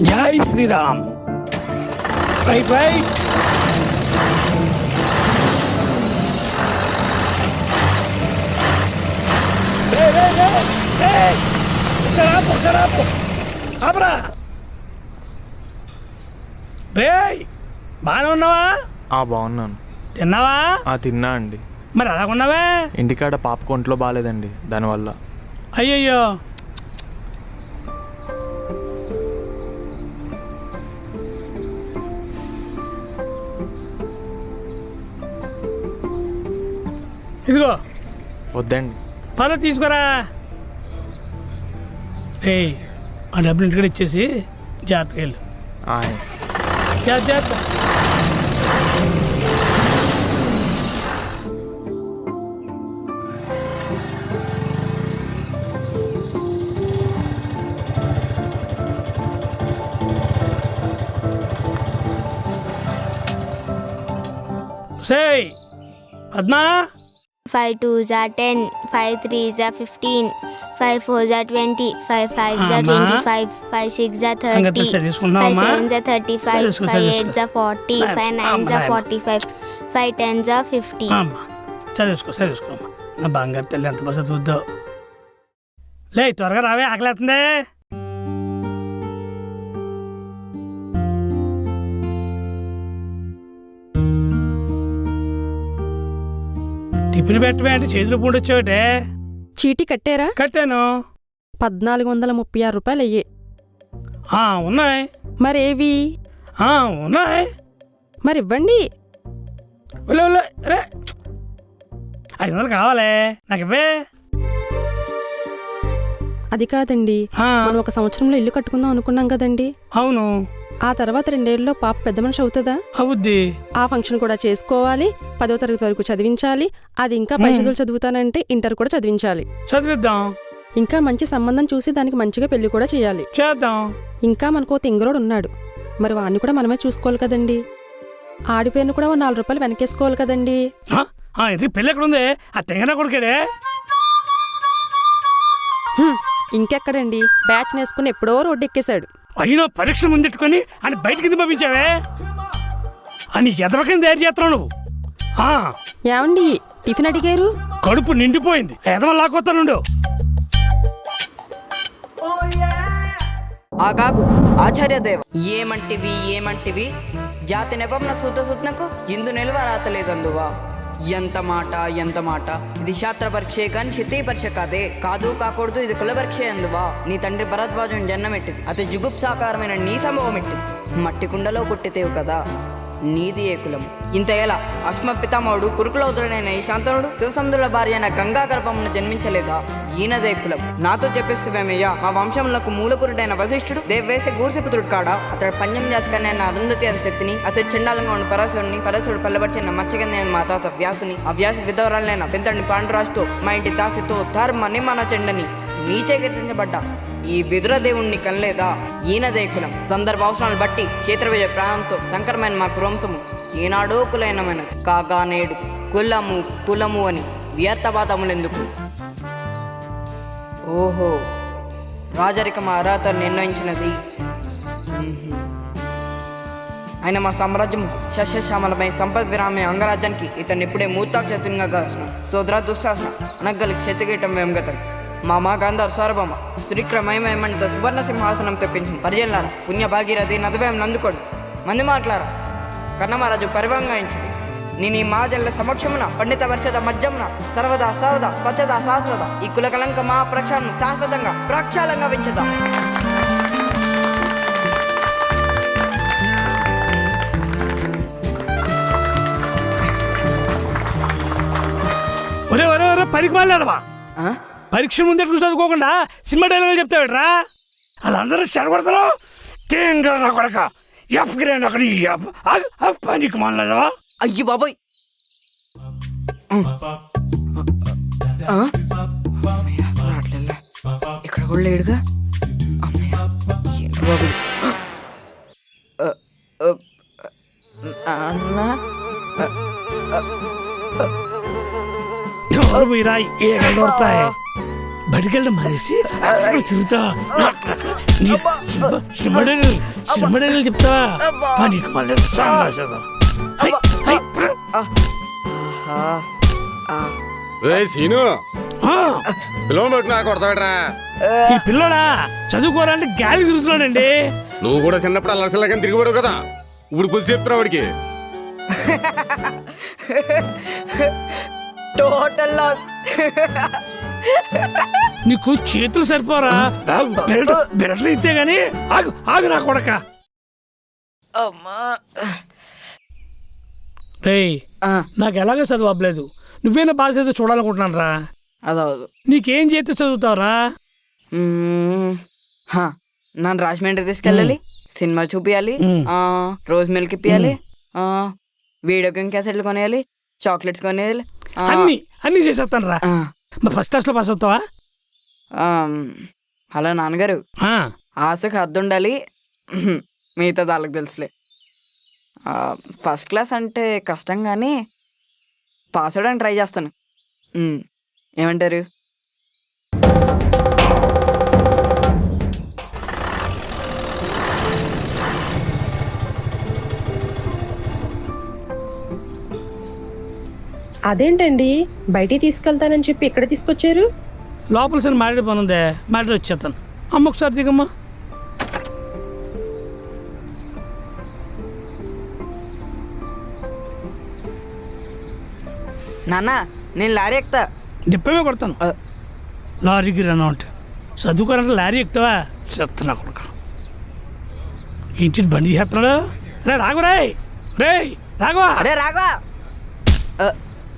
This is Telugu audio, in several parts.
జై శ్రీరామ్. Right right. ఆపరా రే. బాగానే ఉన్నావా? బాగున్నాను. తిన్నావా? తిన్నా అండి. మరి అలాగున్నావే? ఇంటికాడ పాప కొంట్లో బాగాలేదండి, దానివల్ల. అయ్యయ్యో. ఇదిగో. వద్దండి. పర్లేదు తీసుకురా. రే ఆ డబ్బులు ఇంటికి ఇచ్చేసి జాగ్రత్తగా వెళ్ళు. జాగ్రత్త. సే Padma. 5 2s are 10, 5 3s are 15, 5 4s are 20, 5 5s are 25, 5 6s are 30, 5 7s are 35, 5 8s are 40, 5 9s are 45, 5 10s are 50. చదివేసుకో నా బంగారు తల్లి ఎంత బస్సు చూద్దాం. లే త్వరగా రావే, ఆకలేస్తుంది. టిఫిన్ పెట్టవే అంటే చేతులు పూడొచ్చావటే. చీటీ కట్టారా? కట్టాను. 1436 రూపాయలు అయ్యే. ఉన్నాయి. మరేవి? ఉన్నాయి. మరి ఇవ్వండి. రే 500 కావాలే, నాకు ఇవ్వే. అది కాదండి, మనం 1 సంవత్సరంలో ఇల్లు కట్టుకుందాం అనుకున్నాం కదండి. అవును. ఆ తర్వాత 2 ఏళ్లలో పాప పెద్ద మనిషి అవుతుందా? అవుద్ది. ఆ ఫంక్షన్ కూడా చేసుకోవాలి, 10వ తరగతి వరకు చదివించాలి. అది ఇంకా పై చదువులు చదువుతానంటే ఇంటర్ కూడా చదివించాలి. చదివిద్దాం. ఇంకా మంచి సంబంధం చూసి దానికి మంచిగా పెళ్లి కూడా చేయాలి. చేద్దాం. ఇంకా మనకో తింగరోడు ఉన్నాడు, మరి వాడిని కూడా మనమే చూసుకోవాలి కదండి. ఆడిపోయిన కూడా 4 రూపాయలు వెనకేసుకోవాలి కదండి. పెళ్ళి ఎక్కడుంది? ఆ తెంగన కొడుకేడే. ఇంకెక్కడండి, బ్యాచ్ నేసుకుని ఎప్పుడో రోడ్డు ఎక్కేశాడు. అయినా పరీక్ష ముందెట్టుకొని అని బయటకి పంపించావే అని ఎదవకని తయారు చేస్తున్నావు నువ్వు. ఏమండి టిఫిన్ అడిగారు? కడుపు నిండిపోయింది, ఎదవ లాక్కొస్తానుండు. ఆగాగు ఆచార్యదేవ. ఏమంటివి జాతి నెపంన సూతనకు ఇందు నిల్వ రాతలేదందువా. ఎంత మాట. ఇది శాస్త్ర పరీక్షే కానీ శితీ పరీక్ష కాకూడదు. ఇది కుల పరీక్ష అందువా. నీ తండ్రి భరద్వాజుని జన్మమెట్టిది, అతి జుగుప్సాకారమైన నీ సంభవం ఎట్టిది. మట్టి కుండలో పుట్టితేవు కదా, నీది ఏ కులం? ఇంత ఎలా అశ్మ పితామహుడు కురుకులవుతుడైన ఈ శాంతనుడు శివసముద్రుల భార్య అయిన గంగా గర్భమును జన్మించలేదా? ఈయనదే కులం. నాతో చెప్పేస్తేమయ్యా, మా వంశంలో మూలపురుడైన వశిష్ఠుడు దేవవేశ గూర్సిపుత్రుడు కాడా. అతడు పంచం జాతికైన అరుంధతి అని శక్తిని, అసలు చండాలంగా ఉన్న పరశుడు పల్లబడిచిన మచ్చగంది మా తాత వ్యాసుని, ఆ వ్యాసి విధవరాలైన పెంతడిని పాండురాజుతో, మా ఇంటి దాసితో ధర్మ నిమ్మన చెండని నీచే కీర్తించబడ్డా ఈ విదురదేవుణ్ణి కనలేదా? ఈయనదే కులం. సందర్భ అవసరాలను బట్టి క్షేత్రవిజయ ప్రాణంతో సంకరమైన మా కులంసము ఈనాడో కులైనమైన కాగా నేడు కులము అని వ్యర్థవాదములెందుకు? ఓహో, రాజరికం అర్హత నిర్ణయించినది. ఆయన మా సామ్రాజ్యం సస్యశ్యామలమై సంపద్ విరామే అంగరాజ్యానికి ఇతన్ని ఇప్పుడే మూర్తాక్షతునిగా కాసిన సోదర దుశ్శాసన అనగలి క్షతికీటం వేమగతడు మామా గాంధార్ సార్వభౌమ శ్రీక్రమయమేమంట సువర్ణ సింహాసనం తెప్పించింది. పరిజల్లారా, పుణ్య భాగీరథి నదువేం నందుకోడు మంది మాట్లారా. కన్నమహారాజు పరివంగాయించింది. నేను ఈ మాజల్ల సమక్షమున పండిత వర్షద మధ్యమున సర్వదా స్వచ్ఛత శాశ్వత ఈ కులకలంక మా ప్రక్షాళను శాశ్వతంగా ప్రక్షాళంగా వించదా. పనికి మాట్లాడవా? పరీక్ష ముందే చదువుకోకుండా సినిమా డైలాగులు చెప్తావిడ్రా. వాళ్ళందరూ చెడగొడతారు. తేంగ కొడక ఎఫ్ గ్రేడ్ అక్కడ పనికి మాట్లాడవా? అయ్యి బాబోయ్, ఇక్కడ కూడా లేడుగా. బాబు అన్నా బడికెళ్ళడం మానేసి అక్కడ తిరుగుతావా? సినిమా చెప్తావా? నీకు మళ్ళీ సాంగ్ రాసేద్దాం. హై, హై, సీను ఆ, పిల్లలు బట్టి నాకు కొడతాడరా. ఈ పిల్లడా చదువుకోవాలంటే గాలి తిరుగుతున్నాడండి. నువ్వు కూడా చిన్నప్పుడు అల్లసలకని తిరిగిపోయావు కదా, ఇప్పుడు పుసి చెప్తున్నావు వాడికి. Total loss. నీకు చేతులు సరిపోరా? బెల్ట్ ఇస్తే గానీ ఆగు ఆగు నా కొడక. రేయ్, నాకు ఎలాగో చదువు అవ్వలేదు. నువ్వేనా బాగా చదువు చూడాలనుకుంటున్నాను రా. అదవదు. నీకేం చేస్తే చదువుతావురా? నన్ను రాజమండ్రి తీసుకెళ్ళాలి, సినిమా చూపియాలి, రోజ్ మిల్క్ ఇప్పియాలి, వీడియో గేమ్ క్యాసెట్లు కొనేయాలి, చాక్లెట్స్ కొనేయాలి. అన్ని చేసేస్తాను రా. మరి ఫస్ట్ క్లాస్ లో పాస్ అవుతావా? అలా నాన్నగారు, ఆశకు హద్దు ఉండాలి, మిగతా వాళ్ళకి తెలుసులే. ఫస్ట్ క్లాస్ అంటే కష్టం కానీ పాస్ అవ్వడానికి ట్రై చేస్తాను. ఏమంటారు? అదేంటండి బయటికి తీసుకెళ్తానని చెప్పి ఇక్కడ తీసుకొచ్చారు? లోపల సరే మారేడు పని ఉందే, మారేడు వచ్చేస్తాను. అమ్మ ఒకసారి దిగమ్మా. నాన్న నేను లారీ ఎక్కుతా. డిప్పమే కొడతాను. లారీకి రన్ అంటే చదువుకోరంటే లారీ ఎక్కుతావా? చెప్తున్నా కొడుక ఇంటి బండి చేస్తున్నాడు. రే రాఘవరాయ్, రే రాఘవా. అరే రాఘవా,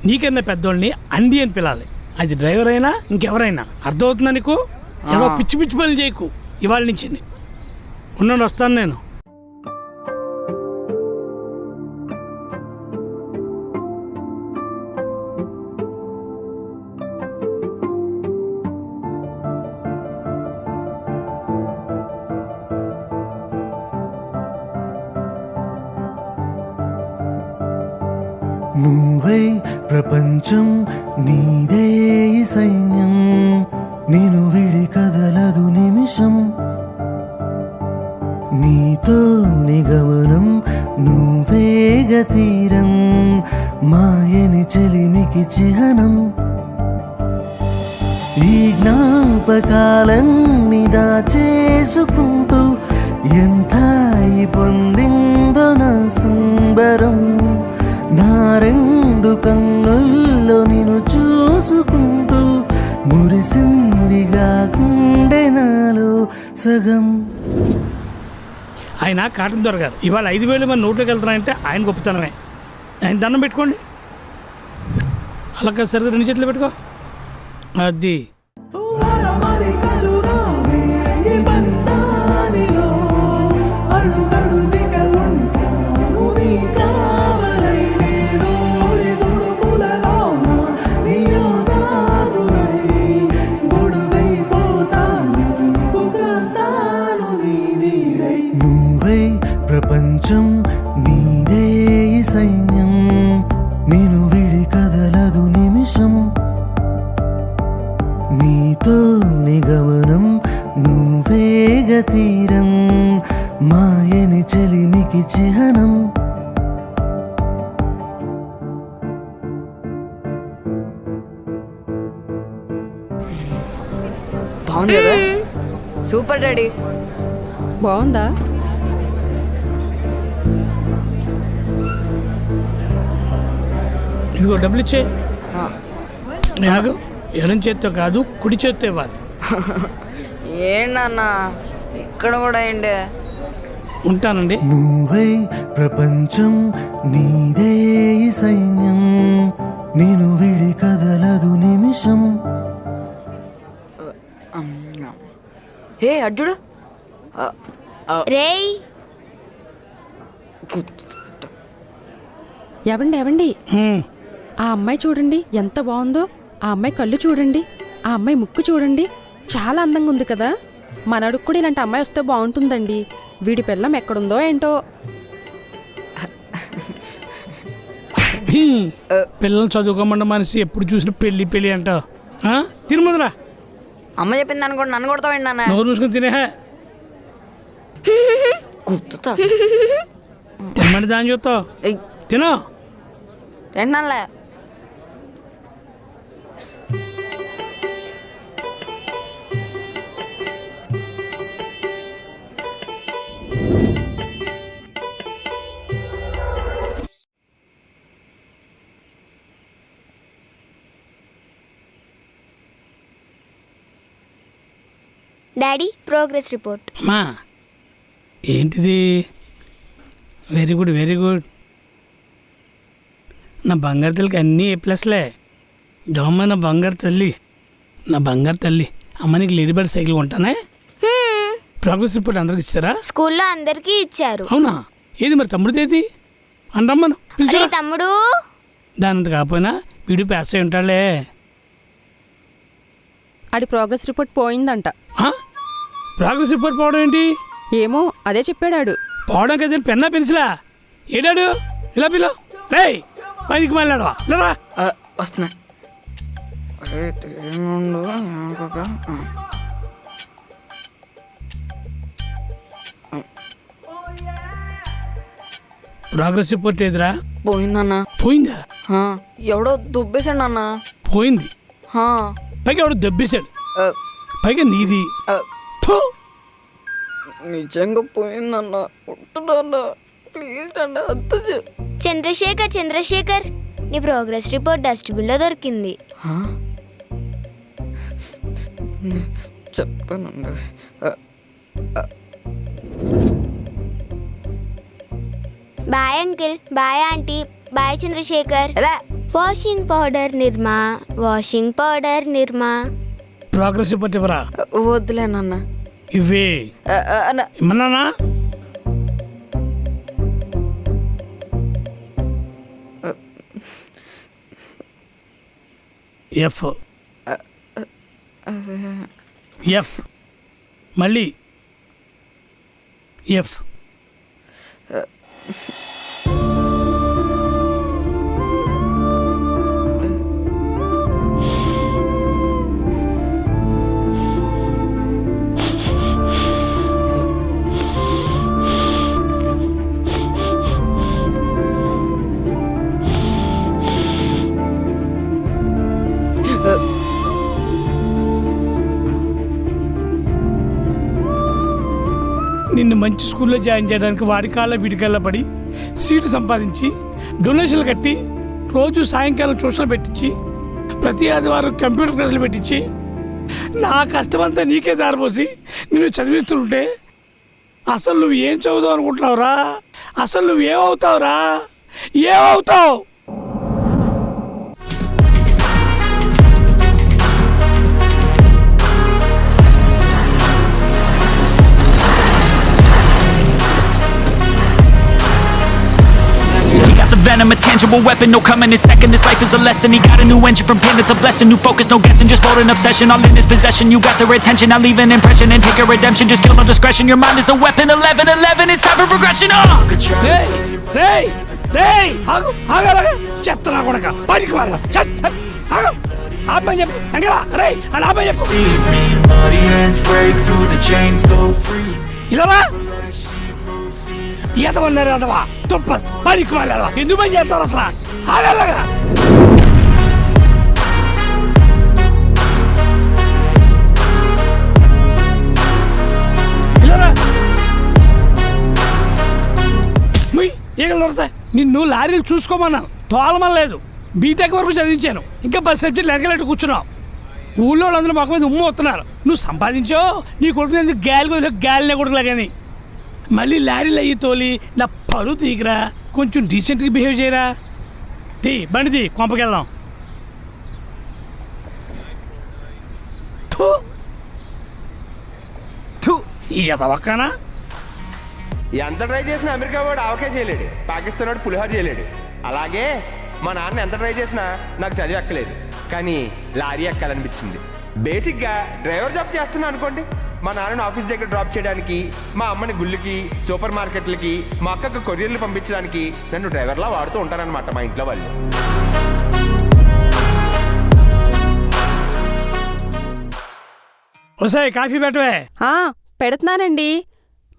నీకన్నా పెద్దోళ్ళని అండి అని పిలాలి. అది డ్రైవర్ అయినా ఇంకెవరైనా. అర్థమవుతుందా నీకు? ఏదో పిచ్చి పిచ్చి పనులు చేయకు ఇవాళ నుంచి. ఉన్నాడు, వస్తాను నేను. నువ్వై ప్రపంచం నీదే ఈ సైన్యం, నేను విడి కదలదు నిమిషం, నీతో నిగమనం నువ్వేగ తీరం, మాయని చెలిమికి చిహ్నం, ఈ జ్ఞాపకాలన్నీ దాచేసుకుంటూ ఎంత పొందిందో నా సుందరం, నా రెండు కన్నుల్లో నిన్ను చూసుకుంటూ మురిసిందిగా గుండె నాలో సగం. ఆయన కాటన్ దొర గారు ఇవాళ 5,000 మంది నోట్లోకి వెళ్తున్నారంటే ఆయన గొప్పతనమే. ఆయన దండం పెట్టుకోండి. అలా సరిగ్గా 2 చేతులు పెట్టుకో. అది ప్రపంచం నీదే ఈ సైన్యం, నేను విడి కదలదు నిమిషం, నీతో నిగమనం నువ్వేగ తీరం, మాయని చెలిమికి చిహ్నం. బాగుంది కదా? Super daddy. బాగుందా? ఇదిగో డబ్బులు ఇచ్చే. నాకు ఎడం చేత్తో కాదు కుడి చేత్తో ఇవ్వాలి. ఏంటన్నా ఇక్కడ కూడా ఏంటి? ఉంటానండి. నువ్వై ప్రపంచం నీదే ఈ సైన్యం, నేను విడి కదలదు నిమిషం. హే అర్జుడు, రేయ్ ఎవండి ఆ అమ్మాయి చూడండి ఎంత బాగుందో. ఆ అమ్మాయి కళ్ళు చూడండి, ఆ అమ్మాయి ముక్కు చూడండి, చాలా అందంగా ఉంది కదా. మనడుకు కూడా ఇలాంటి అమ్మాయి వస్తే బాగుంటుందండి. వీడి పిల్లం ఎక్కడుందో ఏంటో. పిల్లలు చదువుకోమంటే మనిషి ఎప్పుడు చూసినా పెళ్ళి పెళ్ళి అంటావు. తిరుమలరా అమ్మ చెప్పింది అనుకోండి నన్ను కొడతావు నాన్న. నోరు మూసుకొని తినే గుర్తుతా తినమని దాన్ని చూస్తావు. తినో. ఏంటనలే. Daddy progress report. అమ్మా ఏంటిది? Very good very good. నా బంగారు తల్లికి అన్నీ A+లే. జోమ్మ నా బంగారు తల్లి, నా బంగారు తల్లి. అమ్మ నీకు లేడీ బర్డ్ సైకిల్ కొంటానే. ప్రోగ్రెస్ రిపోర్ట్ అందరికి ఇచ్చారా? స్కూల్లో అందరికీ ఇచ్చారు. అవునా? ఏది మరి తమ్ముడిది ఏది? అండమ్మను పిలిచా. అరే తమ్ముడు. దానంత కాకపోయినా వీడు పాస్ అయి ఉంటాడులే. ఆడి ప్రోగ్రెస్ రిపోర్ట్ పోయిందంట. ఆ? ప్రోగ్రెస్ రిపోర్ట్ పోవడం ఏంటి? ఏమో అదే చెప్పాడాడు. పోవడం కదా పెన్నా పెన్సిలా? ఏడాడు ఇలా పిల్ల రే పనికి మళ్ళాడవా లేరా? వస్తున్నా. ప్రోగ్రెస్ రిపోర్ట్ ఏదిరా? పోయిందన్నా. పోయిందా? ఎవడో దుబ్బేశాడు నాన్న. పోయింది. పైగా ఎవడు దెబ్బేశాడు. పైగా నీది. థూ. నిజంగా పోయిందన్నా. ఉంటున్నా ప్లీజ్ అన్న అర్థం చే. చంద్రశేఖర్ చంద్రశేఖర్ నీ ప్రోగ్రెస్ రిపోర్ట్ డస్ట్బిన్లో దొరికింది. చెప్తానండి. Bye uncle, bye aunty, bye Chandrashekar. Washing powder Nirma, washing powder Nirma. Progress report ఇవ్వరా? వద్దులేనన్నా. ఇవే ఇమ్మన్నానా? ఎఫ్ ఎఫ్ మళ్ళీ ఎఫ్. నిన్ను మంచి స్కూల్లో జాయిన్ చేయడానికి వాడి కాళ్ళ వీడి కాళ్ళ పడి సీటు సంపాదించి డొనేషన్లు కట్టి రోజు సాయంకాలం ట్యూషన్లు పెట్టించి ప్రతి ఆదివారం కంప్యూటర్ క్లాసులు పెట్టించి నా కష్టమంతా నీకే దారిపోసి నిన్ను చదివిస్తుంటే అసలు నువ్వు ఏం చదువుతావు అనుకుంటున్నావురా? అసలు నువ్వేమవుతావురా? ఏమవుతావు? Venom, a tangible weapon, no coming in second. This life is a lesson. He got a new engine from pain, it's a blessing. New focus, no guessing, just bold and obsession. All in his possession, you got their attention. I'll leave an impression and take a redemption. Just kill no discretion. Your mind is a weapon. 11-11, it's time for progression. చెత్తనా కొడక పనికి వాళ్ళ ఆపని చెప్పు ఎంగరా రే అని ఆపని చెప్పు. ఇలా ఈత వన్నారు అదవా తుప్ప పనికి వాళ్ళ ఎందుకు పని చేస్తారు అసలు? ఆగలగా ఇలా ఈగలు దొరుకుతాయి. నిన్ను లారీలు చూసుకోమన్నాను, తోలమనలేదు. బీటెక్ వరకు చదివించాను, ఇంకా 10 సబ్జెక్టులు వెనకలెట్టు కూర్చున్నావు. ఊళ్ళో వాళ్ళందరూ మాకు మీద ఉమ్ము వస్తున్నారు. నువ్వు సంపాదించో నీ కొడుకు ఎందుకు గాలినే కొడుకులా కానీ మళ్ళీ లారీలు అయ్యి తోలి నా పరువు తీగిరా. కొంచెం డీసెంట్గా బిహేవ్ చేయరా. బండిది కొంపకెళ్దాం. ఎదవక్కనా ఎంత ట్రై చేసినా అమెరికా వాడు ఆవకే చేయలేడు, పాకిస్తాన్ వాడు పులిహోర చేయలేడు. అలాగే మా నాన్న ఎంత ట్రై చేసినా నాకు చదివి ఎక్కలేదు, కానీ లారీ ఎక్కాలనిపించింది. బేసిక్గా డ్రైవర్ జాబ్ చేస్తున్నా అనుకోండి. మా నాన్నని ఆఫీస్ దగ్గర డ్రాప్ చేయడానికి, మా అమ్మని గుళ్ళకి, సూపర్ మార్కెట్లకి, మా అక్కకు కొరియర్లు పంపించడానికి నన్ను డ్రైవర్లా వాడుతూ ఉంటారనమాట మా ఇంట్లో వాళ్ళు. వస్తాయి కాఫీ పెట్టవే. ఆ, పెడుతున్నానండి.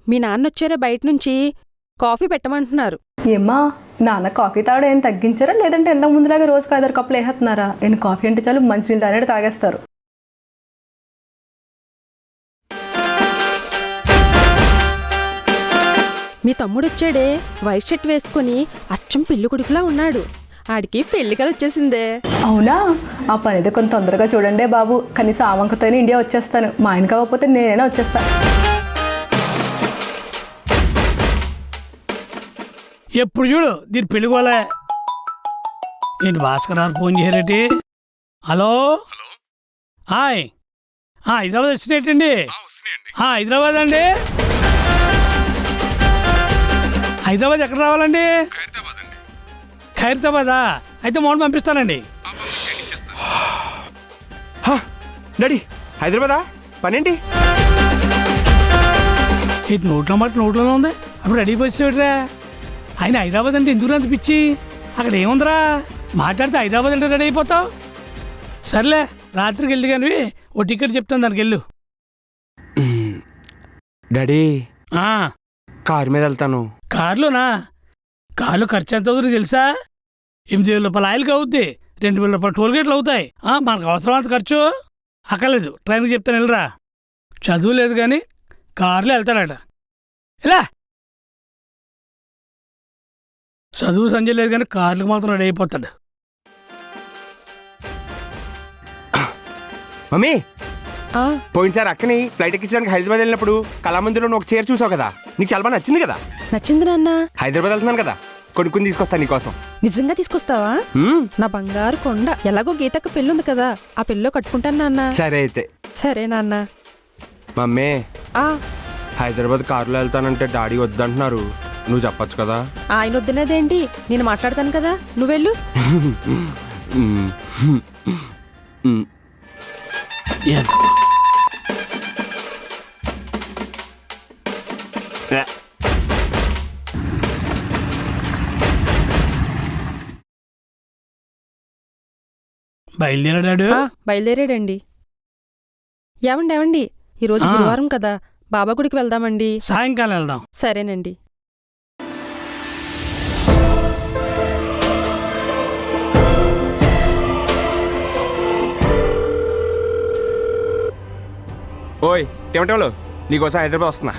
మీ నాన్న వచ్చారా బయట నుంచి, కాఫీ పెట్టమంటున్నారు. ఏమ్మా నాన్న కాఫీ తాగడం ఏం తగ్గించారా లేదంటే ఎంత ముందులాగా రోజుకి 5 కప్పులు వేసేస్తున్నారా? నేను కాఫీ అంటే చాలు మంచినీళ్ళు తాగేది తాగేస్తారు. మీ తమ్ముడు వచ్చాడే, వైట్ షర్ట్ వేసుకుని అచ్చం పెళ్లి కొడుకులా ఉన్నాడు. ఆడికి పెళ్లికలు వచ్చేసిందే. అవునా? ఆ పని అయితే కొంత తొందరగా చూడండి బాబు. కనీసం ఆ వంకతోనే ఇండియా వచ్చేస్తాను. మా ఆయన కాకపోతే నేనైనా వచ్చేస్తాను. ఎప్పుడు చూడు దీని పెళ్ళికోలే. ఏంటి భాస్కర్ గారు ఫోన్ చేయరేటి? హలో హాయ్, హైదరాబాద్ వచ్చినట్టండి. హైదరాబాద్ అండి. హైదరాబాద్ ఎక్కడ రావాలండి? ఖైరతాబాదా? అయితే మౌన్ పంపిస్తానండి. డాడీ హైదరాబాదా? పనేంటి? ఇటు నోట్లో మాట నోట్లోనే ఉంది. అప్పుడు రెడీ వచ్చేవిడ్రా. ఆయన హైదరాబాద్ అంటే ఎందుకు అంత పిచ్చి? అక్కడ ఏముందిరా, మాట్లాడితే హైదరాబాద్ అంటే రెడీ అయిపోతావు. సర్లే రాత్రికి వెళ్ళి కానీ ఓ టికెట్ చెప్తాను, దానికి వెళ్ళు. డాడీ కారు మీద వెళ్తాను. కారులోనా? కార్లో ఖర్చు ఎంత అవుతుంది తెలుసా? 8,000 రూపాయలు ఆయిల్కి అవుద్ది, 2,000 రూపాయలు టోల్ గేట్లు అవుతాయి. మనకు అవసరమంత ఖర్చు అక్కర్లేదు. ట్రైన్కి చెప్తాను వెళ్ళరా. చదువు లేదు కానీ కారులో వెళ్తాడట. ఇలా చదువు సంజయ్ లేదు కానీ కార్లకు మాత్రం రెడీ అయిపోతాడు. మమ్మీ ఆ, పోయినసారి అక్కని ఫ్లైట్ ఎక్కించడానికి హైదరాబాద్ వెళ్ళినప్పుడు కళామందిలో ఒక చీర చూసావు కదా, నీకు చాలా బాగా నచ్చింది కదా. నచ్చింది నాన్న. హైదరాబాద్ వెళ్తున్నాను కదా, కొనుక్కుని తీసుకొస్తాను నీకోసం. నిజంగా తీసుకొస్తావా? నా బంగారు కొండ. ఎలాగో గీతకు పెళ్ళుంది కదా, ఆ పెళ్ళిలో కట్టుకుంటాను నాన్న. సరే అయితే. సరే నాన్న. మమ్మీ ఆ, హైదరాబాద్ కారులో వెళ్తానంటే డాడీ వద్దంటున్నారు, నువ్వు చెప్పొచ్చు కదా. ఆయన వద్దునేదేంటి, నేను మాట్లాడతాను కదా, నువ్వెళ్ళు. బయలుదేరాడు. బయలుదేరాడండి. ఏవండి ఈరోజు గురువారం కదా, బాబా గుడికి వెళ్దామండి. సాయంకాలం వెళ్దాం. సరేనండి. ఓయ్ టెమటోలు, నీకోసం హైదరాబాద్ వస్తున్నా.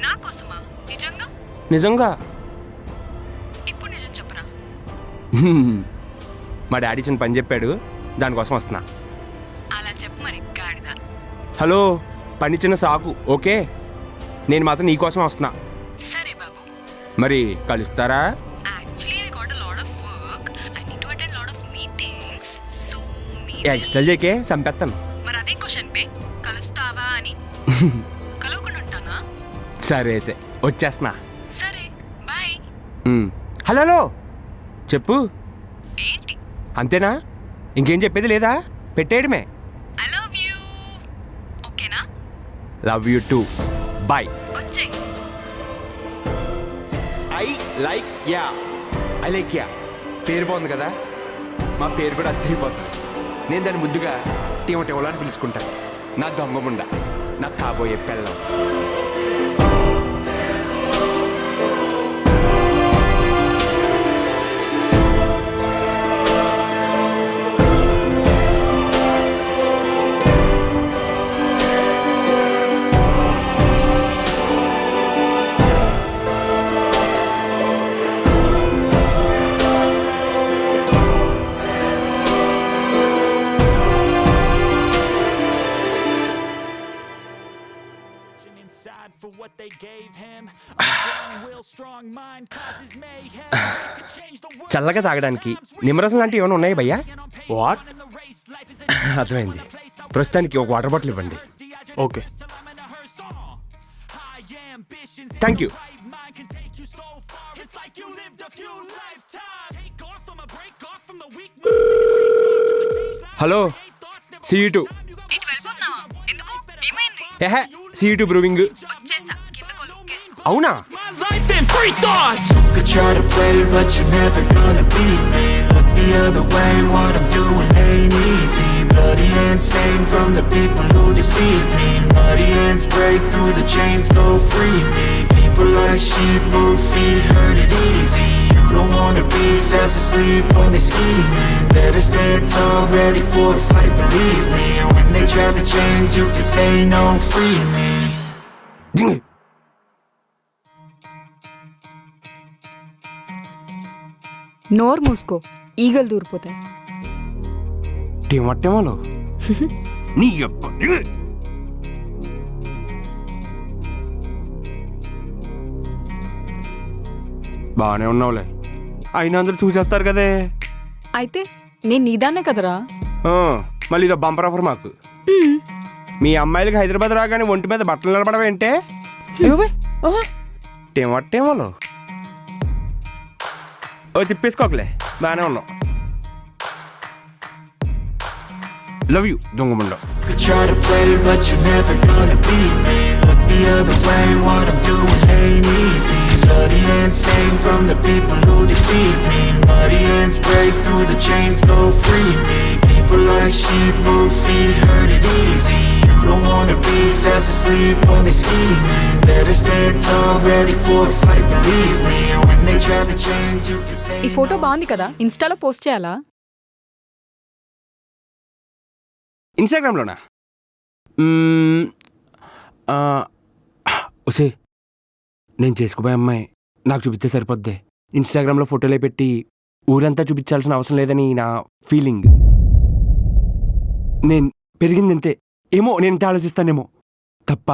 నా కోసమా? నిజంగా? నిజంగా. ఇప్పుడు నిజం చెప్పరా? మా డాడీ చిన్న పని చెప్పాడు, దానికోసం వస్తున్నా. అలా చెప్పు మరి గాడిద. హలో, పని చిన్న సాకు, ఓకే? నేను మాత్రం నీకోసం వస్తున్నా. సరే బాబు. మరి కలుస్తారా? Actually, I got a lot of work. I need to attend a lot of meetings. So extra చేకే సంపెత్తాను. మరి అదే క్వశ్చన్ బే, కలుస్తావా అని. కలవకుండా ఉంటానా? సరే అయితే వచ్చేస్తున్నా. సరే బాయ్. హలో హలో, చెప్పు. ఏంటి? అంతేనా? ఇంకేం చెప్పేది లేదా? పెట్టేయడమే. I love you. ఓకేనా? Love you too. బాయ్. వచ్చేయ్. ఐ లైక్ యా పేరు బాగుంది కదా, మా పేరు కూడా అద్దరిపోతుంది. నేను దాన్ని ముద్దుగా టీమటేవలో అని పిలుచుకుంటాను. నా దొంగముండ, నా కాబోయే పెళ్ళం. For what they gave him, a strong will, strong mind causes mayhem. Could change the world. చల్లగా తాగడానికి నిమ్మరసం లాంటివి ఏమైనా ఉన్నాయి భయ్యా? వాట్? అర్థమైంది. ప్రస్తుతానికి ఒక వాటర్ బాటిల్ ఇవ్వండి. Okay. Thank you. Hello, seat. ఏహే, సీటు బ్రూవింగ్. అవునా? free thoughts. You could try to play, but you're never gonna beat me. Look the other way, what I'm doing ain't easy. Bloody hands stained from the people who deceive me. Muddy hands break through the chains, go free me. People like sheep move feet, hurt it easy. You don't wanna be fast asleep when they scheming. Better stand tall, ready for a fight, believe me. And when they try the chains, you can say no, free me. నోరు మూసుకో, ఈగలు దూరిపోతాయి. టీమట్టేమోలో నీ అబ్బ బాగానే ఉన్నావులే, అయినా అందరూ చూసేస్తారు కదే. అయితే నేను నీదాన్నే కదరా. ఆ, మళ్ళీ ఇదో బంపర్ ఆఫర్ మాకు. మీ అమ్మాయిలకి హైదరాబాద్ రాగానే ఒంటి మీద బట్టలు నిలబడవేంటే టీమట్టేమోలో ఓ తిప్పేసుకోకలే, బాగానే ఉన్నావు. లవ్ యూ దొంగముండ. Could try to play, but you're never gonna beat me. Look the other way, what I'm doing ain't easy. Bloody hands stained from the people who deceive me. Muddy hands break through the chains, go free me. People like sheep move feet, hurt it easy. You don't wanna be fast asleep when they scheming. Better stand tall, ready for a fight, believe me. And when they try the chains, you can say ఈ ఫోటో బాగుంది కదా, ఇన్స్టాలో పోస్ట్ చేయాలా? ఇన్స్టాగ్రామ్లోనా? ఒసే, నేను చేసుకోబోయే అమ్మాయి నాకు చూపిస్తే సరిపోద్ది. ఇన్స్టాగ్రామ్లో ఫోటోలే పెట్టి ఊరంతా చూపించాల్సిన అవసరం లేదని నా ఫీలింగ్. నేను పెరిగింది అంతే, ఏమో నేను ఇంత ఆలోచిస్తానేమో. తప్ప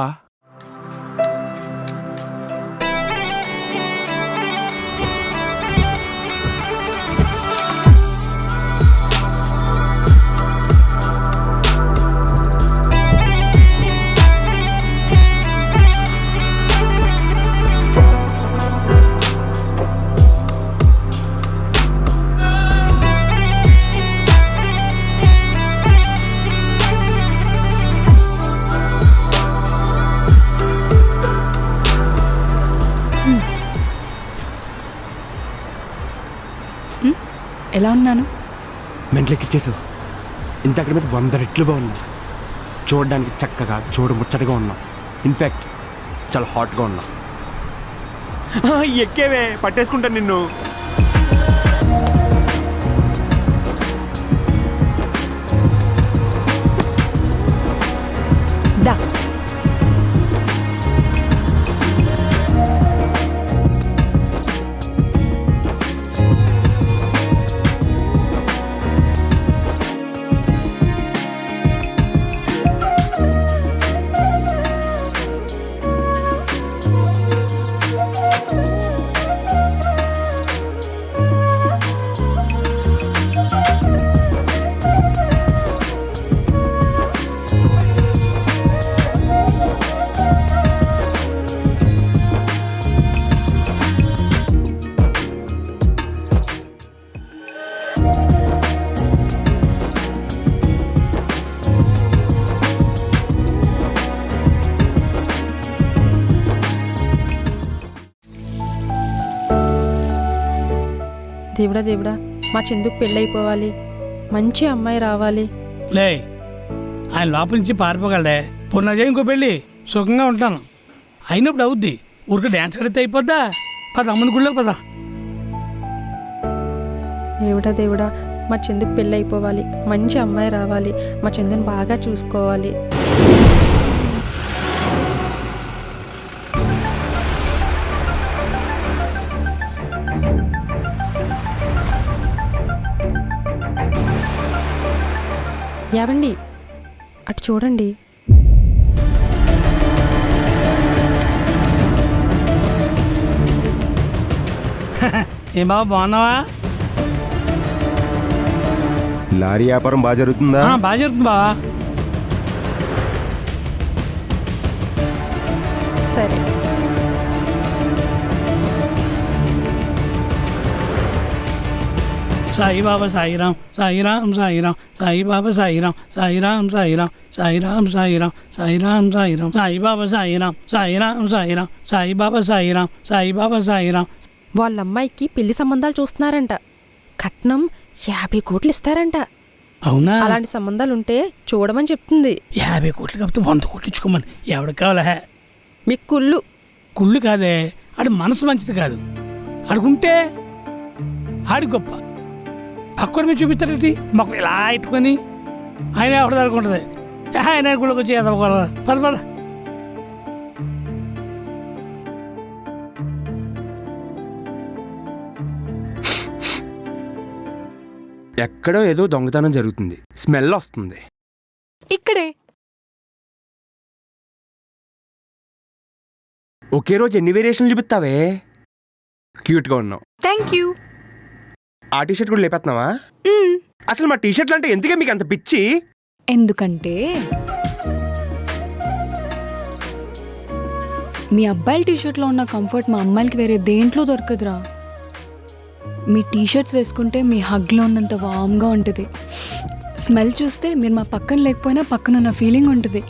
ఎలా ఉన్నాను? మెంట్లెక్కిచ్చేసావు. ఇంత అక్కడి మీద 100 రెట్లు బాగున్నావు. చూడడానికి చక్కగా చూడముచ్చటగా ఉన్నావు. ఇన్ఫ్యాక్ట్ చాలా హాట్గా ఉన్నావు. ఎక్కేవే, పట్టేసుకుంటాను నిన్ను. దా. దేవుడా దేవుడా, మా చందుకు పెళ్ళైపోవాలి, మంచి అమ్మాయి రావాలి. లే, ఆయన లోపల నుంచి పారిపోగలడే. పునజ ఇంకో పెళ్ళి సుఖంగా ఉంటాను. అయినప్పుడు అవుద్ది. ఊరికి డ్యాన్స్ కడితే అయిపోద్దా? పద అమ్మని గుళ్ళో పద. దేవుడా దేవుడా, మా చందుకు పెళ్ళైపోవాలి, మంచి అమ్మాయి రావాలి, మా చందుని బాగా చూసుకోవాలి. ఏవండి, అటు చూడండి. ఏం బాబా, బాగున్నావా? లారీ వ్యాపారం బాగా జరుగుతుందా? బాగా జరుగుతుంది బావా. సరే, సాయిబాబా సాయిరాం సాయిరాం సాయిరాం సాయిబాబా సాయిరాం సాయిరాం సాయిరాం సాయిరాం సాయిరాం సాయిరాం సాయిరాం సాయిబాబా సాయిరాం సాయిరాం సాయిరాం సాయిబాబా సాయిరాం సాయిబాబా సాయిరాం. వాళ్ళ అమ్మాయికి పెళ్లి సంబంధాలు చూస్తున్నారంట. కట్నం 50 కోట్లు ఇస్తారంట. అవునా? అలాంటి సంబంధాలు ఉంటే చూడమని చెప్తుంది. 50 కోట్లు కాకపోతే 100 కోట్లు ఇచ్చుకోమని. ఎవరికి కావాలా? మీకు కుళ్ళు. కుళ్ళు కాదే, ఆడి మనసు మంచిది కాదు. ఆడుకుంటే ఆడి గొప్ప. పక్కన మీద చూపిస్తారేంటి మాకు ఇలా ఇట్టుకొని ఆయన ఎవరి దాకా ఉంటుంది. ఆయన గుళ్ళకి వచ్చి ఎదవకూడదు. పద పద. ఎక్కడో ఏదో దొంగతనం జరుగుతుంది, స్మెల్ వస్తుంది. ఇక్కడే ఒకే రోజు ఎన్ని వేరియేషన్లు చూపిస్తావే? క్యూట్గా ఉన్నావు. Thank you. ఆ టీషర్ట్ కూడా లేపేస్తున్నావా? అసలు మా టీషర్ట్లు అంటే ఎందుకే మీకు అంత పిచ్చి? ఎందుకంటే మీ అబ్బాయిల టీషర్ట్లో ఉన్న కంఫర్ట్ మా అమ్మాయిలకి వేరే దేంట్లో దొరకదురా. మీ టీషర్ట్స్ వేసుకుంటే మీ హగ్లో ఉన్నంత వామ్గా ఉంటుంది. స్మెల్ చూస్తే మీరు మా పక్కన లేకపోయినా పక్కన ఉన్న ఫీలింగ్ ఉంటుంది.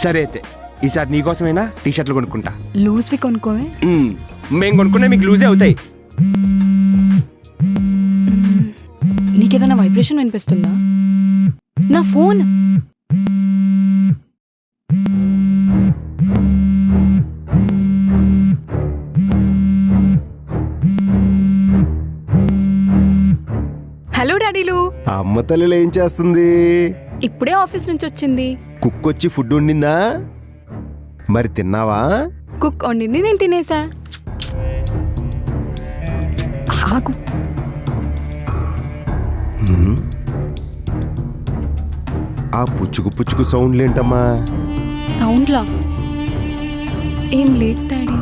సరే అయితే ఈసారి నీకోసమైనా టీషర్ట్లు కొనుక్కుంటా. లూజ్వి కొనుక్కోవే. మేము కొనుక్కునే మీకు లూజే అవుతాయి. నీకేదైనా వైబ్రేషన్ వినిపిస్తుందా? నా ఫోన్. హలో డాడీలు. అమ్మ తల్లిలో ఏం చేస్తుంది? ఇప్పుడే ఆఫీస్ నుంచి వచ్చింది. కుక్ వచ్చి ఫుడ్ వండిందా? మరి తిన్నావా? కుక్ వండింది, నేను తినేసా. ఆగు. ఆ పుచ్చుకు పుచ్చుకు సౌండ్లేంటమ్మా? సౌండ్లా? ఏం లేదు డాడీ.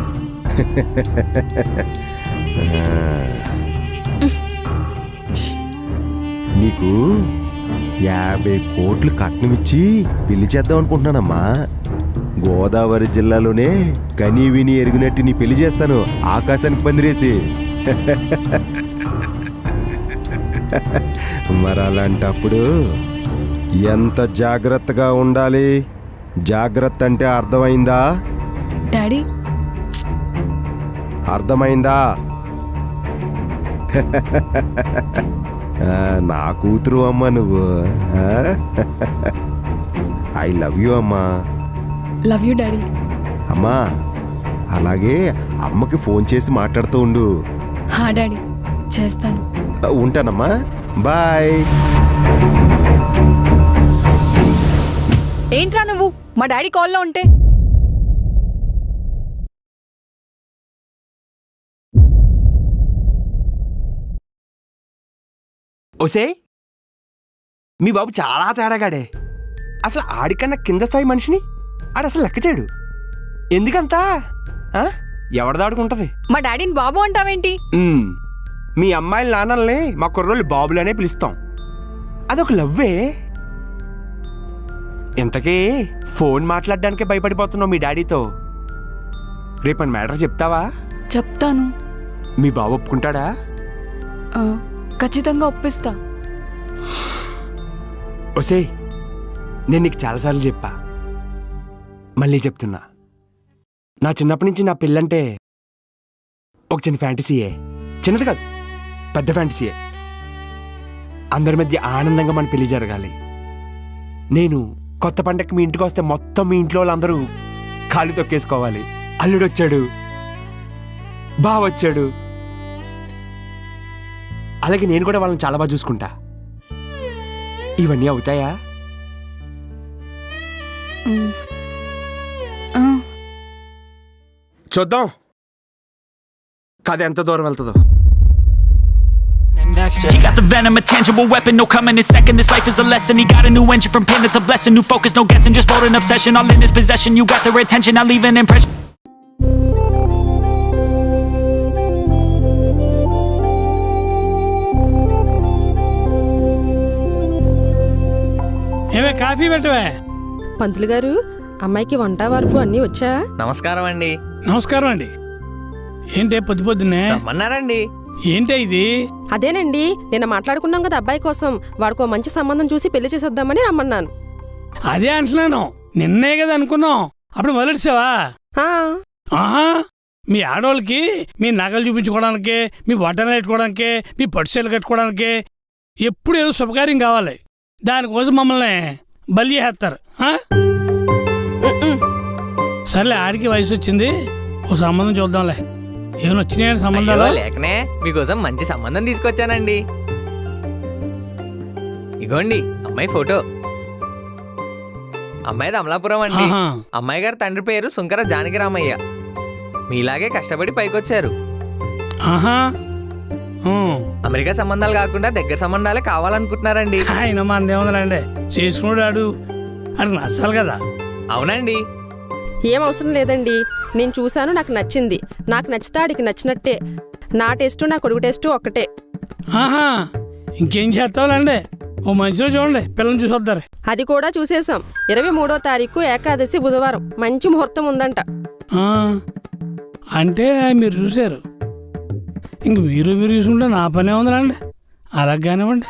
నీకు 50 కోట్లు కట్నమిచ్చి పెళ్లి చేద్దాం అనుకుంటున్నానమ్మా. గోదావరి జిల్లాలోనే కనీ విని ఎరిగినట్టు నీ పెళ్లి చేస్తాను, ఆకాశానికి పందిరేసి. మరి అలాంటప్పుడు ఎంత జాగ్రత్తగా ఉండాలి? జాగ్రత్త అంటే అర్థమైందా? డాడీ అర్థమైందా? నా కూతురు అమ్మా నువ్వు. ఐ లవ్ యూ అమ్మా. Love you daddy. అమ్మా అలాగే అమ్మకి ఫోన్ చేసి మాట్లాడుతూ ఉండు. హా డాడీ, చేస్తాను. ఉంటానమ్మా, బాయ్. ఏంట్రా నువ్వు మా డాడీ కాల్లో ఉంటే? ఓసే, మీ బాబు చాలా తేడాగాడే. అసలు ఆడికన్నా కింద స్థాయి మనిషిని ఆడు అసలు లెక్క చేయడు. ఎందుకంతా? ఎవరిదాడుకుంటది? మా డాడీని బాబు అంటావేంటి? మీ అమ్మాయిల నాన్నల్ని మా కుర్రోళ్ళు బాబులనే పిలుస్తాం. అదొక లవ్వే. ఇంతకీ ఫోన్ మాట్లాడడానికే భయపడిపోతున్నావు మీ డాడీతో. రేపని మ్యాటర్ చెప్తావా? చెప్తాను. మీ బాబు ఒప్పుకుంటాడా? ఖచ్చితంగా ఒప్పిస్తా. ఓసే, నేను నీకు చాలాసార్లు చెప్పా, మళ్ళీ చెప్తున్నా. నా చిన్నప్పటి నుంచి నా పెళ్ళంటే ఒక చిన్న ఫ్యాంటసీయే. చిన్నది కాదు, పెద్ద ఫ్యాంటసీయే. అందరి మధ్య ఆనందంగా మన పెళ్లి జరగాలి. నేను కొత్త పండగకి మీ ఇంటికి వస్తే మొత్తం మీ ఇంట్లో వాళ్ళందరూ కాళ్ళు తొక్కేసుకోవాలి. అల్లుడొచ్చాడు, బావొచ్చాడు. అలాగే నేను కూడా వాళ్ళని చాలా బాగా చూసుకుంటా. ఇవన్నీ అవుతాయా? చూద్దాం కథ ఎంత దూరం వెళ్తుందో. He got the venom, a tangible weapon, no coming in second. This life is a lesson. He got a new engine from pain, that's a blessing. New focus, no guessing, just bold and obsession. All in his possession, you got their attention, now leave an impression. ఏమే కాఫీ పెట్టవే? పంతులు గారు, అమ్మాయికి వంట వరకు అన్నీ వచ్చా? నమస్కారం అండి. నమస్కారం అండి. ఏంటే పొద్దు పొద్దున్నే రమ్మన్నారండి. ఏంటే ఇది? అదేనండి నిన్న మాట్లాడుకున్నాం కదా అబ్బాయి కోసం, వాడికో మంచి సంబంధం చూసి పెళ్లి చేసేద్దామని రమ్మన్నాను. అదే అంటున్నాను, నిన్నే కదా అనుకున్నాం, అప్పుడు మొదలెట్టావా? ఆ, ఆహా, మీ ఆడవాళ్ళకి మీ నగలు చూపించుకోవడానికి, మీ బట్టలు పెట్టుకోవడానికి, మీ పట్టుచీరలు కట్టుకోవడానికి ఎప్పుడు ఏదో శుభకార్యం కావాలి. దానికోసం మమ్మల్ని బలి చేస్తారు. సర్లే, ఆడికి వయసు వచ్చింది, ఓ సంబంధం చూద్దాంలే. ఏమైనా వచ్చినాయండి సంబంధాలు? లేకనే మీకోసం మంచి సంబంధం తీసుకొచ్చానండి. ఇగోండి అమ్మాయి ఫోటో. అమ్మాయిది అమలాపురం అండి. ఆహా. అమ్మాయి గారి తండ్రి పేరు సుంకర జానకిరామయ్య. మీలాగే కష్టపడి పైకొచ్చారు. ఆహా. అమెరికా సంబంధాలు కాకుండా దగ్గర సంబంధాలే కావాలనుకుంటున్నారండి. ఆయన మందేముందండి, చేసుకున్నాడు అది నచ్చాలి కదా. అవునండి. ఏం అవసరం లేదండి, నేను చూశాను, నాకు నచ్చింది. నాకు నచ్చితే ఆడికి నచ్చినట్టే. నా టేస్టు నా కొడుకు టేస్టు ఒక్కటే. ఆహా, ఇంకేం చేస్తావులండి, ఓ మంచిలో చూడండి, పిల్లల్ని చూసి వద్దారు. అది కూడా చూసేశాం. 23వ తారీఖు ఏకాదశి బుధవారం, మంచి ముహూర్తం ఉందంట. అంటే మీరు చూశారు, ఇంక మీరు చూసుకుంటే నా పనే ఉందండి. అలాగనివ్వండి,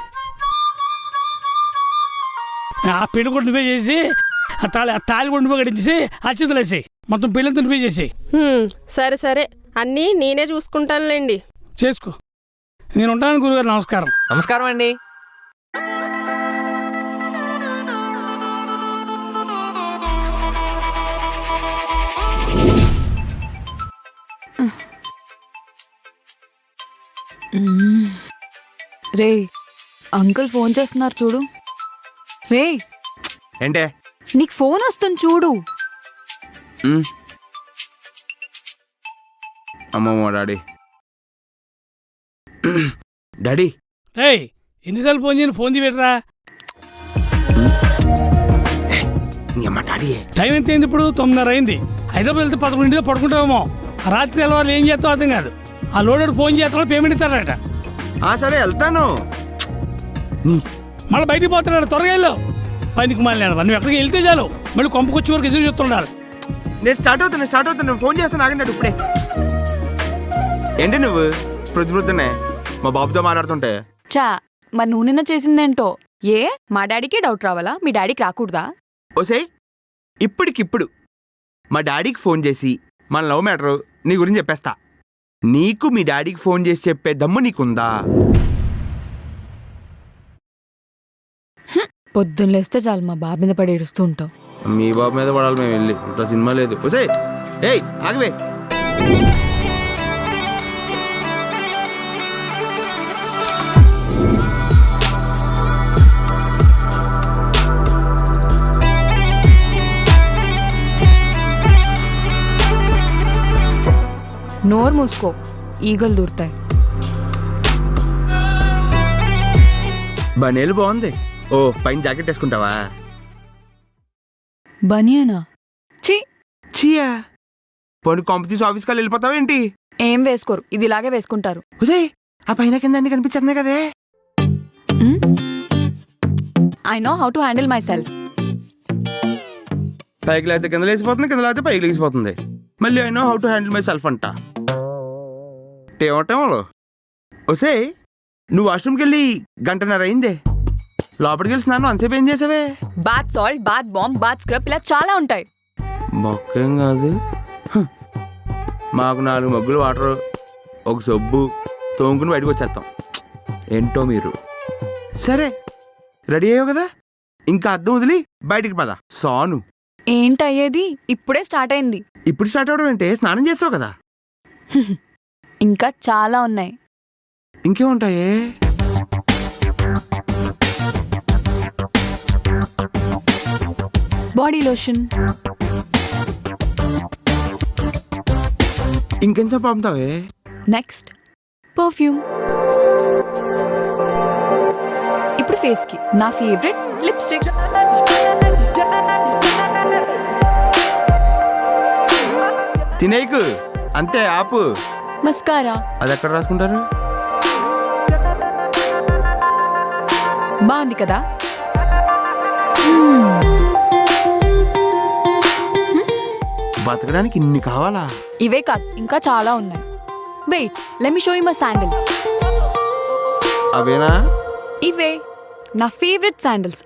ఆ పెళ్లి కూడా నువ్వే చేసి, ఆ తాళి కూడా నువ్వే కట్టించేసి, అచ్చింతలు వేసి మొత్తం పెళ్ళంతా నువ్వే చేసి. సరే సరే, అన్నీ నేనే చూసుకుంటానులేండి. చేసుకో. నేను ఉంటాను గురుగారు. నమస్కారం. నమస్కారం అండి. రే, అంకుల్ ఫోన్ చేస్తున్నారు చూడు. రే, ఏంటే? నీకు ఫోన్ వస్తుంది చూడు. అమ్మమ్మ డాడీ. డాడీ రే, ఎన్నిసార్లు ఫోన్ చేయను, ఫోన్ తీయబెట్టరా. అమ్మ డాడీ. టైం ఎంత అయింది ఇప్పుడు? 9:30 అయింది. హైదరాబాద్ వెళ్తే 11 పడుకుంటామేమో. రాత్రి తెల్లవారు ఏం చేస్తావు అర్థం కాదు. ఆ లోడర్ ఫోన్ చేస్తాడు, పేమెంట్ ఇస్తాడట. సరే వెళ్తాను. మళ్ళీ బయటికి పోతున్నాడు, త్వరగా వెళ్ళు. పనికి మళ్ళీ నువ్వు ఎక్కడికి వెళ్తే చాలు, మళ్ళీ కొంపకొచ్చే వరకు ఎదురు చెప్తుండాలి. నేను స్టార్ట్ అవుతాను ఫోన్ చేస్తాను, ఆగండి ఇప్పుడే. ఏంటి నువ్వు ప్రొద్దునే మా బాబుతో మాట్లాడుతుంటే? చా, మరి నువ్వు నిన్న చేసిందేంటో. ఏ, మా డాడీకి డౌట్ రావాలా? మీ డాడీకి రాకూడదా? ఓసే, ఇప్పటికిప్పుడు మా డాడీకి ఫోన్ చేసి మన లవ్ మ్యాటరు నీ గురించి చెప్పేస్తా. నీకు మీ డాడీకి ఫోన్ చేసి చెప్పే దమ్ము నీకుందా? పొద్దున్న లేస్తే చాలు మా బాబు మీద పడి ఏడుస్తూ ఉంటావు. మీ బాబు మీద పడాలి మేము వెళ్ళి, ఇంత సినిమా లేదు. ఓసే, ఏయ్ ఆగవే. నోరు మూసుకో, ఈగలు దూరుతాయి. బనేలు బాగుంది. ఓ, పైన జాకెట్ వేసుకుంటావా? బనియనా? చీయా, పోనీ కాంపిటీస్ ఆఫీస్కి వెళ్ళిపోతావా ఏంటి? ఏం వేసుకోరు, ఇది ఇలాగే వేసుకుంటారు. ఓసే, ఆ పైన కింద అన్ని కనిపించేస్తున్నాయి కదే. I know how to handle my self. పైకి లేకపోతే కింద లేసిపోతుంది, కింద లేకపోతే పైకి లేసిపోతుంది. మళ్ళీ I know how to handle my self అంట. టేమో. ఓసే, నువ్వు వాష్రూమ్కి వెళ్ళి 1.5 గంట అయిందే. లోపలికి వెళ్ళి స్నానం అంతసేపు ఏం చేసావే? Bath salt, bath bomb, bath scrub, ఇలా చాలా ఉంటాయి. మొక్కేం కాదు, మాకు 4 మగ్గులు వాటర్, ఒక సబ్బు తోముకుని బయటకు వచ్చేస్తాం. ఏంటో మీరు. సరే, రెడీ అయ్యావు కదా, ఇంకా అద్దం వదిలి బయటికి పద. సాను. ఏంటయ్యేది? ఇప్పుడే స్టార్ట్ అయింది. ఇప్పుడు స్టార్ట్ అవడం ఏంటే? స్నానం చేస్తావు కదా. ఇంకా చాలా ఉన్నాయి. ఇంకేముంటాయే? Body lotion. ఇంకెంత పంపుతావే? Next perfume. ఇప్పుడు ఫేస్ కి నా ఫేవరెట్ లిప్స్టిక్. తినేకు అంతే, ఆపు. మస్కారా. అది ఎక్కడ రాసుకుంటారు? బాగుంది కదా? బతకడానికి ఇన్ని కావాలా? ఇవే కాదు, ఇంకా చాలా ఉన్నాయి. Wait, let me show you my sandals. అవేనా? ఇవే నా favourite sandals.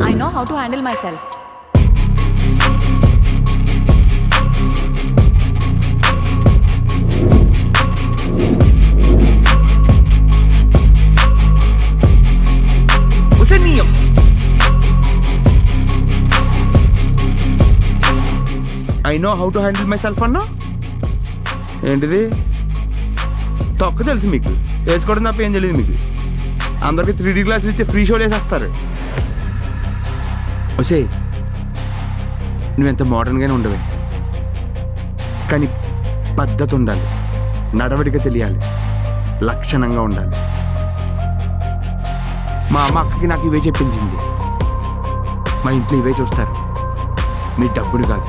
I know how to handle myself. ఉసనీయం. I know how to handle myself అన్నా. ఏంటిది? తొక్క తెలుసు మీకు, వేసుకోవడం తప్ప ఏం తెలియదు మీకు. అందరికి 3D గ్లాసులు ఇచ్చే ఫ్రీ షోలు వేసేస్తారు. ఒసే, నువ్వెంత మోడర్న్గానే ఉండవే, కానీ పద్ధతి ఉండాలి, నడవడిక తెలియాలి, లక్షణంగా ఉండాలి. మా అమ్మ అక్కకి నాకు ఇవే చెప్పించింది. మా ఇంట్లో ఇవే చూస్తారు, మీ డబ్బుని కాదు.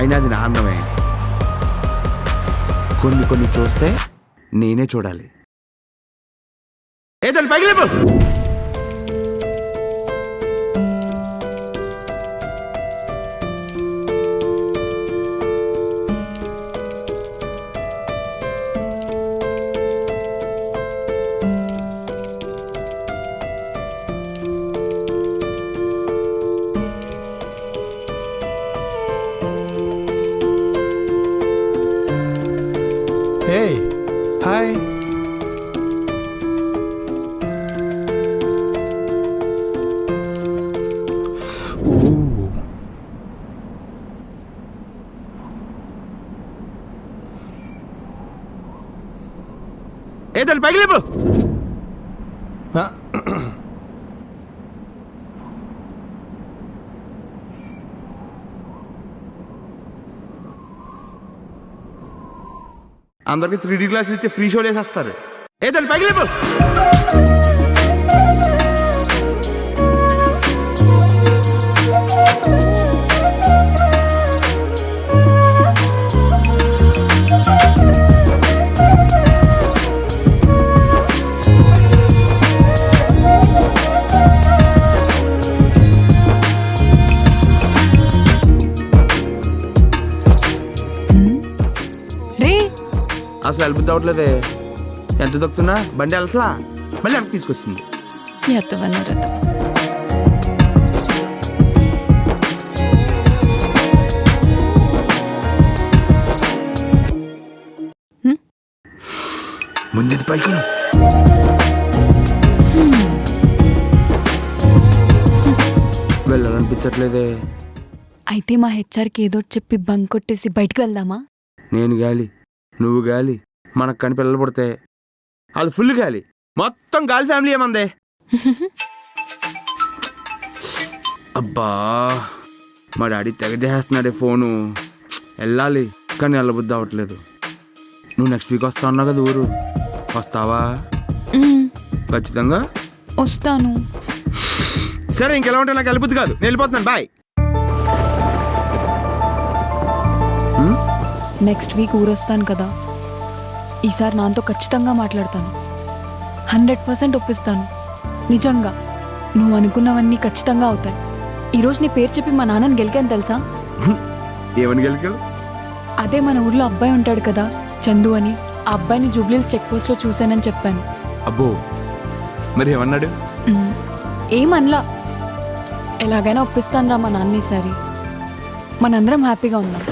అయినా అది నా అందమే. కొన్ని కొన్ని చూస్తే నేనే చూడాలి. ఏదో పైకి లేపు. Hey, hi. ఏదో పైకి లేపు. అందరికి 3D గ్లాసులు ఇచ్చే ఫ్రీ షోలు వేసేస్తారు. ఏదో పైకి లేపు. అసలు వెళ్ళబుద్ధి అవ్వట్లేదే. ఎంత దొక్కుతున్నా బండి వెళ్తలా, మళ్ళీ వెనక్కి తీసుకొస్తుంది. ముందు పైకి వెళ్ళాలనిపించట్లేదే. అయితే మా హెచ్ఆర్కి ఏదో చెప్పి బంక్ కొట్టేసి బయటికి వెళ్దామా? నేను గాలి, నువ్వు గాలి, మనకు కానీ పిల్లలు పుడితే వాళ్ళు ఫుల్ గాలి, మొత్తం గాలి ఫ్యామిలీ ఏమందే. అబ్బా, మా డాడీ తెగ చేస్తున్నాడే ఫోను. వెళ్ళాలి కానీ వెళ్ళబుద్ధి అవ్వట్లేదు. నువ్వు నెక్స్ట్ వీక్ వస్తా ఉన్నావు కదా ఊరు, వస్తావా? ఖచ్చితంగా వస్తాను. సరే, ఇంకెలా ఉంటే నాకు వెళ్ళబుద్ధి కాదు, నేను వెళ్ళిపోతున్నాను. బాయ్. నెక్స్ట్ వీక్ ఊరొస్తాను కదా, ఈసారి నాతో ఖచ్చితంగా మాట్లాడతాను. 100% ఒప్పిస్తాను. నిజంగా నువ్వు అనుకున్నవన్నీ ఖచ్చితంగా అవుతాయి. ఈరోజు నీ పేరు చెప్పి మా నాన్నని గెలికాను తెలుసా? ఏమని గెలికావు? అదే మన ఊర్లో అబ్బాయి ఉంటాడు కదా, చందు అని. ఆ అబ్బాయిని జూబ్లీహిల్స్ చెక్ పోస్ట్లో చూశానని చెప్పాను. అబ్బో, మరి ఏమన్నాడు? ఏమనలా. ఎలాగైనా ఒప్పిస్తాను రా మా నాన్న ఈసారి. మనందరం హ్యాపీగా ఉందాం.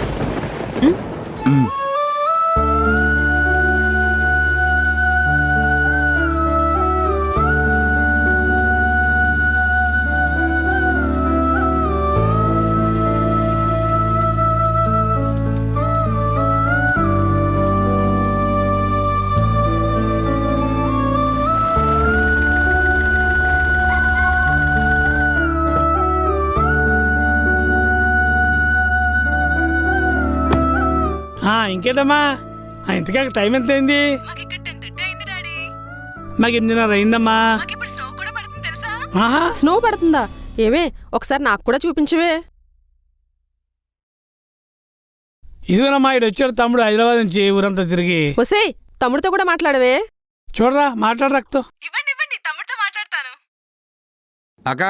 ఇంకేటమ్మా, ఇంతకా టైం ఎంత అయింది? మాకు 8:30 అయిందమ్మా. స్నో పడుతుందా? ఏమే, ఒకసారి నాకు కూడా చూపించవే. ఇదిగోనమ్మా, ఇటు వచ్చాడు తమ్ముడు హైదరాబాద్ నుంచి ఊరంతా తిరిగి. ఒసే, తమ్ముడితో కూడా మాట్లాడవే. చూడరా మాట్లాడు రక్తో. ఇవ్వండి ఇవ్వండి, తమ్ముడితో మాట్లాడతాను. అక్క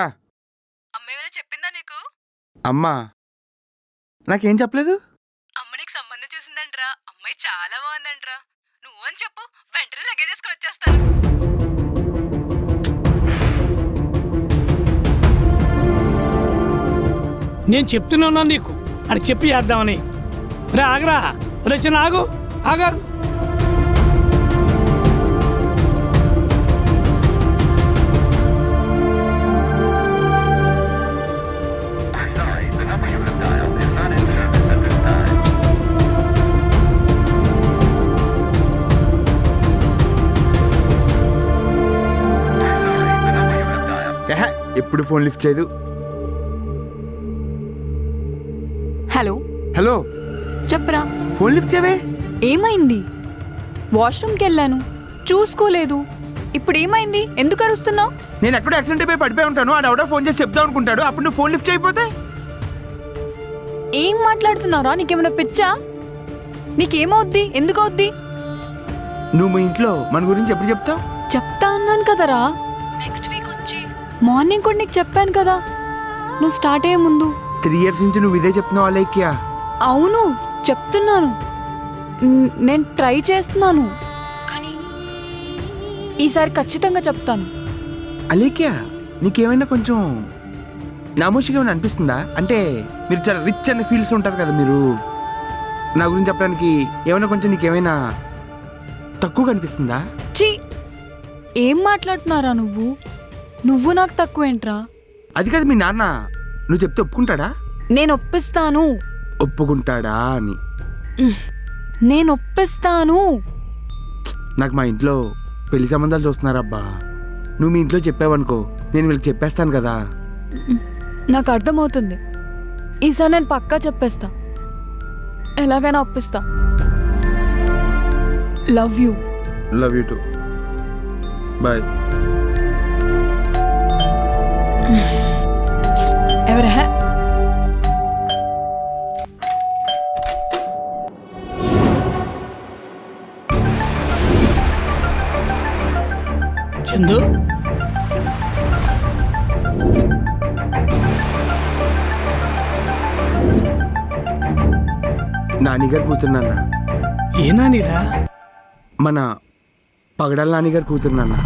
అమ్మ ఏమైనా చెప్పిందా నీకు? అమ్మా నాకేం చెప్పలేదు. అమ్మ నీకు సంబంధం చూసిందంట్రా, అమ్మాయి చాలా బాగుందంట్రా. నువ్వు అని చెప్పు, వెంటనే లగేజ్ చేసుకుని వచ్చేస్తాను. నేను చెప్తున్నా నీకు, అది చెప్పి చేద్దామని. రే ఆగరా, రే చిన్న ఆగు, ఆగా. ఎప్పుడు ఫోన్ లిఫ్ట్ చేయదు. హలో హలో చెప్పరా, ఫోన్ లిఫ్ట్ చేయవే. ఏమైంది? వాష్రూమ్కి వెళ్ళాను, చూసుకోలేదు. ఇప్పుడు ఏమైంది? ఎందుకు అరుస్తున్నావు? నేను ఎక్కడో యాక్సిడెంట్ అయిపోయి పడిపోయి ఉంటాను, ఆడ ఎవడో ఫోన్ చేసి చెప్దాం అనుకుంటాడు, అప్పుడు నువ్వు ఫోన్ లిఫ్ట్ అయిపోతే. ఏం మాట్లాడుతున్నావురా? నీకేమైనా పిచ్చా? నీకేమవుద్ది? ఎందుకు అవుద్ది? నువ్వు మీ ఇంట్లో మన గురించి ఎప్పుడు చెప్తావు? చెప్తా అన్నాను కదరా, నెక్స్ట్ వీక్ వచ్చి. మార్నింగ్ కూడా నీకు చెప్పాను కదా, నువ్వు స్టార్ట్ అయ్యే ముందు. 3 years నుంచి నువ్వు ఇదే చెప్తున్నావు అలేఖ్య. అవును చెప్తున్నాను, నేను ట్రై చేస్తున్నాను, కానీ ఈసారి ఖచ్చితంగా చెప్తాను. అలేఖ్య నీకేమైనా కొంచెం నామోషిగా ఏమైనా అనిపిస్తుందా? అంటే మీరు చాలా రిచ్ అనే ఫీల్స్ ఉంటారు కదా మీరు, నా గురించి చెప్పడానికి ఏమైనా కొంచెం నీకేమైనా తక్కువగా అనిపిస్తుందా? ఛీ, ఏం మాట్లాడుతున్నారా నువ్వు? నువ్వు నాకు తక్కువేంట్రా? అది కాదు, మీ నాన్న నువ్వు చెప్తే ఒప్పుకుంటాడా? నేను ఒప్పిస్తాను. ఒప్పుకుంటాడా అని. నేను ఒప్పిస్తాను. నాకు మా ఇంట్లో పెళ్లి సంబంధాలు చూస్తున్నారబ్బా. నువ్వు మీ ఇంట్లో చెప్పావనుకో, నేను వీళ్ళకి చెప్పేస్తాను కదా. నాకు అర్థమవుతుంది, ఈసారి నేను పక్కా చెప్పేస్తా, ఎలాగైనా ఒప్పిస్తా. Love you. Love you too. Bye. ఎవరా? చందు, నానిగారు కూతురున్నాన్న. ఏనా నీరా? మన పగడాల నానిగారు కూతురున్నాన్న.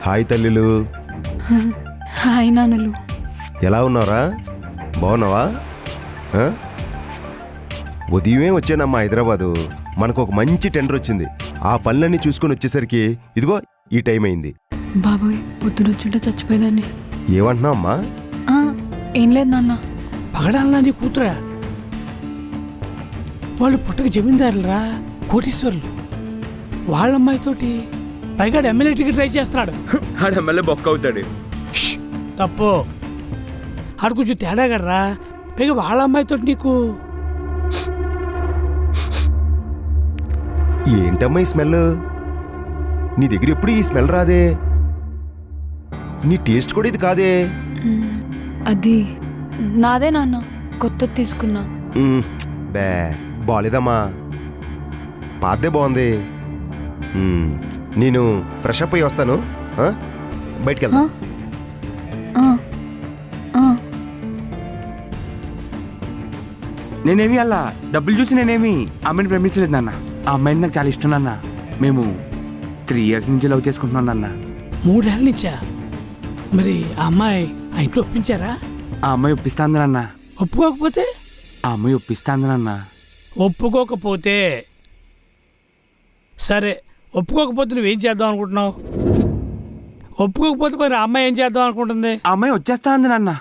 హాయ్ తల్లులు, హాయ్ నాన్నలు. ఎలా ఉన్నారా? బాగున్నావా? ఆ? ఉదయమే వచ్చానమ్మా హైదరాబాదు. మనకు ఒక మంచి టెండర్ వచ్చింది. ఆ పనులన్నీ చూసుకొని వచ్చేసరికి ఇదిగో ఈ టైం అయింది. బాబోయ్, పొద్దునొచ్చుంటే చచ్చిపోయేదాన్ని. ఏమంటున్నావు అమ్మా? ఏం లేదు నాన్న. పగడాలనా నీ కూతురా? వాళ్ళు పుట్టక జమీందారులరా, కోటీశ్వరులు. వాళ్ళ అమ్మాయితోటి పైగా ఎమ్మెల్యే టికెట్ ట్రై చేస్తున్నాడు. ఆడ ఎమ్మెల్యే బొక్క అవుతాడు. తప్పు, ఆడు కొంచెం తేడా కదరా. పైగా వాళ్ళ అమ్మాయితోటి నీకు ఏంటమ్మా ఈ స్మెల్? నీ దగ్గర ఎప్పుడు ఈ స్మెల్ రాదే. నీ టేస్ట్ కూడా ఇది కాదే. అది నాదే నాన్న, కొత్తది తీసుకున్నా. బే బాలేదమ్మా, పాతే బాగుంది. నేను ఫ్రెష్ అప్ అయ్యి వస్తాను, బయటికి వెళ్తా. నేనేమి అలా డబ్బులు చూసి నేనేమి అమ్మాయిని ప్రేమించలేదు నాన్న. ఆ అమ్మాయిని నాకు చాలా ఇష్టం నాన్న. మేము 3 years నుంచి లవ్ చేసుకుంటున్నాం నాన్న. 3 ఏళ్ళ నుంచా? మరి ఆ అమ్మాయి ఆ ఇంట్లో ఒప్పించారా? ఆ అమ్మాయి ఒప్పిస్తాంది నాన్న. ఒప్పుకోకపోతే? ఆ అమ్మాయి ఒప్పిస్తాంది నాన్న. ఒప్పుకోకపోతే సరే, ఒప్పుకోకపోతే నువ్వేం చేద్దాం అనుకుంటున్నావు? ఒప్పుకోకపోతే మరి ఆ అమ్మాయి ఏం చేద్దాం అనుకుంటుంది? ఆ అమ్మాయి వచ్చేస్తా అంది నాన్న.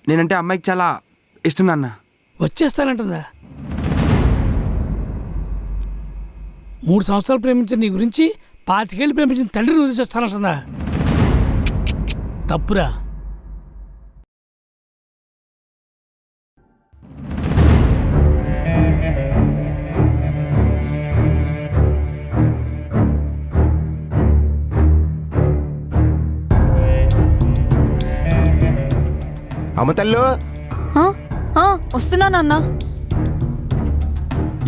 నేనంటే అమ్మాయికి చాలా ఇష్టం నాన్న. వచ్చేస్తానంటుందా? 3 సంవత్సరాలు ప్రేమించిన నీ గురించి 25 ఏళ్ళు ప్రేమించిన తండ్రిని వదిలేసి వస్తానంటుందా? తప్పురా. అమ్మ తల్లు, వస్తున్నా నాన్న.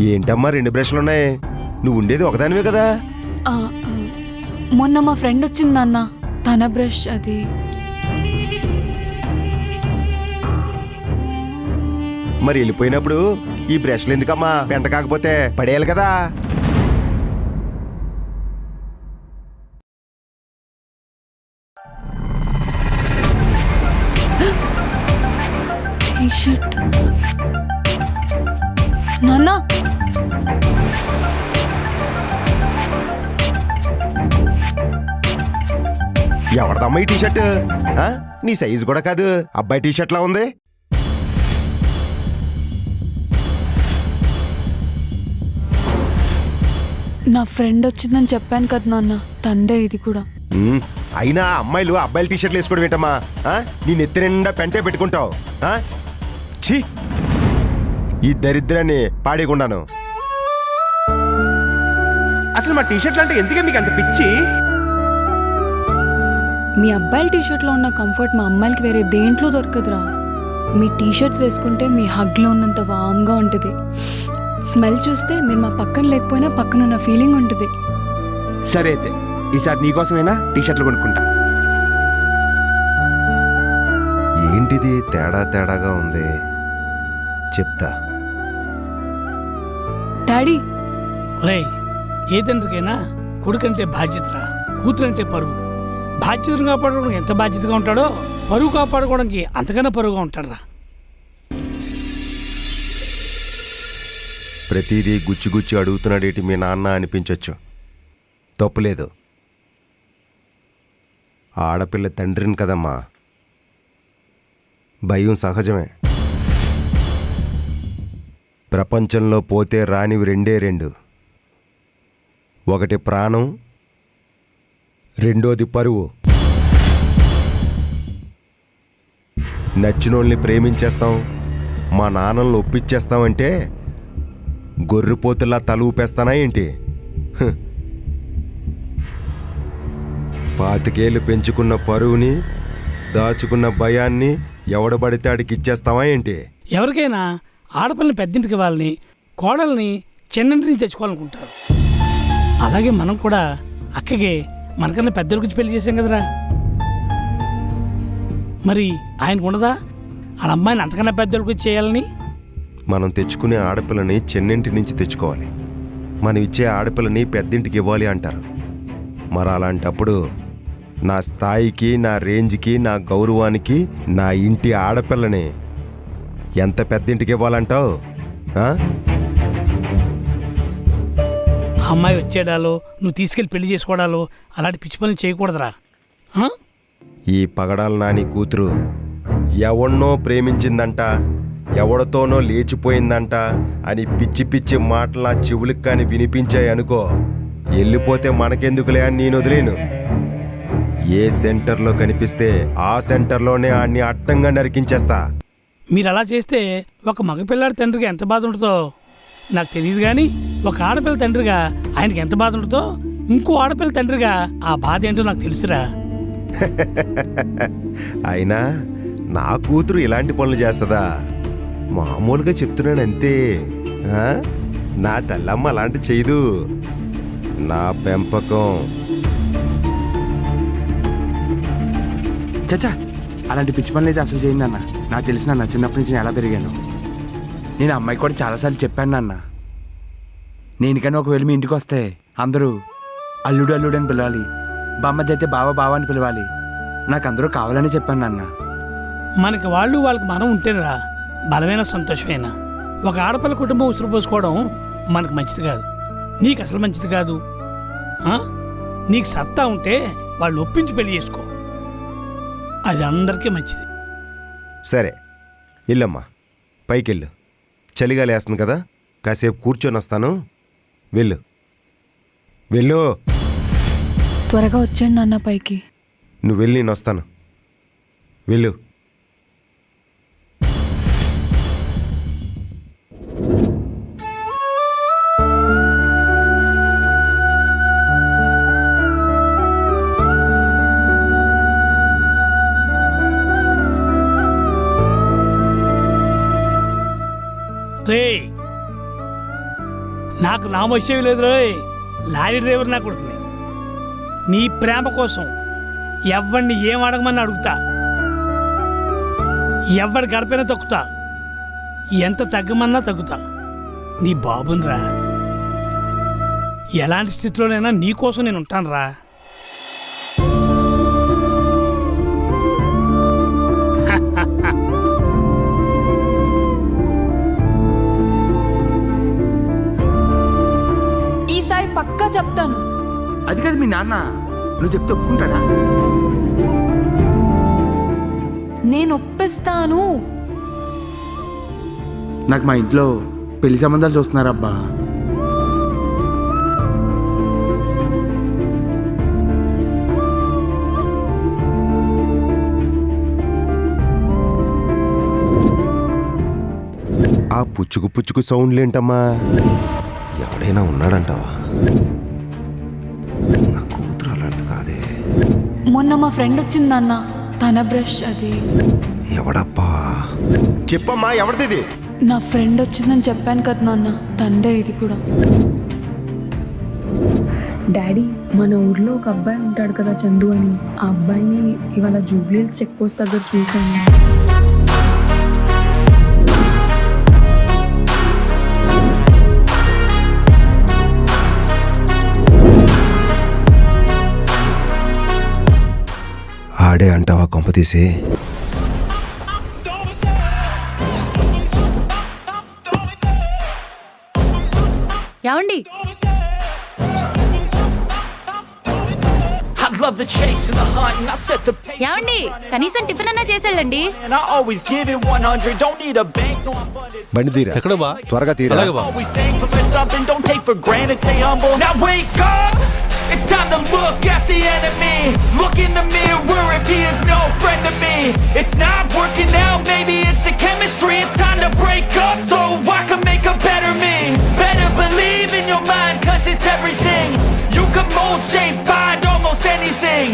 ఏంటమ్మా 2 బ్రష్లు ఉన్నాయి? నువ్వు ఉండేది ఒకదానివే కదా. ఆ, ఆ, మొన్న మా ఫ్రెండ్ వచ్చింది నాన్న, తన బ్రష్ అది. మరి వెళ్ళిపోయినప్పుడు ఈ బ్రష్లు ఎందుకమ్మా? పెంట కాకపోతే పడేయాలి కదా. టీ-షర్ట్ నాన్న, ఎవరిదమ్మా ఈ టీషర్ట్? నీ సైజు కూడా కాదు, అబ్బాయి టీషర్ట్ లా ఉంది. నా ఫ్రెండ్ వచ్చిందని చెప్పాను కదా నాన్న, తండే ఇది కూడా. అయినా అమ్మాయిలు అబ్బాయిల టీషర్ట్లు వేసుకోవడం ఏంటమ్మా? నీ నెత్తి నిండా పెంటే పెట్టుకుంటావు. ఛీ, ఈ దరిద్రాన్ని పాడేయకుండాను. అసలు మా టీషర్ట్లు అంటే ఎందుకే మీకు అంత పిచ్చి? మీ అబ్బాయిల టీషర్ట్లో ఉన్న కంఫర్ట్ మా అమ్మాయిలకి వేరే దేంట్లో దొరకదురా. మీ టీషర్ట్స్ వేసుకుంటే మీ హగ్లో ఉన్నంత వామ్గా ఉంటుంది. స్మెల్ చూస్తే మీరు మా పక్కన లేకపోయినా పక్కన ఉన్న ఫీలింగ్ ఉంటుంది. సరే అయితే ఈసారి నీకోసమైనా టీషర్ట్లు కొనుక్కుంటా. ఏంటిది తేడా తేడాగా ఉంది? చెప్తా. డాడీ, ఒరేయ్, ఏ తండ్రికైనా కొడుకంటే బాధ్యతరా, కూతురంటే పరువు. బాధ్యతను కాపాడుకోవడం ఎంత బాధ్యతగా ఉంటాడో, పరువు కాపాడుకోవడానికి అంతకన్నా పరువుగా ఉంటాడురా. ప్రతిదీ గుచ్చి గుచ్చి అడుగుతున్నాడేటి మీ నాన్న అనిపించవచ్చు. తప్పులేదు. ఆడపిల్ల తండ్రిని కదమ్మా, భయం సహజమే. ప్రపంచంలో పోతే రానివి 2. ఒకటి ప్రాణం, రెండోది పరువు. నచ్చినోళ్ళని ప్రేమించేస్తాం, మా నాన్నల్ని ఒప్పించేస్తామంటే గొర్రెపోతుల్లా తల ఊపేస్తానా ఏంటి? 25 ఏళ్ళు పెంచుకున్న పరువుని, దాచుకున్న భయాన్ని ఎవడబడితే ఆడికి ఇచ్చేస్తావా ఏంటి? ఎవరికైనా ఆడపిల్లని పెద్దింటికి ఇవ్వాలని, కోడల్ని చిన్నింటిని తెచ్చుకోవాలనుకుంటారు. అలాగే మనం కూడా అక్కగే మనకన్నా పెద్దల గురించి పెళ్లి చేసాం కదరా. మరి ఆయనకు ఉండదా వాళ్ళ అమ్మాయిని అంతకన్నా పెద్దల గురించి చేయాలని? మనం తెచ్చుకునే ఆడపిల్లని చెన్నింటి నుంచి తెచ్చుకోవాలి, మనం ఇచ్చే ఆడపిల్లని పెద్దింటికి ఇవ్వాలి అంటారు. మరి అలాంటప్పుడు నా స్థాయికి, నా రేంజ్కి, నా గౌరవానికి నా ఇంటి ఆడపిల్లని ఎంత పెద్దింటికి ఇవ్వాలంటావు? ఆ అమ్మాయి వచ్చేడాలో, నువ్వు తీసుకెళ్ళి పెళ్లి చేసుకోవడాలో అలాంటి పిచ్చి పనులు చేయకూడదురా. ఈ పగడాల నాని కూతురు ఎవన్నో ప్రేమించిందంట, ఎవడితోనో లేచిపోయిందంట అని పిచ్చి పిచ్చి మాటలు నా చెవులకు కానీ వినిపించాయి అనుకో, వెళ్ళిపోతే మనకెందుకులే అని నేను వదిలేను. ఏ సెంటర్లో కనిపిస్తే ఆ సెంటర్లోనే ఆడిని అడ్డంగా నరికించేస్తా. మీరు అలా చేస్తే ఒక మగపిల్లాడి తండ్రికి ఎంత బాధ ఉంటుందో నాకు తెలియదు, కానీ ఒక ఆడపిల్ల తండ్రిగా ఆయనకి ఎంత బాధ ఉంటుందో ఇంకో ఆడపిల్ల తండ్రిగా ఆ బాధ ఏంటో నాకు తెలుసురా. అయినా నా కూతురు ఇలాంటి పనులు చేస్తుందా? మామూలుగా చెప్తున్నాను అంతే. నా తల్లమ్మ అలాంటి చేయదు. నా పెంపకం. చచ్చా, అలాంటి పిచ్చి పనులు అయితే అసలు చేయండి అన్న. నాకు తెలిసిన నా చిన్నప్పటి నుంచి నేను ఎలా పెరిగాను. నేను అమ్మాయి కూడా చాలాసార్లు చెప్పాను నాన్న, నేను కానీ ఒకవేళ మీ ఇంటికి వస్తే అందరూ అల్లుడు అల్లుడు అని పిలవాలి, బామ్మది అయితే బావ బావ అని పిలవాలి. నాకు అందరూ కావాలని చెప్పాను నాన్న. మనకి వాళ్ళకి మనం ఉంటేరా బలమైన సంతోషమైనా. ఒక ఆడపిల్ల కుటుంబం ఉసురు పోసుకోవడం మనకు మంచిది కాదు, నీకు అసలు మంచిది కాదు. నీకు సత్తా ఉంటే వాళ్ళు ఒప్పించి పెళ్లి చేసుకో, అది అందరికీ మంచిది. సరే ఇల్లమ్మా, పైకెళ్ళు. చలిగాలి వేస్తుంది కదా, కాసేపు కూర్చొని వస్తాను. వెళ్ళు వెళ్ళు. త్వరగా వచ్చాను నాన్న పైకి. నువ్వు వెళ్ళి నేను వస్తాను. వెళ్ళు. రే నాకు నామొచ్చేవి లేదు రోయ్, లారీ డ్రైవర్ నా కొడుకుని. నీ ప్రేమ కోసం ఎవరిని ఏం అడగమని అడుగుతా, ఎవరి గడపైనా తొక్కుతా, ఎంత తగ్గమన్నా తగ్గుతా. నీ బాబుని రా, ఎలాంటి స్థితిలోనైనా నీకోసం నేను ఉంటాను రా. ఈసారి పక్కా చెప్తాను. అది కాదు మీ నాన్న, నువ్వు చెప్తే ఒప్పుకుంటాడా? నేను ఒప్పిస్తాను. నాకు మా ఇంట్లో పెళ్లి సంబంధాలు చూస్తున్నారబ్బా. ఆ పుచ్చుకు పుచ్చుకు సౌండ్లేంటమ్మా? ఎవడైనా ఉన్నాడంటావా? నా కూతురు అలాంటి కాదే. మొన్న మా ఫ్రెండ్ వచ్చింది నాన్న, తన బ్రష్ అది. ఎవడప్పా? చెప్పమ్మా, ఎవరిది? నా ఫ్రెండ్ వచ్చిందని చెప్పాను కదా నాన్న, తండ్రి ఇది కూడా. డాడీ, మన ఊర్లో ఒక అబ్బాయి ఉంటాడు కదా చందు అని, ఆ అబ్బాయిని ఇవాళ జూబ్లీహిల్స్ చెక్ పోస్ట్ దగ్గర చూశాను. ఆడే అంటావా కొంప తీసి? ఏమండి? ఏమండి, కనీసం టిఫిన్ అన్నా చేసేళ్ళండి. బండి తీరా, ఎక్కడ బా? త్వరగా తీరా. It's time to look at the enemy. Look in the mirror if he is no friend to me. It's not working out, maybe it's the chemistry. It's time to break up so I can make a better me. Better believe in your mind, cause it's everything. You can mold, shape, find almost anything.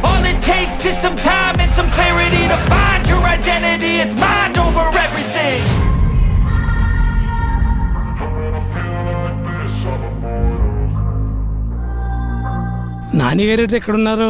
All it takes is some time and some clarity to find your identity. It's mind over everything. నాన్నగారు ఎక్కడున్నారు?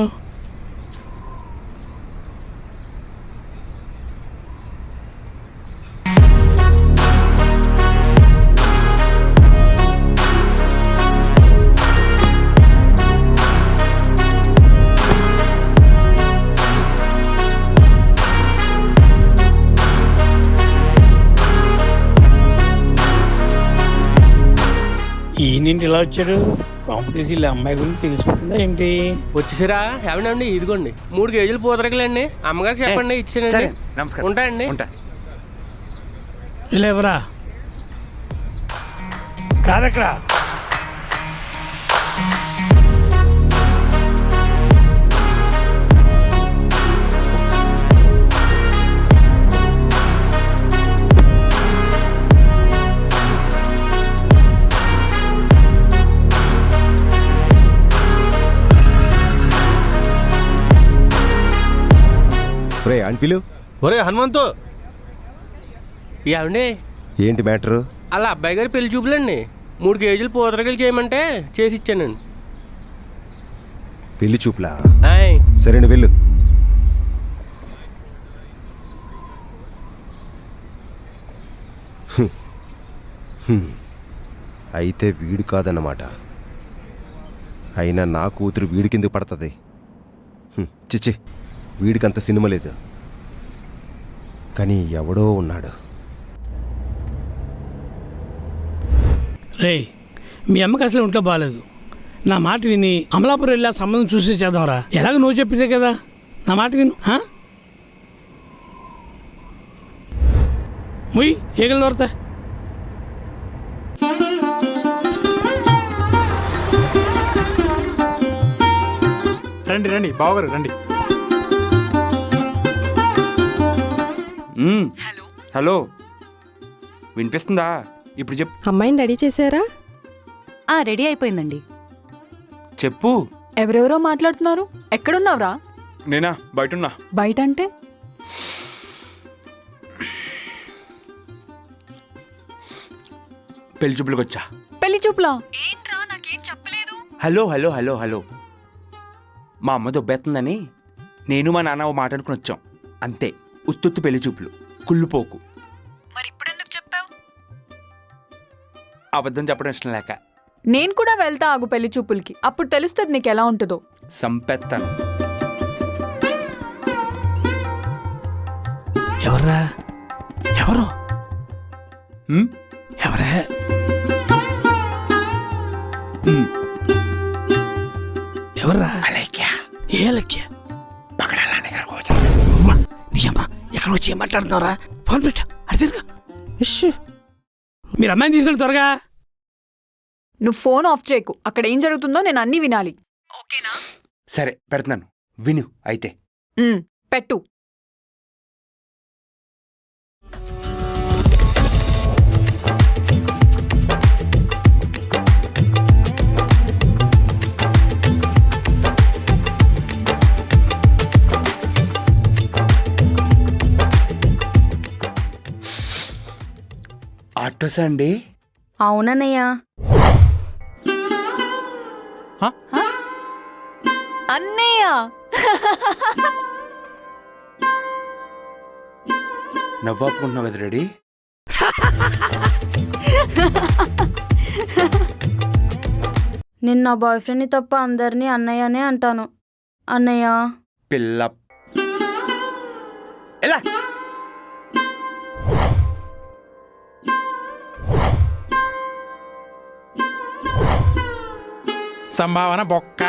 ఈయనండి ఇలా వచ్చారు? కాంపిటీషన్ ఇలా అమ్మాయి గురించి తెలిసిపోతుందా ఏంటి? వచ్చేసారా? ఏమండి, ఇదిగోండి 3 కేజీలు పూతరకలండి. అమ్మగారికి చెప్పండి, ఇచ్చానండి. నమస్కారం. ఉంటాయండి. ఇలా ఎవరా? కాదక్కడ అనిపిలు. ఒరే హనుమంతు, ఏమండి, ఏంటి మ్యాటరు? అలా అబ్బాయి గారి పెళ్లి చూపులండి. 3 కేజీలు పూతరకలు చేయమంటే చేసి ఇచ్చానండి. పెళ్లి చూపులా? ఆయ్. సరేండి, వెళ్ళు. అయితే వీడు కాదన్నమాట. అయినా నా కూతురు వీడి కిందకి పడుతుంది. చిచ్చి, వీడికంత సినిమా లేదు. కానీ ఎవడో ఉన్నాడు. రే, మీ అమ్మకి అసలు ఉంటే బాగాలేదు. నా మాట విని అమలాపురం వెళ్ళి ఆ సంబంధం చూసి చేద్దాంరా. ఎలాగ నువ్వు చెప్పితే కదా, నా మాట విను. ముయ్ ఏగలు దొరతా. రండి రండి బావగారు రండి. హలో, వినిపిస్తుందా? ఇప్పుడు చెప్పు. అమ్మాయిని రెడీ చేశారా? రెడీ అయిపోయిందండి. చెప్పు. ఎవరెవరో మాట్లాడుతున్నారు. ఎక్కడున్నావురా? నేనా? బయటున్నా. బయట అంటే? పెళ్లి చూపులకు వచ్చా. పెళ్లి చూపులా? ఏంట్రా నాకేం చెప్పలేదు. హలో హలో హలో హలో మా అమ్మ దొబ్బెత్తుందని నేను మా నాన్న ఓ మాట అనుకుని వచ్చాం అంతే. ఉత్తుత్తు పెళ్లి చూపులు, కుళ్ళుపోకు. మరి ఇప్పుడెందుకు చెప్పావు? అబద్ధం చెప్పడం ఇష్టం లేక. నేను కూడా వెళ్తా ఆగు పెళ్లి చూపులకి, అప్పుడు తెలుస్తుంది నీకు ఎలా ఉంటుందో. సంపెత్తాను. ఎవర్రా? ఎవరు? హ్మ్? ఎవరే? ఎవర్రా? అలేఖ్య. ఏ లక్ష్య? పగడాలని గారు నీ అమ్మ ఎక్కడ వచ్చి ఏం మాట్లాడుతున్నారా? ఫోన్ పెట్టు, అది తిరుగు. మీరు అమ్మాయిని తీసుకుని త్వరగా. నువ్వు ఫోన్ ఆఫ్ చేయకు, అక్కడ ఏం జరుగుతుందో నేను అన్నీ వినాలి. ఓకేనా? సరే పెడుతున్నాను, విను అయితే. పెట్టు. ఆటోసా అండి? అవునన్నయ్య. అన్నయ్య నవ్వాపుకుంటున్నావు కదా రెడీ? నేను నా బాయ్ ఫ్రెండ్ని తప్ప అందరినీ అన్నయ్యనే అంటాను. అన్నయ్య. పిల్ల ఎలా? సంభావన బొక్క.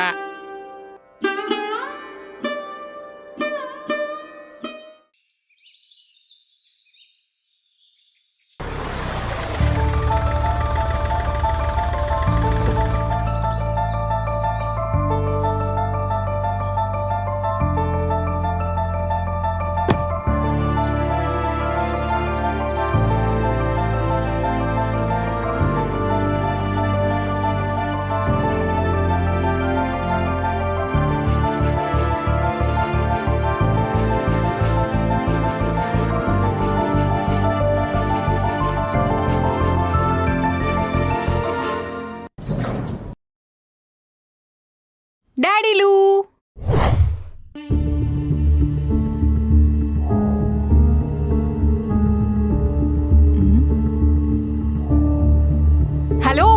డాడీలు. హలో.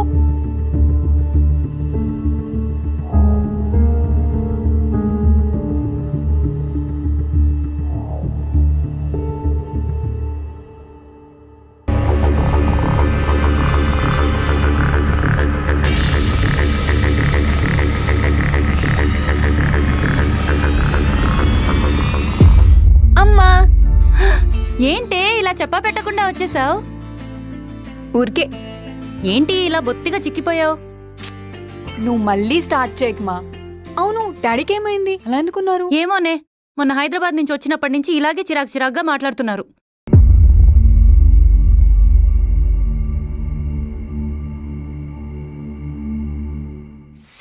అమ్మా, ఏంటే ఇలా చెప్పా పెట్టకుండా వచ్చేసావు? ఊరికే. ఏంటి ఇలా బొత్తిగా చిక్కిపోయావు? నువ్వు మళ్ళీ స్టార్ట్ చేయకమా. అవును, డాడీకి ఏమైంది? అలా ఎందుకున్నారు? ఏమోనే, మొన్న హైదరాబాద్ నుంచి వచ్చినప్పటి నుంచి ఇలాగే చిరాగ్గా మాట్లాడుతున్నారు.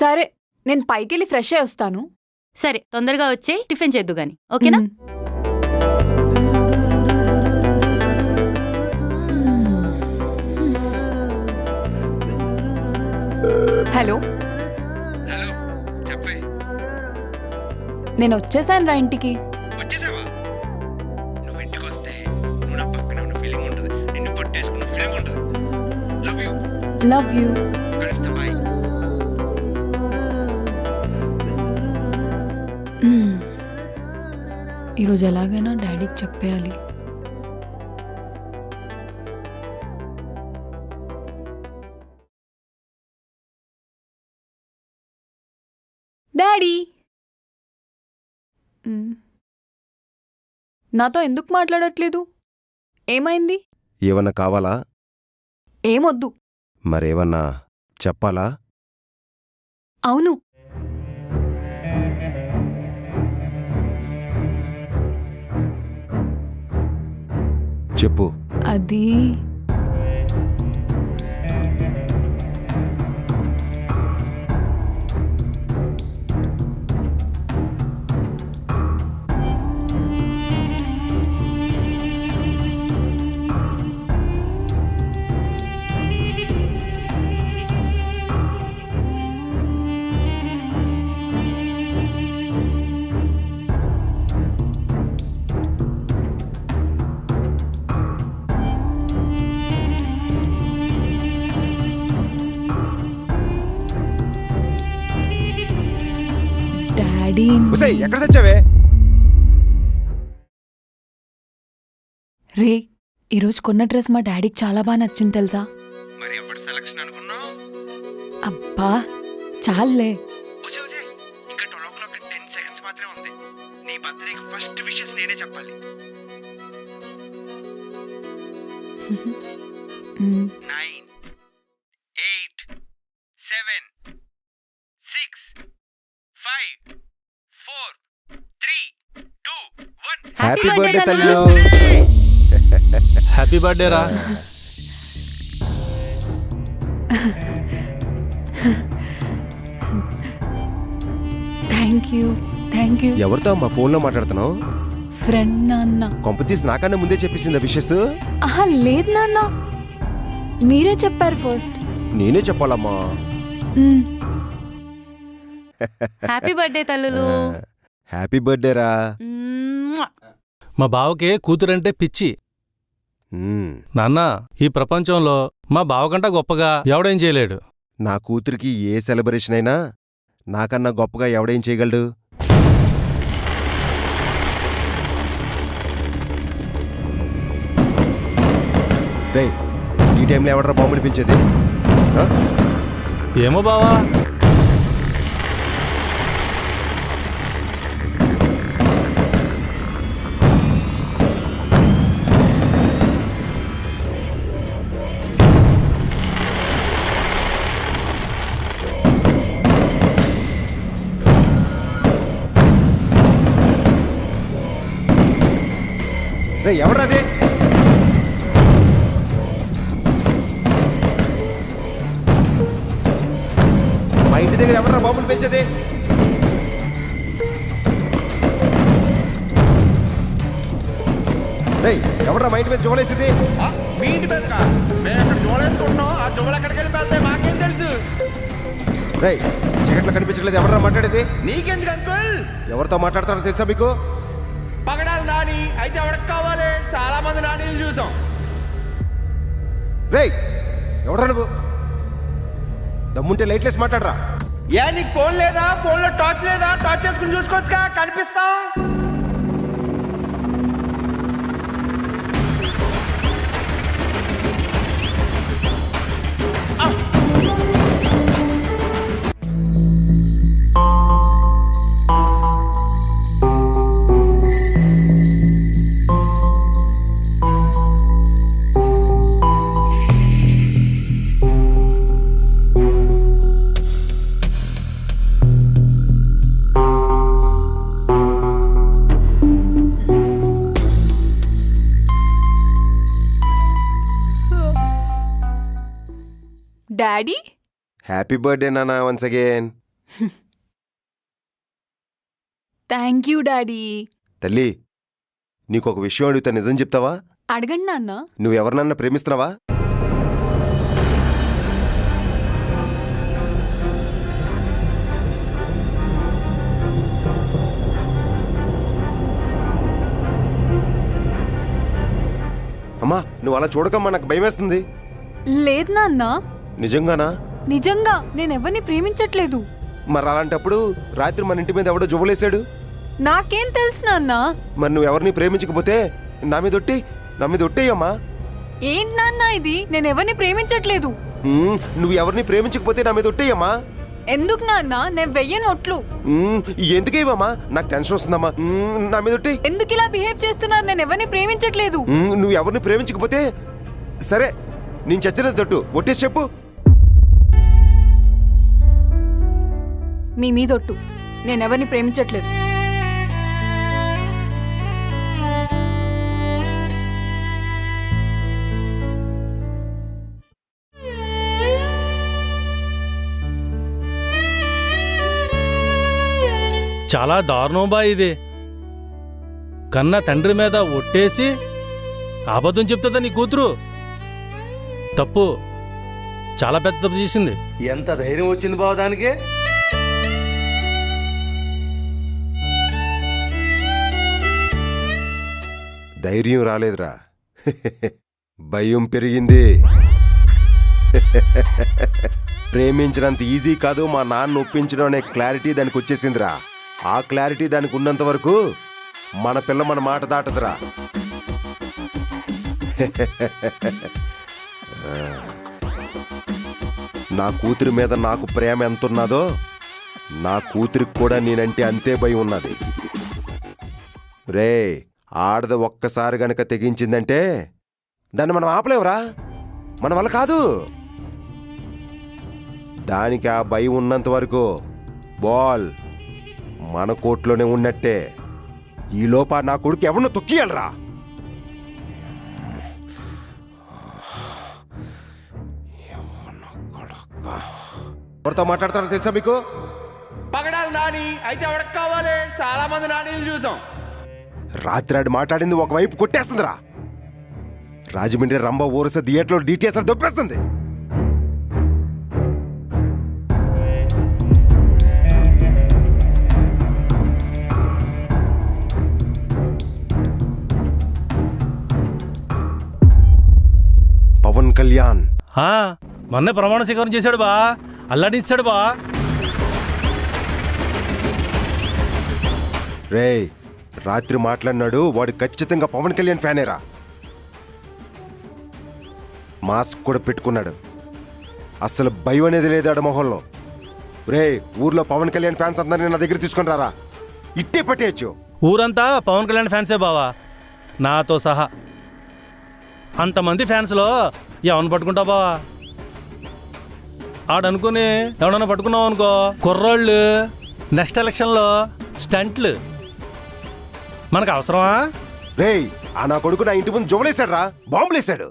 సరే, నేను పైకెళ్ళి ఫ్రెష్ అయ్యి వస్తాను. సరే, తొందరగా వచ్చి టిఫిన్ చేద్దు గాని, ఓకేనా? హలో. హలో చెప్పే. నేను వచ్చేసాను రా ఇంటికి. వచ్చేసావా? నువ్వు ఇంటికి వస్తే నువ్వు నా పక్కన ఉన్న ఫీలింగ్ ఉంటుంది, నిన్ను పట్టేసుకున్న ఫీలింగ్ ఉంటుంది. Love you. Love you. కలుస్తా, బాయ్. ఈరోజు ఎలాగైనా డాడీకి చెప్పేయాలి. డాడీ, నాతో ఎందుకు మాట్లాడట్లేదు? ఏమైంది? ఏమన్నా కావాలా? ఏమొద్దు. మరేమన్నా చెప్పాలా? అవును. చెప్పు. అది డాడీ ఉసేయ్, ఎక్కడ చచ్చావే? రే ఈరోజు కొన్న డ్రెస్ మా డాడీకి చాలా బాగా నచ్చింది తెలుసా? మరి ఎవరి సెలక్షన్ అనుకున్నావు? అబ్బా చాలే. ఇంకా 12 o'clock 10 seconds మాత్రమే ఉంది. నీ బర్త్డేకి ఫస్ట్ విషెస్ నేనే చెప్పాలి. 9 8 7 6 5 4 3 2 1 హ్యాపీ బర్త్డే తల్లు. హ్యాపీ బర్త్డే రా. Thank you. ఎవరితో అమ్మా ఫోన్లో మాట్లాడుతున్నావు? ఫ్రెండ్ నాన్న. కొంపతీసి నాకన్నా ముందే చెప్పేసిందా విషెస్? ఆహా లేదు నాన్న, మీరే చెప్పారు ఫస్ట్. నేనే చెప్పాలమ్మా. హ్యాపీ బర్త్డే తల్లులు. హ్యాపీ బర్త్డే రా. మా బావకి కూతురంటే పిచ్చి. నాన్న, ఈ ప్రపంచంలో మా బావకంటా గొప్పగా ఎవడేం చేయలేడు. నా కూతురికి ఏ సెలబ్రేషన్ అయినా నాకన్నా గొప్పగా ఎవడేం చేయగలడు? రే, ఈ టైంలో ఎవడరా బాంబులు పిలిచేది? ఏమో బావా. రే, ఎవడ్రాది? మా ఇంటి దగ్గర ఎవడరా బాంబులు పెంచేది? రే, ఎవడరా మా ఇంటి మీద జోలేసింది? మీ ఇంటి మీదకా? మేము అక్కడ జోలేసుకుంటున్నాం. ఆ జోలు ఎక్కడికి వెళ్ళి వెళ్తాయి మాకేం తెలుసు? రే, చీకట్లో కనిపించట్లేదు. ఎవడరా మాట్లాడేది? నీకెందుకు అంకుల్? ఎవరితో మాట్లాడతారో తెలుసా మీకు? పగడాలి నాని అయితే ఎవరికి కావాలి? చాలా మంది నానీలు చూసాం. రే, ఎవడరా నువ్వు? దమ్ముంటే లైట్లెస్ మాట్లాడరా. ఏ నీకు ఫోన్ లేదా? ఫోన్లో టార్చ్ లేదా? టార్చ్ చేసుకుని చూసుకోవచ్చుగా, కనిపిస్తాం. డాడీ హ్యాపీ బర్త్డే నాన్న once again. Thank you daddy. తల్లి, నీకొక విషయం అడుగుతా, నిజం చెప్తావా? అడగండి నాన్న. నువ్వెవరినన్నా ప్రేమిస్తున్నావా? అమ్మా, నువ్వు అలా చూడకమ్మా, నాకు భయం వేస్తుంది. లేదు నాన్న, నిజంగానా? నిజంగా నేనెవరిని ప్రేమించట్లేదు. మరి అలాంటప్పుడు రాత్రి మన ఇంటి మీద ఎవడో జువ్వలేశాడు? నాకేం తెలుసు నాన్న. మరి నువ్వెవరిని ప్రేమించకపోతే నా మీద ఒట్టేయమ్మా. ఏంటి నాన్న ఇది? నేనెవరిని ప్రేమించట్లేదు. నువ్వు ఎవరిని ప్రేమించకపోతే నా మీద ఒట్టేయమ్మా. ఎందుకు నాన్న? నేను వెయ్యను ఒట్లు. ఎందుకేవమ్మా? నాకు టెన్షన్ వస్తుందమ్మా. నా మీద ఒట్టి. ఎందుకు ఇలా బిహేవ్ చేస్తున్నారు? నేను ఎవరిని ప్రేమించట్లేదు. నువ్వు ఎవరిని ప్రేమించకపోతే సరే, నేను చచ్చినది తట్టు ఒట్టేసి చెప్పు. మీ మీద ఒట్టు, నేనెవరిని ప్రేమించట్లేదు. చాలా దారుణం బా ఇది. కన్న తండ్రి మీద ఒట్టేసి అబద్ధం చెప్తుందా నీ కూతురు? తప్పు, చాలా పెద్ద తప్పు చేసింది. ఎంత ధైర్యం వచ్చింది బావ దానికి? ధైర్యం రాలేదురా, భయం పెరిగింది. ప్రేమించినంత ఈజీ కాదు మా నాన్న ఒప్పించడం అనే క్లారిటీ దానికి వచ్చేసిందిరా. ఆ క్లారిటీ దానికి ఉన్నంత వరకు మన పిల్ల మన మాట దాటదురా. నా కూతురి మీద నాకు ప్రేమ ఎంతున్నదో నా కూతురికి కూడా నేనంటే అంతే భయం ఉన్నది. రే, ఆడది ఒక్కసారి గనక తెగించిందంటే దాన్ని మనం ఆపలేవురా, మన వల్ల కాదు. దానికి ఆ భయం ఉన్నంత వరకు బాల్ మన కోర్టులోనే ఉన్నట్టే. ఈ లోప నా కొడుకు ఎవరినో తొక్కియాలరా. ఎవరితో మాట్లాడతారో తెలుసా మీకు? పగడాలి నాని అయితే ఎవరికి కావాలి? చాలా మంది నానీలు చూసాం. రాత్రి ఆడు మాట్లాడింది ఒకవైపు కొట్టేస్తుందిరా. రాజమండ్రి రంభ ఊరస థియేటర్లో డీటెయిల్స్ దొప్పేస్తుంది. పవన్ కళ్యాణ్ మొన్నే ప్రమాణ స్వీకారం చేశాడు బా, అల్లాడిస్తాడు బా. రే, రాత్రి మాట్లాడినాడు వాడు ఖచ్చితంగా పవన్ కళ్యాణ్ ఫ్యానేరా. మాస్క్ కూడా పెట్టుకున్నాడు. అసలు భయం అనేది లేదు ఆడ మొహంలో. రే, ఊర్లో పవన్ కళ్యాణ్ ఫ్యాన్స్ అందరినీ నా దగ్గర తీసుకొని రారా, ఇట్టే పట్టేయచ్చు. ఊరంతా పవన్ కళ్యాణ్ ఫ్యాన్సే బావా, నాతో సహా. అంతమంది ఫ్యాన్స్లో ఎవరిని పట్టుకుంటావు బావా? ఆడనుకుని ఎవడన్నా పట్టుకున్నావు అనుకో, కుర్రోళ్ళు నెక్స్ట్ ఎలక్షన్లో స్టంట్లు. మనకు అవసరమా? రే, ఆ నా కొడుకు నా ఇంటి ముందు జోలేశాడు రా, బాంబులేశాడు.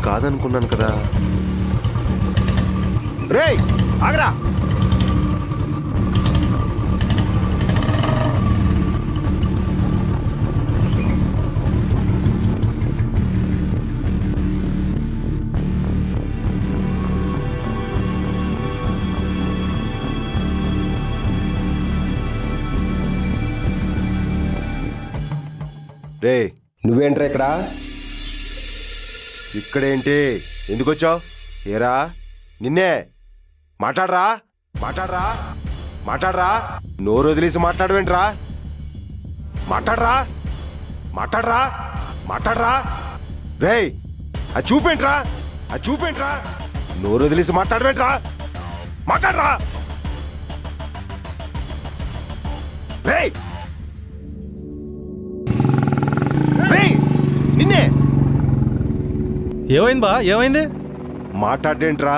కాదనుకున్నాను కదా. రే, ఆగరా. రే, నువ్వేంట్రా ఇక్కడ? ఇక్కడేంటి? ఎందుకు వచ్చావు? ఏరా, నిన్నే. మాట్లాడరా, మాట్లాడరా, మాట్లాడరా. నోరు వదిలేసి మాట్లాడవేంట్రా? మాట్లాడరా, మాట్లాడరా, మాట్లాడరా. రే, అది చూపేంట్రా, అది చూపేంట్రా. నోరు వదిలేసి మాట్లాడవేంట్రా? మాట్లాడరా. రే, నిన్నే. ఏమైంది బా, ఏమైంది? మాట్లాడేంట్రా?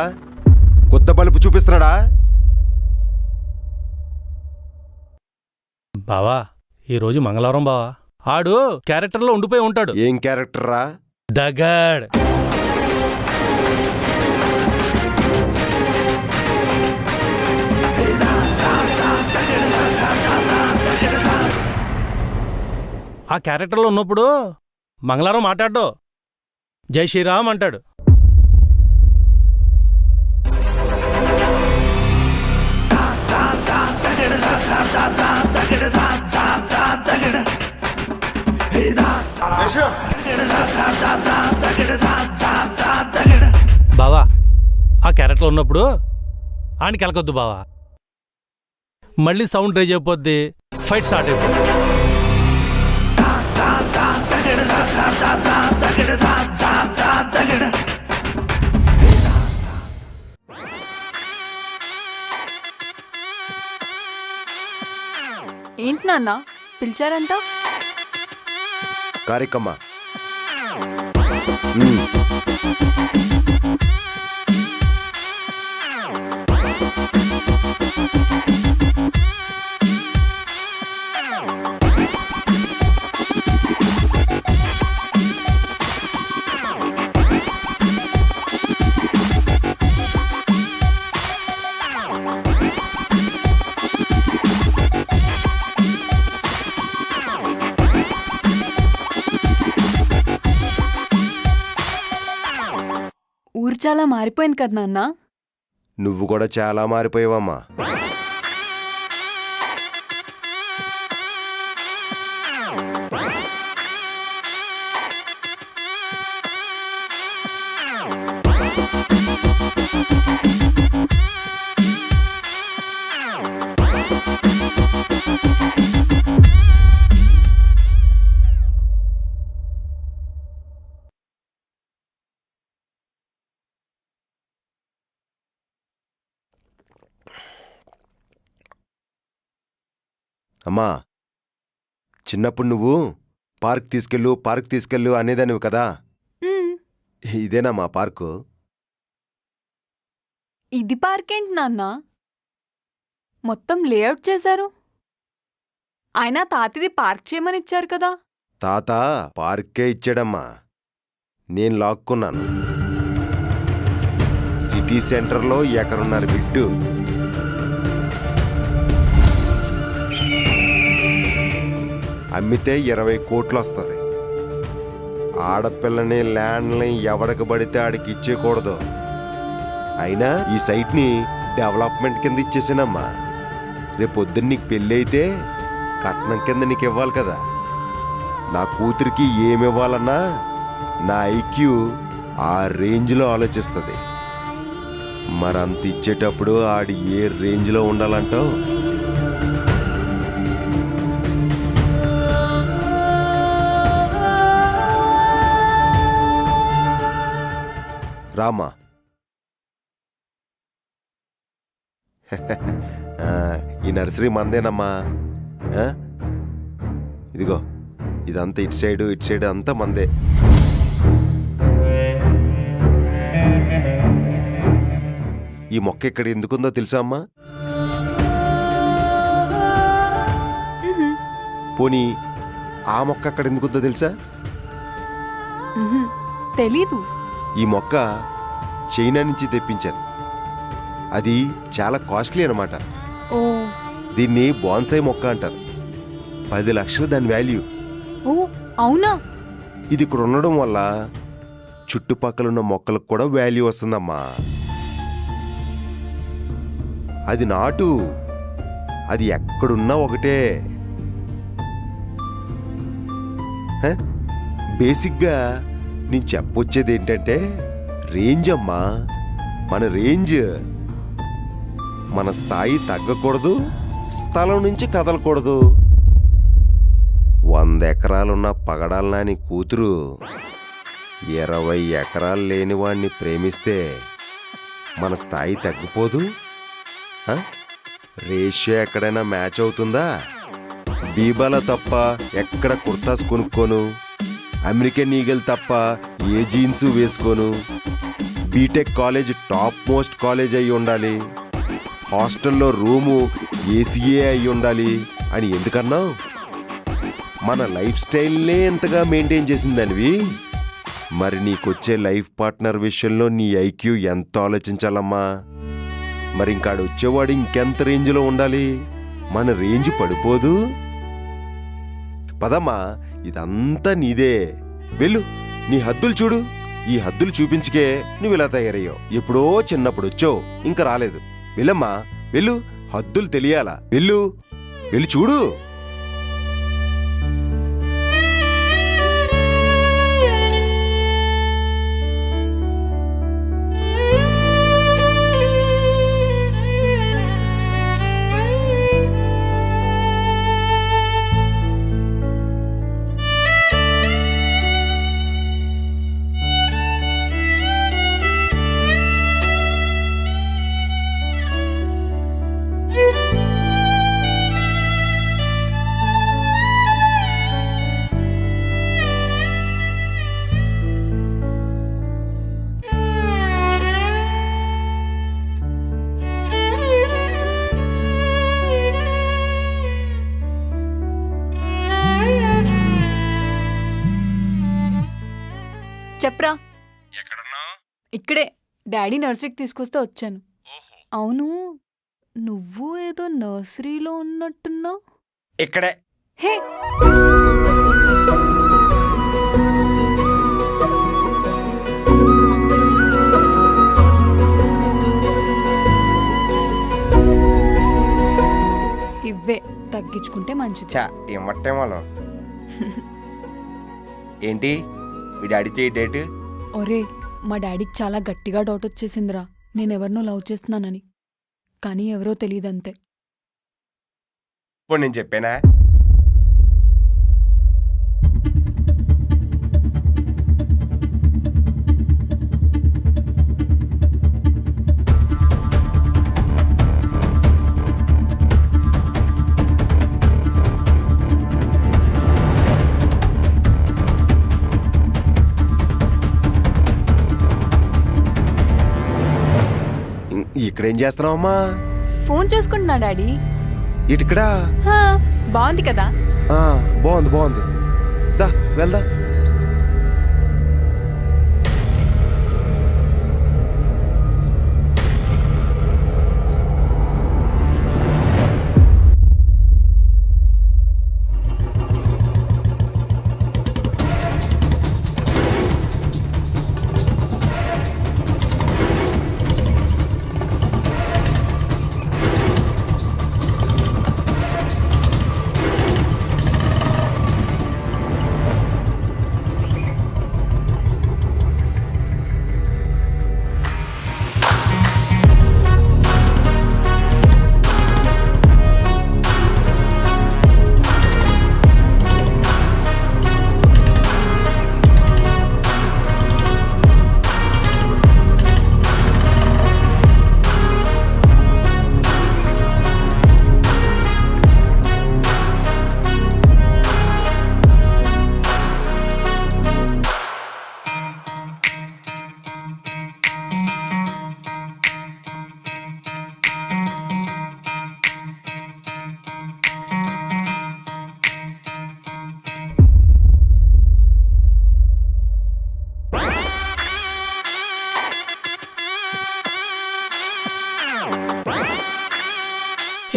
కొత్త బలుపు చూపిస్తున్నాడా? బావా, ఈరోజు మంగళవారం బావా. ఆడు క్యారెక్టర్లో ఉండిపోయి ఉంటాడు. ఏం క్యారెక్టర్ రా? దగాడ్. ఆ క్యారెక్టర్లో ఉన్నప్పుడు మంగళవారం మాట్లాడ్డు, జై శ్రీరామ్ అంటాడు. బావా, ఆ క్యారెక్టర్లో ఉన్నప్పుడు ఆడికి వెళ్ళకొద్దు బావా. మళ్ళీ సౌండ్ రైజ్ అయిపోద్ది, ఫైట్ స్టార్ట్ అయిపోద్ది. ఏంటి నాన్న పిలిచారంట? కారికమ్మ. చాలా మారిపోయింది కదా నాన్న. నువ్వు కూడా చాలా మారిపోయావమ్మా. అమ్మా, చిన్నప్పుడు నువ్వు పార్క్ తీసుకెళ్ళు అనేదానివి కదా. ఇదేనా మా పార్కు? ఇది పార్క్ ఏంటి నాన్న? మొత్తం లేఅవుట్ చేశారు. అయినా తాతిది పార్క్ చేయమని ఇచ్చారు కదా. తాత పార్కే ఇచ్చాడమ్మా, నేను లాక్కున్నాను. సిటీ సెంటర్లో ఎకరున్నర బిడ్డు. అమ్మితే 20 కోట్లు వస్తుంది. ఆడపిల్లని ల్యాండ్ని ఎవడికి పడితే ఆడికి ఇచ్చేయకూడదు. అయినా ఈ సైట్ని డెవలప్మెంట్ కింద ఇచ్చేసానమ్మా. రేపొద్దున్న నీకు పెళ్ళి అయితే కట్నం కింద నీకు ఇవ్వాలి కదా. నా కూతురికి ఏమివ్వాలన్నా నా ఐక్యూ ఆ రేంజ్లో ఆలోచిస్తుంది. మరంత ఇచ్చేటప్పుడు ఆడి ఏ రేంజ్లో ఉండాలంటావు? రామా, ఈ నర్సరీ మందేనమ్మా. ఇదిగో ఇదంతా ఇటు సైడ్ అంతా మందే. ఈ మొక్క ఇక్కడ ఎందుకుందో తెలుసా అమ్మా? పోనీ ఆ మొక్క అక్కడ ఎందుకుందో తెలుసా? తెలీదు. ఈ మొక్క చైనా నుంచి తెప్పించాను. అది చాలా కాస్ట్లీ అన్నమాట. ఓ, దీన్ని బాన్సాయి మొక్క అంటారు. 10 లక్షలు దాని వాల్యూ. ఓ అవునా? ఇది ఇక్కడ ఉండడం వల్ల చుట్టుపక్కల ఉన్న మొక్కలకు కూడా వాల్యూ వస్తుందమ్మా. అది నాటు, అది ఎక్కడున్నా ఒకటే. బేసిక్గా నేను చెప్పొచ్చేది ఏంటంటే రేంజ్ అమ్మా. మన రేంజ్, మన స్థాయి తగ్గకూడదు, స్థలం నుంచి కదలకూడదు. 100 ఎకరాలున్న పగడాల నాని కూతురు 20 ఎకరాలు లేని వాడిని ప్రేమిస్తే మన స్థాయి తగ్గిపోదు? రేషియో ఎక్కడైనా మ్యాచ్ అవుతుందా? బీబాల తప్ప ఎక్కడ కుర్తాస్ కొనుక్కోను, అమెరికన్ ఈగల్ తప్ప ఏ జీన్స్ వేసుకోను, BTech college top most college అయి ఉండాలి, హాస్టల్లో రూము ఏసీఏ అయి ఉండాలి అని ఎందుకన్నావు? మన లైఫ్ స్టైల్నే ఎంతగా మెయింటైన్ చేసిందనివి. మరి నీకొచ్చే లైఫ్ పార్ట్నర్ విషయంలో నీ ఐక్యూ ఎంత ఆలోచించాలమ్మా. మరి ఇంకాడు వచ్చేవాడు ఇంకెంత రేంజ్లో ఉండాలి? మన రేంజ్ పడిపోదు. పదమ్మా, ఇదంతా నీదే. వెళ్ళు, నీ హద్దులు చూడు. ఈ హద్దులు చూపించుకే నువ్వు ఇలా తయారయ్యావు. ఎప్పుడో చిన్నప్పుడు వచ్చావు, ఇంకా రాలేదు. వెళ్ళమ్మా, వెళ్ళు. హద్దులు తెలియాలా? వెళ్ళు, వెళ్ళి చూడు. చెప్పరా. ఇక్కడే డాడీ నర్సరీకి తీసుకొస్తే వచ్చాను. అవును, నువ్వు ఏదో నర్సరీలో ఉన్నట్టున్నావు. ఇక్కడే. హే, తగ్గించుకుంటే మంచిది. చా ఇమ్మట్టేమో ఏంటి మీ డాడీ చేయి డేట్? ఒరే, మా డాడీకి చాలా గట్టిగా డౌట్ వచ్చేసిందిరా నేనెవరినో లవ్ చేస్తున్నానని. కానీ ఎవరో తెలియదంతే. ఇప్పుడు నేను చెప్పానా? ఇక్కడేం చేస్తున్నావమ్మా? ఫోన్ చూసుకుంటున్నా డాడీ. ఇటుకడా? బాగుంది కదా? బాగుంది బాగుంది, దా వెళ్దా.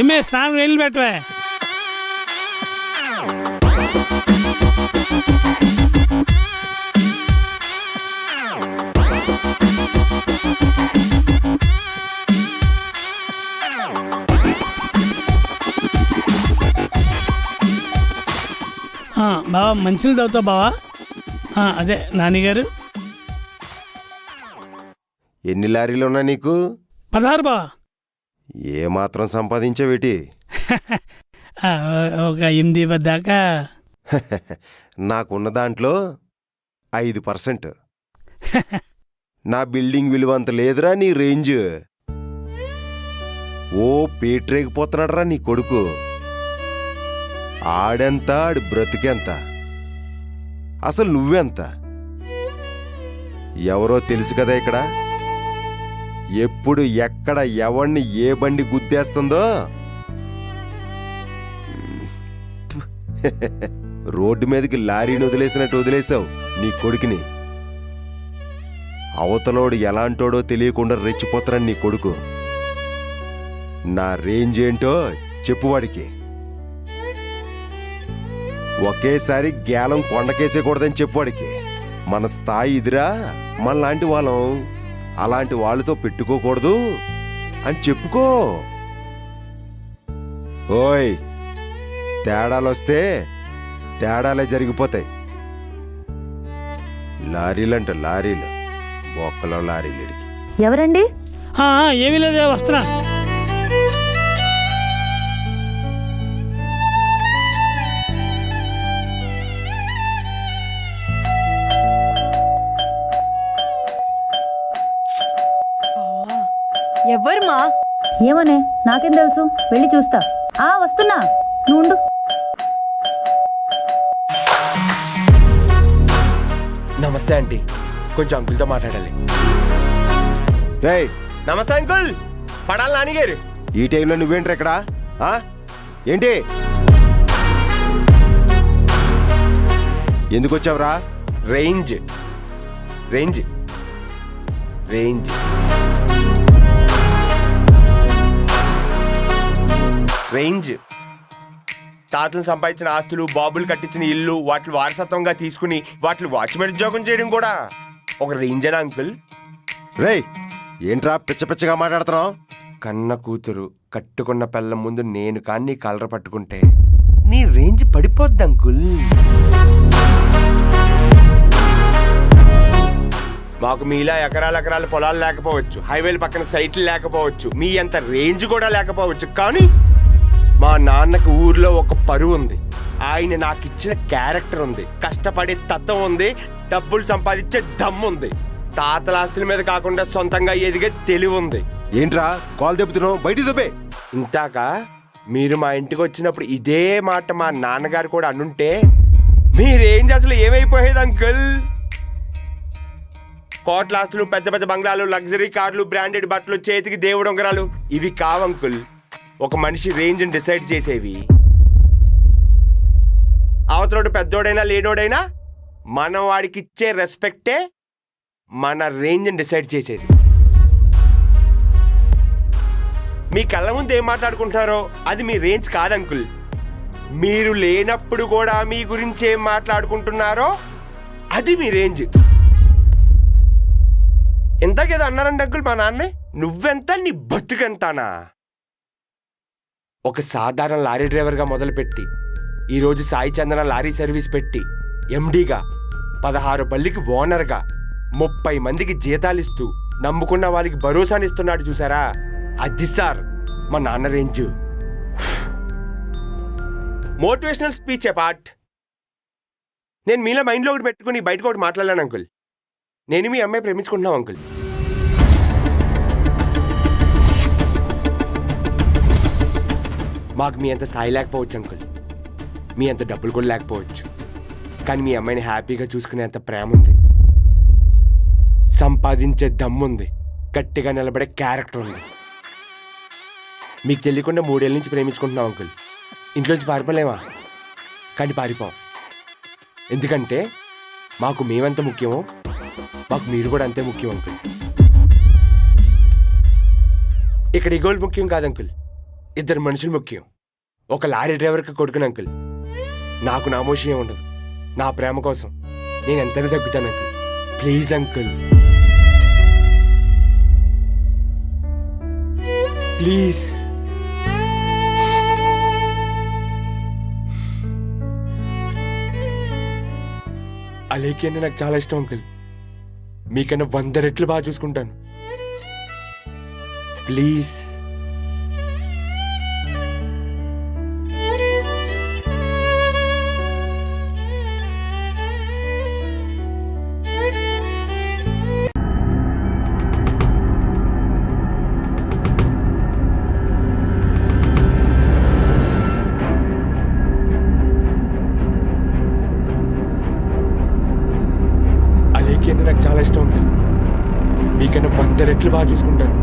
ఏమే స్నానం వెళ్ళి పెట్టవే. బావా మంచినీళ్ళు తాగుతావు బావా? అదే నాన్నగారు. ఎన్ని లారీలు ఉన్నా నీకు? 16 బావా. ఏ మాత్రం సంపాదించావేటి? ఒక 8 దాకా. నాకున్న దాంట్లో 5%. నా బిల్డింగ్ విలువ అంత లేదురా నీ రేంజ్. ఓ పేట్రేగిపోతున్నాడరా నీ కొడుకు. ఆడెంత, ఆడి బ్రతికెంత, అసలు నువ్వెంత? ఎవరో తెలుసు కదా ఇక్కడ. ఎప్పుడు ఎక్కడ ఎవణ్ణి ఏ బండి గుద్దేస్తుందో. రోడ్డు మీదకి లారీని వదిలేసినట్టు వదిలేసావు నీ కొడుకుని. అవతలోడు ఎలాంటోడో తెలియకుండా రెచ్చిపోతారని నీ కొడుకు. నా రేంజ్ ఏంటో చెప్పువాడికి. ఒకేసారి గేలం కొండకేసేకూడదని చెప్పువాడికి. మన స్థాయి ఇదిరా, మనలాంటి వాళ్ళం అలాంటి వాళ్ళతో పెట్టుకోకూడదు అని చెప్పుకో. ఓయ్, తేడాలొస్తే తేడాలే జరిగిపోతాయి. లారీలంట లారీలు, బొక్కలో లారీలు. ఎవరండి? ఏమీ లేదు, వస్తున్నా. ఎవ్వరుమా? ఏమోనే, నాకేం తెలుసు, వెళ్ళి చూస్తా. వస్తున్నా, నువ్వు. నమస్తే ఆంటీ, కొంచెం అంకుల్తో మాట్లాడాలి. రేయ్, నమస్తే అంకుల్. పడాలి నాన్నగారు. ఈ టైంలో నువ్వేంట్రా ఇక్కడ? ఏంటి, ఎందుకు వచ్చావురా? రేంజ్ రేంజ్ రేంజ్ రేంజ్ తాతలు సంపాదించిన ఆస్తులు, బాబులు కట్టించిన ఇల్లు, వాటిని వారసత్వంగా తీసుకుని వాటిని వాచ్మెన్ ఉద్యోగం చేయడం కూడా ఒక రేంజేనా అంకుల్? రేయ్, ఏంట్రా పిచ్చ పిచ్చగా మాట్లాడుతున్నావు? కన్న కూతురు కట్టుకున్న పిల్ల ముందు నేను కానీ నీ కలర్ పట్టుకుంటే నీ రేంజ్ పడిపోద్ది అంకుల్. మాకు మీలా ఎకరాల పొలాలు లేకపోవచ్చు, హైవేల పక్కన సైట్లు లేకపోవచ్చు, మీ అంత రేంజ్ కూడా లేకపోవచ్చు, కానీ మా నాన్నకు ఊర్లో ఒక పరువు ఉంది, ఆయన నాకు ఇచ్చిన క్యారెక్టర్ ఉంది, కష్టపడే తత్వం ఉంది, డబ్బులు సంపాదించే దమ్ము ఉంది, తాతల ఆస్తుల మీద కాకుండా సొంతంగా ఎదిగే తెలివి ఉంది. ఏంట్రా కాల్ దెబ్బతున్నావు? బయటికి దొబ్బే. ఇంతాక మీరు మా ఇంటికి వచ్చినప్పుడు ఇదే మాట మా నాన్నగారు కూడా అనుంటే మీ రేంజ్ అసలు ఏమైపోయేది అంకుల్? కోట్ల ఆస్తులు, పెద్ద పెద్ద బంగ్లాలు, లగ్జరీ కార్లు, బ్రాండెడ్ బట్టలు, చేతికి దేవుడు ఉంగరాలు ఇవి కావు అంకుల్ ఒక మనిషి రేంజ్ డిసైడ్ చేసేవి. అవతలోడు పెద్దోడైనా లేనోడైనా మనం వాడికి ఇచ్చే రెస్పెక్టే మన రేంజ్ డిసైడ్ చేసేది. మీ కళ్ళ ముందు ఏం మాట్లాడుకుంటారో అది మీ రేంజ్ కాదు అంకుల్. మీరు లేనప్పుడు కూడా మీ గురించి ఏం మాట్లాడుకుంటున్నారో అది మీ రేంజ్. ఎంతకేదో అన్నారండి అంకుల్ మా నాన్నే, నువ్వెంత నీ బతుకెంతనా? ఒక సాధారణ లారీ డ్రైవర్గా మొదలుపెట్టి ఈరోజు సాయి చందన లారీ సర్వీస్ పెట్టి ఎండీగా, 16 బళ్ళికి ఓనర్గా, 30 మందికి జీతాలిస్తూ నమ్ముకున్న వాళ్ళకి భరోసానిస్తున్నాడు చూసారా, అది సార్ మా నాన్న రేంజ్. Motivational speech part. నేను మీలో మైండ్లో ఒకటి పెట్టుకుని బయటకు ఒకటి మాట్లాడాను అంకుల్. నేను మీ అమ్మాయి ప్రేమించుకుంటున్నాం అంకుల్. మాకు మీ అంత స్థాయి లేకపోవచ్చు అంకుల్, మీ అంత డబ్బులు కూడా లేకపోవచ్చు, కానీ మీ అమ్మాయిని హ్యాపీగా చూసుకునేంత ప్రేమ ఉంది, సంపాదించే దమ్ముంది, గట్టిగా నిలబడే క్యారెక్టర్ ఉంది. మీకు తెలియకుండా 3 ఏళ్ళ నుంచి ప్రేమించుకుంటున్నాం అంకుల్. ఇంట్లోంచి పారిపోలేమా? కానీ పారిపోం. ఎందుకంటే మాకు మేమంత ముఖ్యమో మాకు మీరు కూడా అంతే ముఖ్యం అంకుల్. ఇక్కడ ఈ గోల్ ముఖ్యం కాదు అంకుల్, 2 మనుషులు ముఖ్యం. ఒక లారీ డ్రైవర్కి కొడుకుని అంకుల్. నాకు నామోషి ఉండదు. నా ప్రేమ కోసం నేను ఎంతైనా తగ్గుతాను అంకుల్. Please uncle, please. అలేకి అంటే నాకు చాలా ఇష్టం అంకుల్. మీకన్నా 100 రెట్లు బాగా చూసుకుంటాను. ప్లీజ్. అంటే నాకు చాలా ఇష్టం అంకుల్. మీకన్నా 100 రెట్లు బాగా చూసుకుంటాను.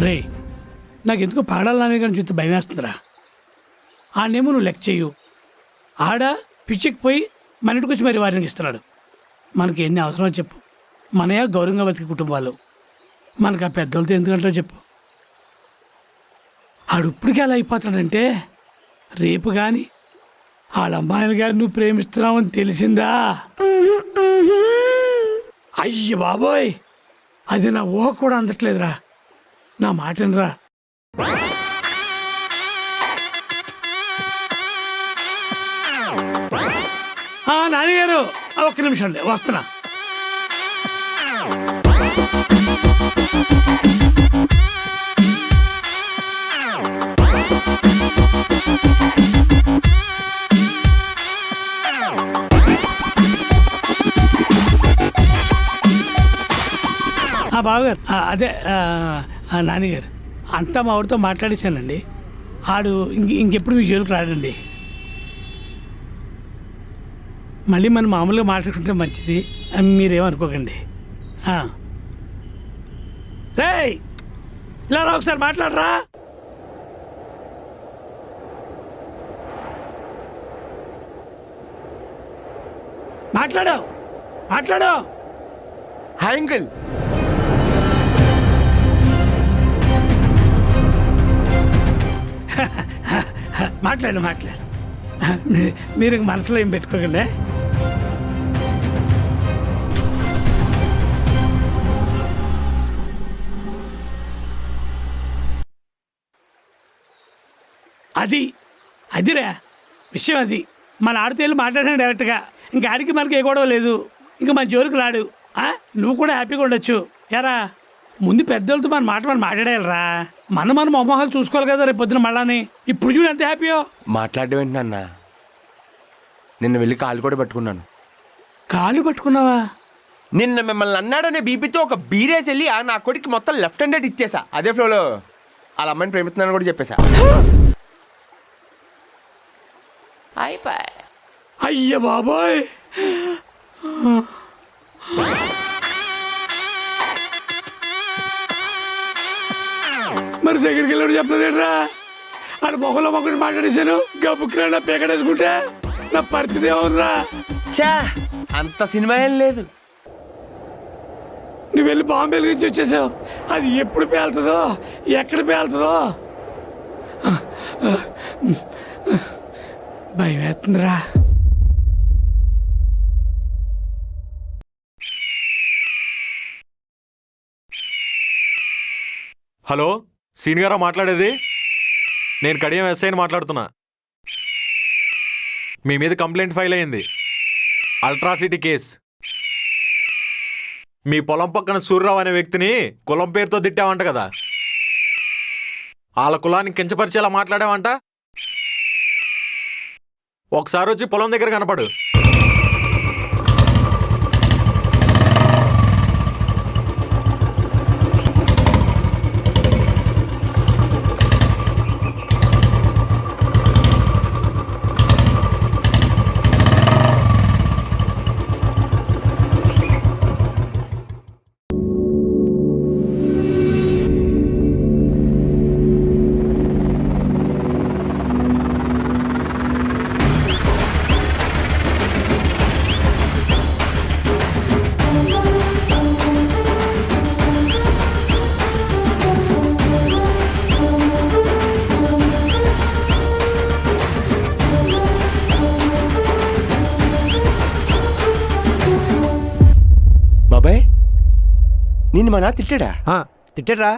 రే, నాకెందుకో పాడాలని కానీ చూస్తే భయం వేస్తుందిరా. ఆడనేమో నువ్వు లెక్క చెయ్యు, ఆడ పిచ్చికి పోయి మన ఇంటికి వచ్చి మరి వారిని ఇస్తున్నాడు. మనకి ఎన్ని అవసరమో చెప్పు. మనయా గౌరవంగా బతికే కుటుంబాలు, మనకు ఆ పెద్దలతో ఎందుకంటో చెప్పు. ఆడు ఇప్పటికీ అలా అయిపోతాడంటే రేపు కానీ వాళ్ళ అమ్మాయిని కానీ నువ్వు ప్రేమిస్తున్నావని తెలిసిందా, అయ్య బాబోయ్, అది నా ఊహ కూడా అందట్లేదురా. నా మాటనరా. నాన్నగారు, ఒక్క నిమిషం అండి, వస్తున్నా. బావగారు, అదే నాన్నగారు, అంతా మా ఆవిడతో మాట్లాడేశానండి. ఆడు ఇంకెప్పుడు మీ జోలికి రాడండి. మళ్ళీ మనం మామూలుగా మాట్లాడుకుంటే మంచిది, మీరేమనుకోకండి. రేయ్, ఇలా రా, ఒకసారి మాట్లాడరా. మాట్లాడావు మాట్లాడు. Hi uncle. మాట్లాడు. మీరు మనసులో ఏం పెట్టుకోకండి. అదిరా విషయం. అది మన ఆడితో వెళ్ళి మాట్లాడాను డైరెక్ట్గా. ఇంకా ఆడికి మనకి ఏ గొడవ లేదు. ఇంకా మన జోలికి రాడు. నువ్వు కూడా హ్యాపీగా ఉండొచ్చు. యారా ముందు పెద్దోళ్ళతో మనం మాట్లాడాలిరా. మన మొహమాలు చూసుకోవాలి కదా రేపు పొద్దున మళ్ళాని. ఇప్పుడు చూడు ఎంత హ్యాపీయో. మాట్లాడడం ఏంటి నాన్న? నిన్న వెళ్ళి కాలు కూడా పట్టుకున్నాను. కాళ్ళు పట్టుకున్నావా? నిన్న మిమ్మల్ని అన్నాడనే బీపీతో ఒక బీరేసి వెళ్ళి నా కొడుకు మొత్తం లెఫ్ట్ హ్యాండెడ్ ఇచ్చేసా. అదే ఫ్లోలో వాళ్ళ అమ్మాయిని ప్రేమిస్తున్నాను కూడా చెప్పేశా. అయ్య బాబోయ్. మరి దగ్గరికి వెళ్ళాడు చెప్పలేదురా. ఆడ మొక్కలో మొక్కటి మాట్లాడేశాను. గబుక్కురా నా పేకడేసుకుంటే నా పరిస్థితి ఏమవుతుందా? చా అంత సినిమా ఏం లేదు. నువ్వు వెళ్ళి బాంబే నుంచి వచ్చేసావు. అది ఎప్పుడు పేలుతుందో ఎక్కడ పేలుతుందో భయం వేస్తుందిరా. హలో, సీన్ గారా మాట్లాడేది? నేను కడియం ఎస్ఐని మాట్లాడుతున్నా. మీ మీద కంప్లైంట్ ఫైల్ అయింది. Atrocity case. మీ పొలం పక్కన సూర్యరావు అనే వ్యక్తిని కులం పేరుతో తిట్టావంట కదా. వాళ్ళ కులాన్ని కించపరిచేలా మాట్లాడావంట. ఒకసారి వచ్చి పొలం దగ్గర కనపడు. బాబాయ్ నిన్ను మా నాన్న తిట్టాడా? తిట్టాడా?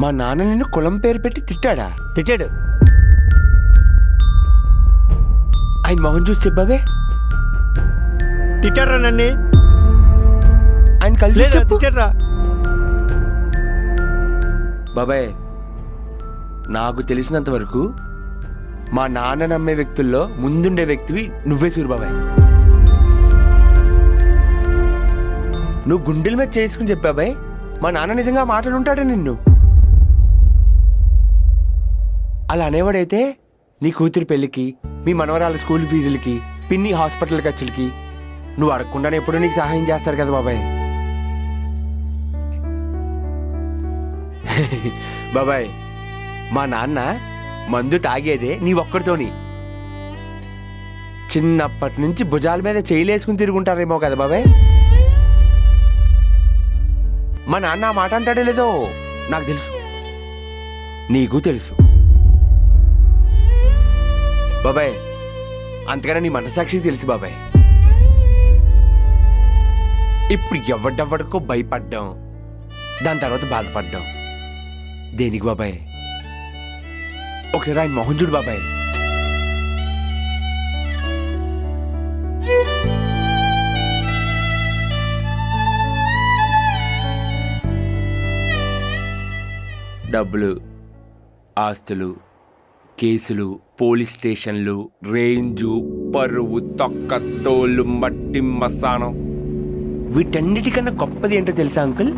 మా నాన్న నిన్ను కులం పేరు పెట్టి తిట్టాడా? తిట్టాడు. ఆయన మొహం చూసి చెప్పావే. తిట్టాడ్రా నన్ను. ఆయన కలిసి చెప్పు. తిట్టాడ్రా బాబాయ్. నాకు తెలిసినంత వరకు మా నాన్న నమ్మే వ్యక్తుల్లో ముందుండే వ్యక్తివి నువ్వే సూరు బాబాయ్. నువ్వు గుండెల మీద చేసుకుని చెప్పాబాయ్ మా నాన్న నిజంగా మాట్లాడుంటాడే నిన్ను. అలా అనేవాడైతే నీ కూతురు పెళ్ళికి, మీ మనవరాల స్కూల్ ఫీజులకి, పిన్ని హాస్పిటల్ ఖర్చులకి నువ్వు అడగకుండానే ఎప్పుడూ నీకు సహాయం చేస్తాడు కదా బాబాయ్. బాబాయ్ మా నాన్న మందు తాగేదే నీ ఒక్కడితోని. చిన్నప్పటి నుంచి భుజాల మీద చేయలేసుకుని తిరుగుంటారేమో కదా బాబాయ్. మా నాన్న ఆ మాట అంటాడో లేదో నాకు తెలుసు, నీకు తెలుసు బాబాయ్. అంతకన్నా నీ మనసాక్షికి తెలుసు బాబాయ్. ఇప్పుడు ఎవడెవడికో భయపడ్డాం, దాని తర్వాత బాధపడ్డాం దేనికి బాబాయ్? ఒకసారి ఆయన మొహం చూడు బాబాయ్. డబ్బులు, ఆస్తులు, కేసులు, పోలీస్ స్టేషన్లు, రేంజు, పరువు, తొక్క తోలు, మట్టి మసానం, వీటన్నిటికన్నా గొప్పది ఏంటో తెలుసా అంకుల్?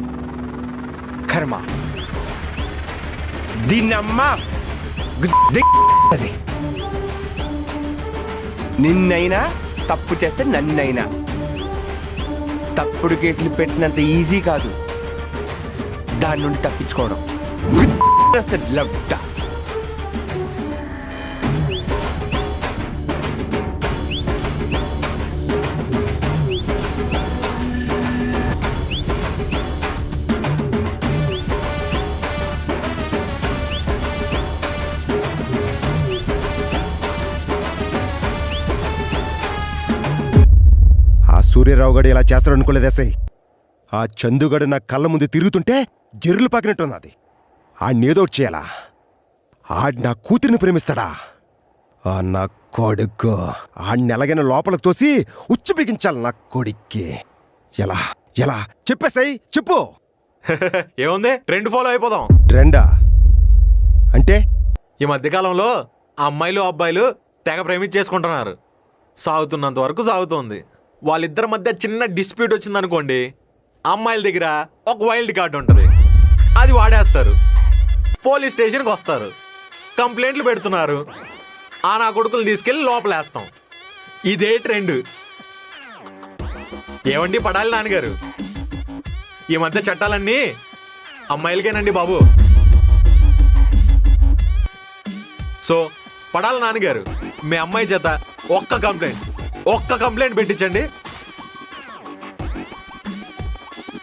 కర్మ. దీన్నమ్మా నిన్నైనా తప్పు చేస్తే నన్నైనా. తప్పుడు కేసులు పెట్టినంత ఈజీ కాదు దాని నుండి తప్పించుకోవడం. సూర్యరావు గడు ఇలా చేస్తాడనుకోలేదు ఎస్ఐ. ఆ చందుగడు నా కళ్ళ ముందు తిరుగుతుంటే జర్రులు పాకినట్టున్నది. ఆడినేదోటి చేయాలా? ఆడి నా కూతురిని ప్రేమిస్తాడా? ఆ నా కొడుకు ఆడిని ఎలాగైనా లోపలికి తోసి ఉచ్చు బిగించాలి నా కొడుక్కి. ఎలా ఎలా చెప్పేసాయి చెప్పు. ఏముంది, ట్రెండ్ ఫాలో అయిపోదాం. ట్రెండా అంటే? ఈ మధ్యకాలంలో అమ్మాయిలు అబ్బాయిలు తెగ ప్రేమించేసుకుంటున్నారు. సాగుతున్నంత వరకు సాగుతోంది. వాళ్ళిద్దరి మధ్య చిన్న డిస్ప్యూట్ వచ్చిందనుకోండి, అమ్మాయిల దగ్గర ఒక వైల్డ్ కార్డ్ ఉంటుంది, అది వాడేస్తారు. పోలీస్ స్టేషన్కి వస్తారు, కంప్లైంట్లు పెడుతున్నారు. ఆ నా కొడుకులు తీసుకెళ్ళి లోపలేస్తాం. ఇదే ట్రెండ్. ఏమండి పడాలి నాన్నగారు, ఈ మధ్య చట్టాలన్నీ అమ్మాయిలకేనండి బాబు. సో పడాలి నాన్నగారు, మీ అమ్మాయి చేత ఒక్క కంప్లైంట్ పెట్టించండి.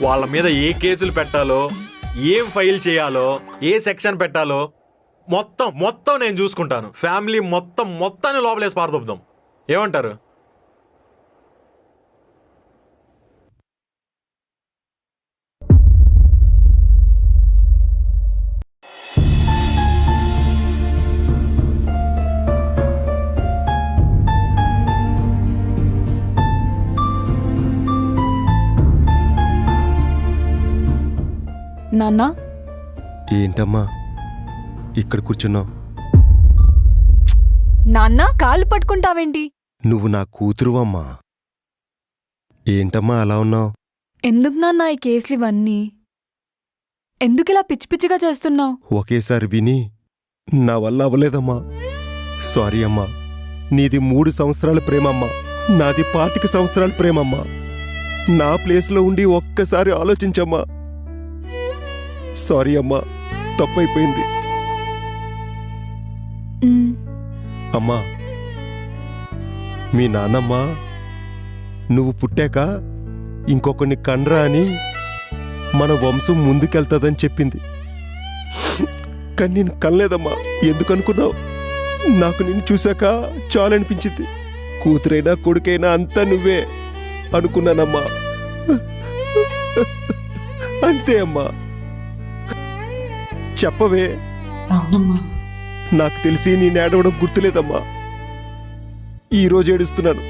వాళ్ళ మీద ఏ కేసులు పెట్టాలో, ఏం ఫైల్ చేయాలో, ఏ సెక్షన్ పెట్టాలో మొత్తం నేను చూసుకుంటాను. ఫ్యామిలీ మొత్తాన్ని లోపలేసి పారదొప్పుదాం. ఏమంటారు? నాన్న, ఏంటమ్మా ఇక్కడ కూర్చున్నావు? నాన్న కాళ్ళు పట్టుకుంటావేంటి? నువ్వు నా కూతురువమ్మా. ఏంటమ్మా అలా ఉన్నావు? ఎందుకు నాన్న ఈ కేసులు ఇవన్నీ? ఎందుకు ఇలా పిచ్చి పిచ్చిగా చేస్తున్నావు? ఒకేసారి విని నా వల్ల అవ్వలేదమ్మా. సారీ అమ్మా. నీది 3 సంవత్సరాల ప్రేమమ్మా, నాది 25 సంవత్సరాల ప్రేమమ్మా. నా ప్లేస్లో ఉండి ఒక్కసారి ఆలోచించమ్మా. సారీ అమ్మా, తప్పైపోయింది. అమ్మా, మీ నాన్నమ్మ నువ్వు పుట్టాక ఇంకొకరిని కన్రా అని మన వంశం ముందుకెళ్తాదని చెప్పింది. కానీ నేను కనలేదమ్మా. ఎందుకనుకున్నావు? నాకు నిన్ను చూశాక చాలనిపించింది. కూతురైనా కొడుకైనా అంతా నువ్వే అనుకున్నానమ్మా. అంతే అమ్మా. చెప్పవే. నాకు తెలిసి నేను ఏడవడం గుర్తులేదమ్మా. ఈరోజు ఏడుస్తున్నాను.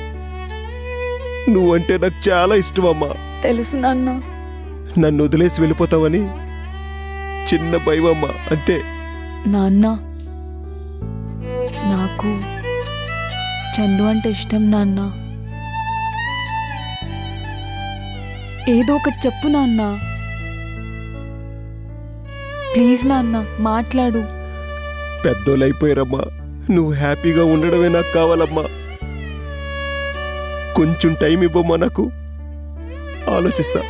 నువ్వంటే నాకు చాలా ఇష్టమమ్మా. తెలుసు నాన్న. నన్ను వదిలేసి వెళ్ళిపోతావని చిన్న భయమమ్మా, అంతే. నాన్న, నాకు చందు అంటే ఇష్టం నాన్న. ఏదో ఒకటి చెప్పు నాన్న. ప్లీజ్ నాన్న, మాట్లాడు. పెద్దోళ్ళైపోయారమ్మా. నువ్వు హ్యాపీగా ఉండడమే నాకు కావాలమ్మా. కొంచెం టైం ఇవ్వమ్మా, నాకు ఆలోచిస్తా.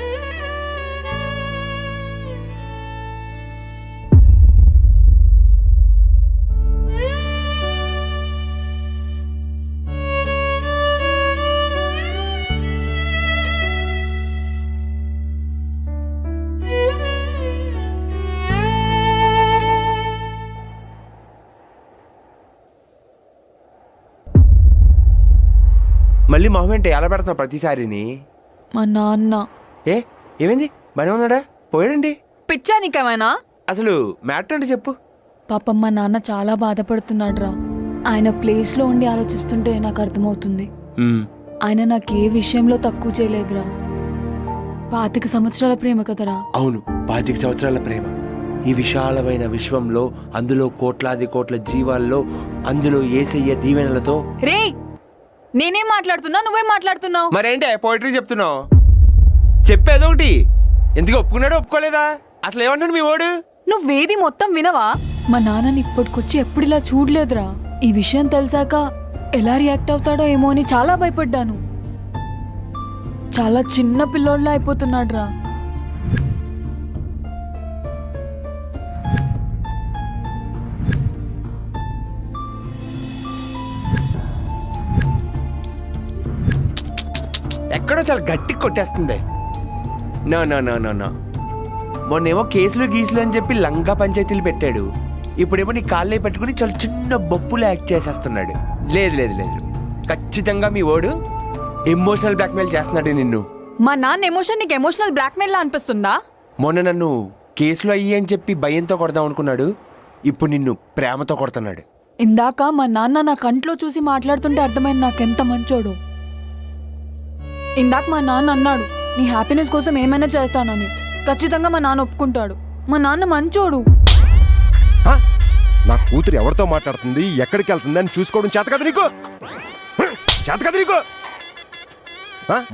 మళ్ళీ మొహమేంటి ఎలా పెడతావు ప్రతిసారిని? మా నాన్న. ఏమైంది? బానే ఉన్నాడా? పోయాడండి. పిచ్చా నీకేమైనా? అసలు మ్యాటర్ అంటే చెప్పు. పాపం మా నాన్న చాలా బాధపడుతున్నాడురా. ఆయన ప్లేస్లో ఉండి ఆలోచిస్తుంటే నాకు అర్థమవుతుంది. ఆయన నాకు ఏ విషయంలో తక్కువ చేయలేదురా. 25 సంవత్సరాల ప్రేమ కదరా. అవును, 25 సంవత్సరాల ప్రేమ. ఈ విశాలమైన విశ్వంలో, అందులో కోట్ల జీవాల్లో, అందులో యేసయ్య దీవెనలతో. రే, నేనేం మాట్లాడుతున్నా, నువ్వేం మాట్లాడుతున్నావు? మరేంటి పోయిటరీ చెప్తున్నావు? చెప్పేదొకటి. ఎందుకు ఒప్పుకున్నాడో ఒప్పుకోలేదా? అసలు ఏమన్నాడు మీ వాడు? నువ్వేది మొత్తం వినవా? మా నాన్నని ఇప్పటికొచ్చి ఎప్పుడిలా చూడలేదురా. ఈ విషయం తెలిసాక ఎలా రియాక్ట్ అవుతాడో ఏమో అని చాలా భయపడ్డాను. చాలా చిన్న పిల్లోళ్ళ అయిపోతున్నాడురా. ఎక్కడో చాలా గట్టి కొట్టేస్తుంది. No no no no no మొన్నేమో కేసులు గీసులు అని చెప్పి లంగా పంచాయతీలు పెట్టాడు. ఇప్పుడేమో నీ కాళ్ళే పెట్టుకుని చాలా చిన్న బొప్పులు యాక్ట్ చేసేస్తున్నాడు. లేదు లేదు లేదు, ఖచ్చితంగా మీ ఓడు ఎమోషనల్ బ్లాక్మెయిల్ చేస్తున్నాడే నిన్ను. మా నాన్న ఎమోషన్ నీకు ఎమోషనల్ బ్లాక్మెయిల్ లా అనిపిస్తుందా? మొన్న నన్ను కేసులో అయ్యి అని చెప్పి భయంతో కొడదాం అనుకున్నాడు, ఇప్పుడు నిన్ను ప్రేమతో కొడుతున్నాడు. ఇందాక మా నాన్న నా కంట్లో చూసి మాట్లాడుతుంటే అర్థమైంది నాకెంత మంచోడు. ఇందాక మా నాన్న అన్నాడు నీ హ్యాపీనెస్ కోసం ఏమైనా చేస్తానని. ఖచ్చితంగా మా నాన్న ఒప్పుకుంటాడు. మా నాన్న మంచోడు. నా కూతురు ఎవరితో మాట్లాడుతుంది, ఎక్కడికి వెళ్తుంది అని చూసుకోవడం చేత కదా నీకు? చేత కదా నీకు?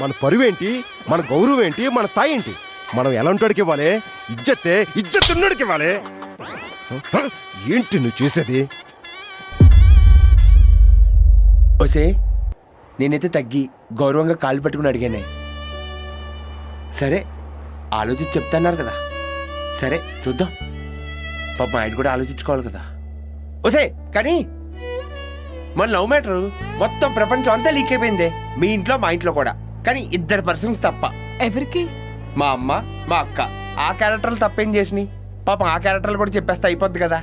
మన పరువేంటి, మన గౌరవం ఏంటి, మన స్థాయి ఏంటి? మనం ఎలాంటివాడికి ఇవ్వాలి? ఇజ్జత్తున్నోడికి ఇవ్వాలి. ఏంటి నువ్వు చూసేది? ఓసే, నేనైతే తగ్గి గౌరవంగా కాలు పట్టుకుని అడిగానే. సరే ఆలోచించి చెప్తాన్నారు కదా, సరే చూద్దాం. పాప మా ఆయన కూడా ఆలోచించుకోవాలి కదా. ఓసే కానీ మన లవ్ మ్యాటర్ మొత్తం ప్రపంచం అంతా లీక్ అయిపోయిందే, మీ ఇంట్లో మా ఇంట్లో కూడా. కానీ 2 పర్సన్స్ తప్ప. ఎవరికి? మా అమ్మ మా అక్క. ఆ క్యారెక్టర్లు తప్పేం చేసినాయి? పాపం ఆ క్యారెక్టర్లు కూడా చెప్పేస్తే అయిపోద్ది కదా.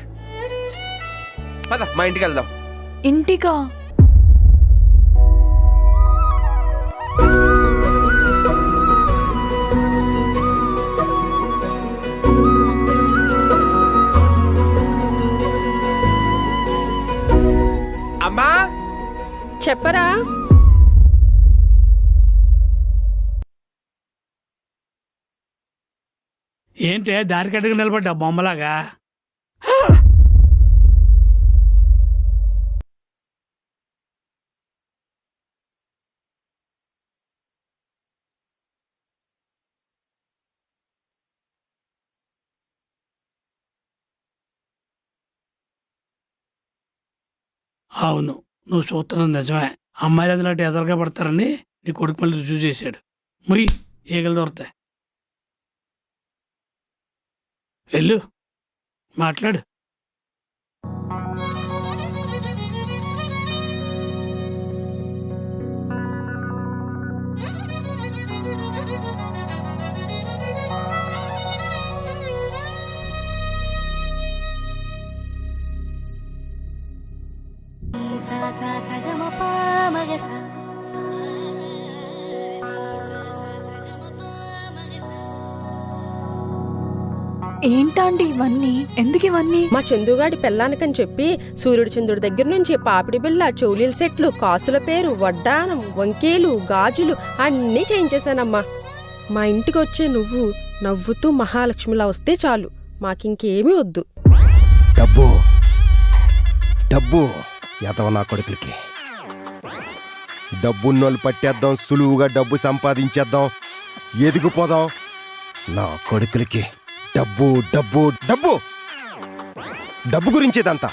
పద మా ఇంటికి వెళ్దాం. ఇంటికా? అమ్మా చెప్పరా? ఏంటే దారి కట్టుకు నిలబడ్డా బొమ్మలాగా? అవును, నువ్వు చూస్తున్నావు నిజమే. అమ్మాయిలు అందులో ఎదరగా పడతారని నీ కొడుకు మళ్ళీ రుజువు చేశాడు. ముయ్ ఈగలు దొరుకుతాయి. వెళ్ళు మాట్లాడు. ఏంటండి ఇవన్నీ? ఎందుకు ఇవన్నీ? మా చందుగాడి పెళ్ళానికని చెప్పి సూర్యుడు చంద్రుడి దగ్గర నుంచి పాపిడి బిళ్ళ, చౌలీల సెట్లు, కాసుల పేరు, వడ్డానం, వంకేలు, గాజులు అన్నీ చేయించేశానమ్మా. మా ఇంటికి వచ్చే నువ్వు నవ్వుతూ మహాలక్ష్మిలా వస్తే చాలు, మాకింకేమీ వద్దు. డబ్బు డబ్బు ఎదవ నా కొడుకులకి. డబ్బున్నోళ్ళు పట్టేద్దాం, సులువుగా డబ్బు సంపాదించేద్దాం, ఎదిగిపోదాం. నా కొడుకులకి డబ్బు డబ్బు డబ్బు డబ్బు గురించేదంతా.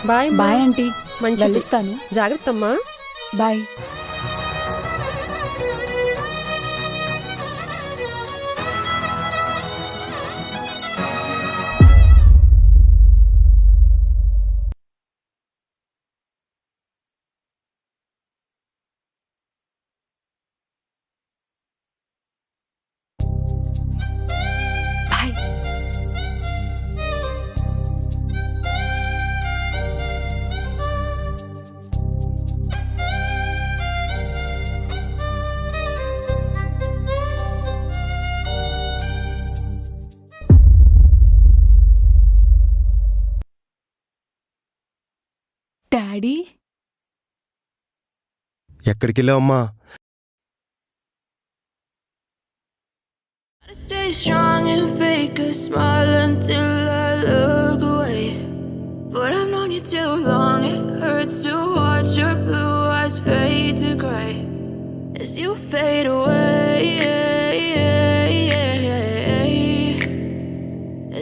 Bye bye aunty. మంచిది. వెళ్ళొస్తాను. జాగ్రత్త అమ్మా. బాయ్. డాడీ ఎక్కడికి వెళ్ళావమ్మా? Stay strong and fake a smile until I look away. But I've known you too long, it hurts to watch your blue eyes fade to gray as you fade away.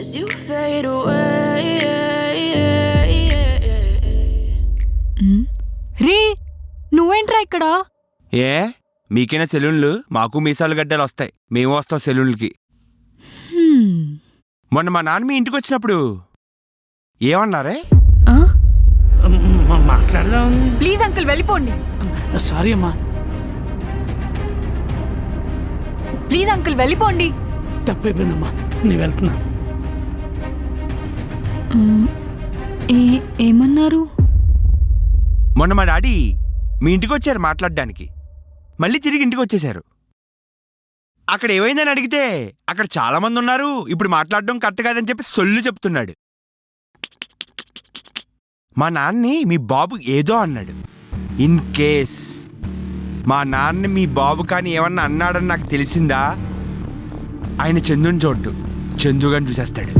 As you fade away. రే, నువ్వేంట్రా ఇక్కడ? ఏ మీకైనా సెలూన్లు, మాకు మీసాలు గడ్డలు వస్తాయి, మేము వస్తాం సెలూన్లకి. మొన్న మా నాన్న మీ ఇంటికి వచ్చినప్పుడు ఏమన్నారే? మాట్లాడదాం. ప్లీజ్ అంకుల్ వెళ్ళిపోండి. సారీ అమ్మా. ప్లీజ్ అంకుల్ వెళ్ళిపోండి. తప్పైపోయిందమ్మా, నేను వెళ్తున్నా. ఏమన్నారు? మొన్న మా డాడీ మీ ఇంటికి వచ్చారు మాట్లాడడానికి, మళ్ళీ తిరిగి ఇంటికి వచ్చేశారు. అక్కడ ఏమైందని అడిగితే అక్కడ చాలా మంది ఉన్నారు, ఇప్పుడు మాట్లాడడం కరెక్ట్ కాదని చెప్పి సొల్లు చెప్తున్నాడు. మా నాన్నని మీ బాబు ఏదో అన్నాడు. ఇన్ కేస్ మా నాన్న మీ బాబు కానీ ఏమన్నా అన్నాడని నాకు తెలిసిందా, ఆయన చందుని చూడ్డు, చందుగాని చూసేస్తాడు.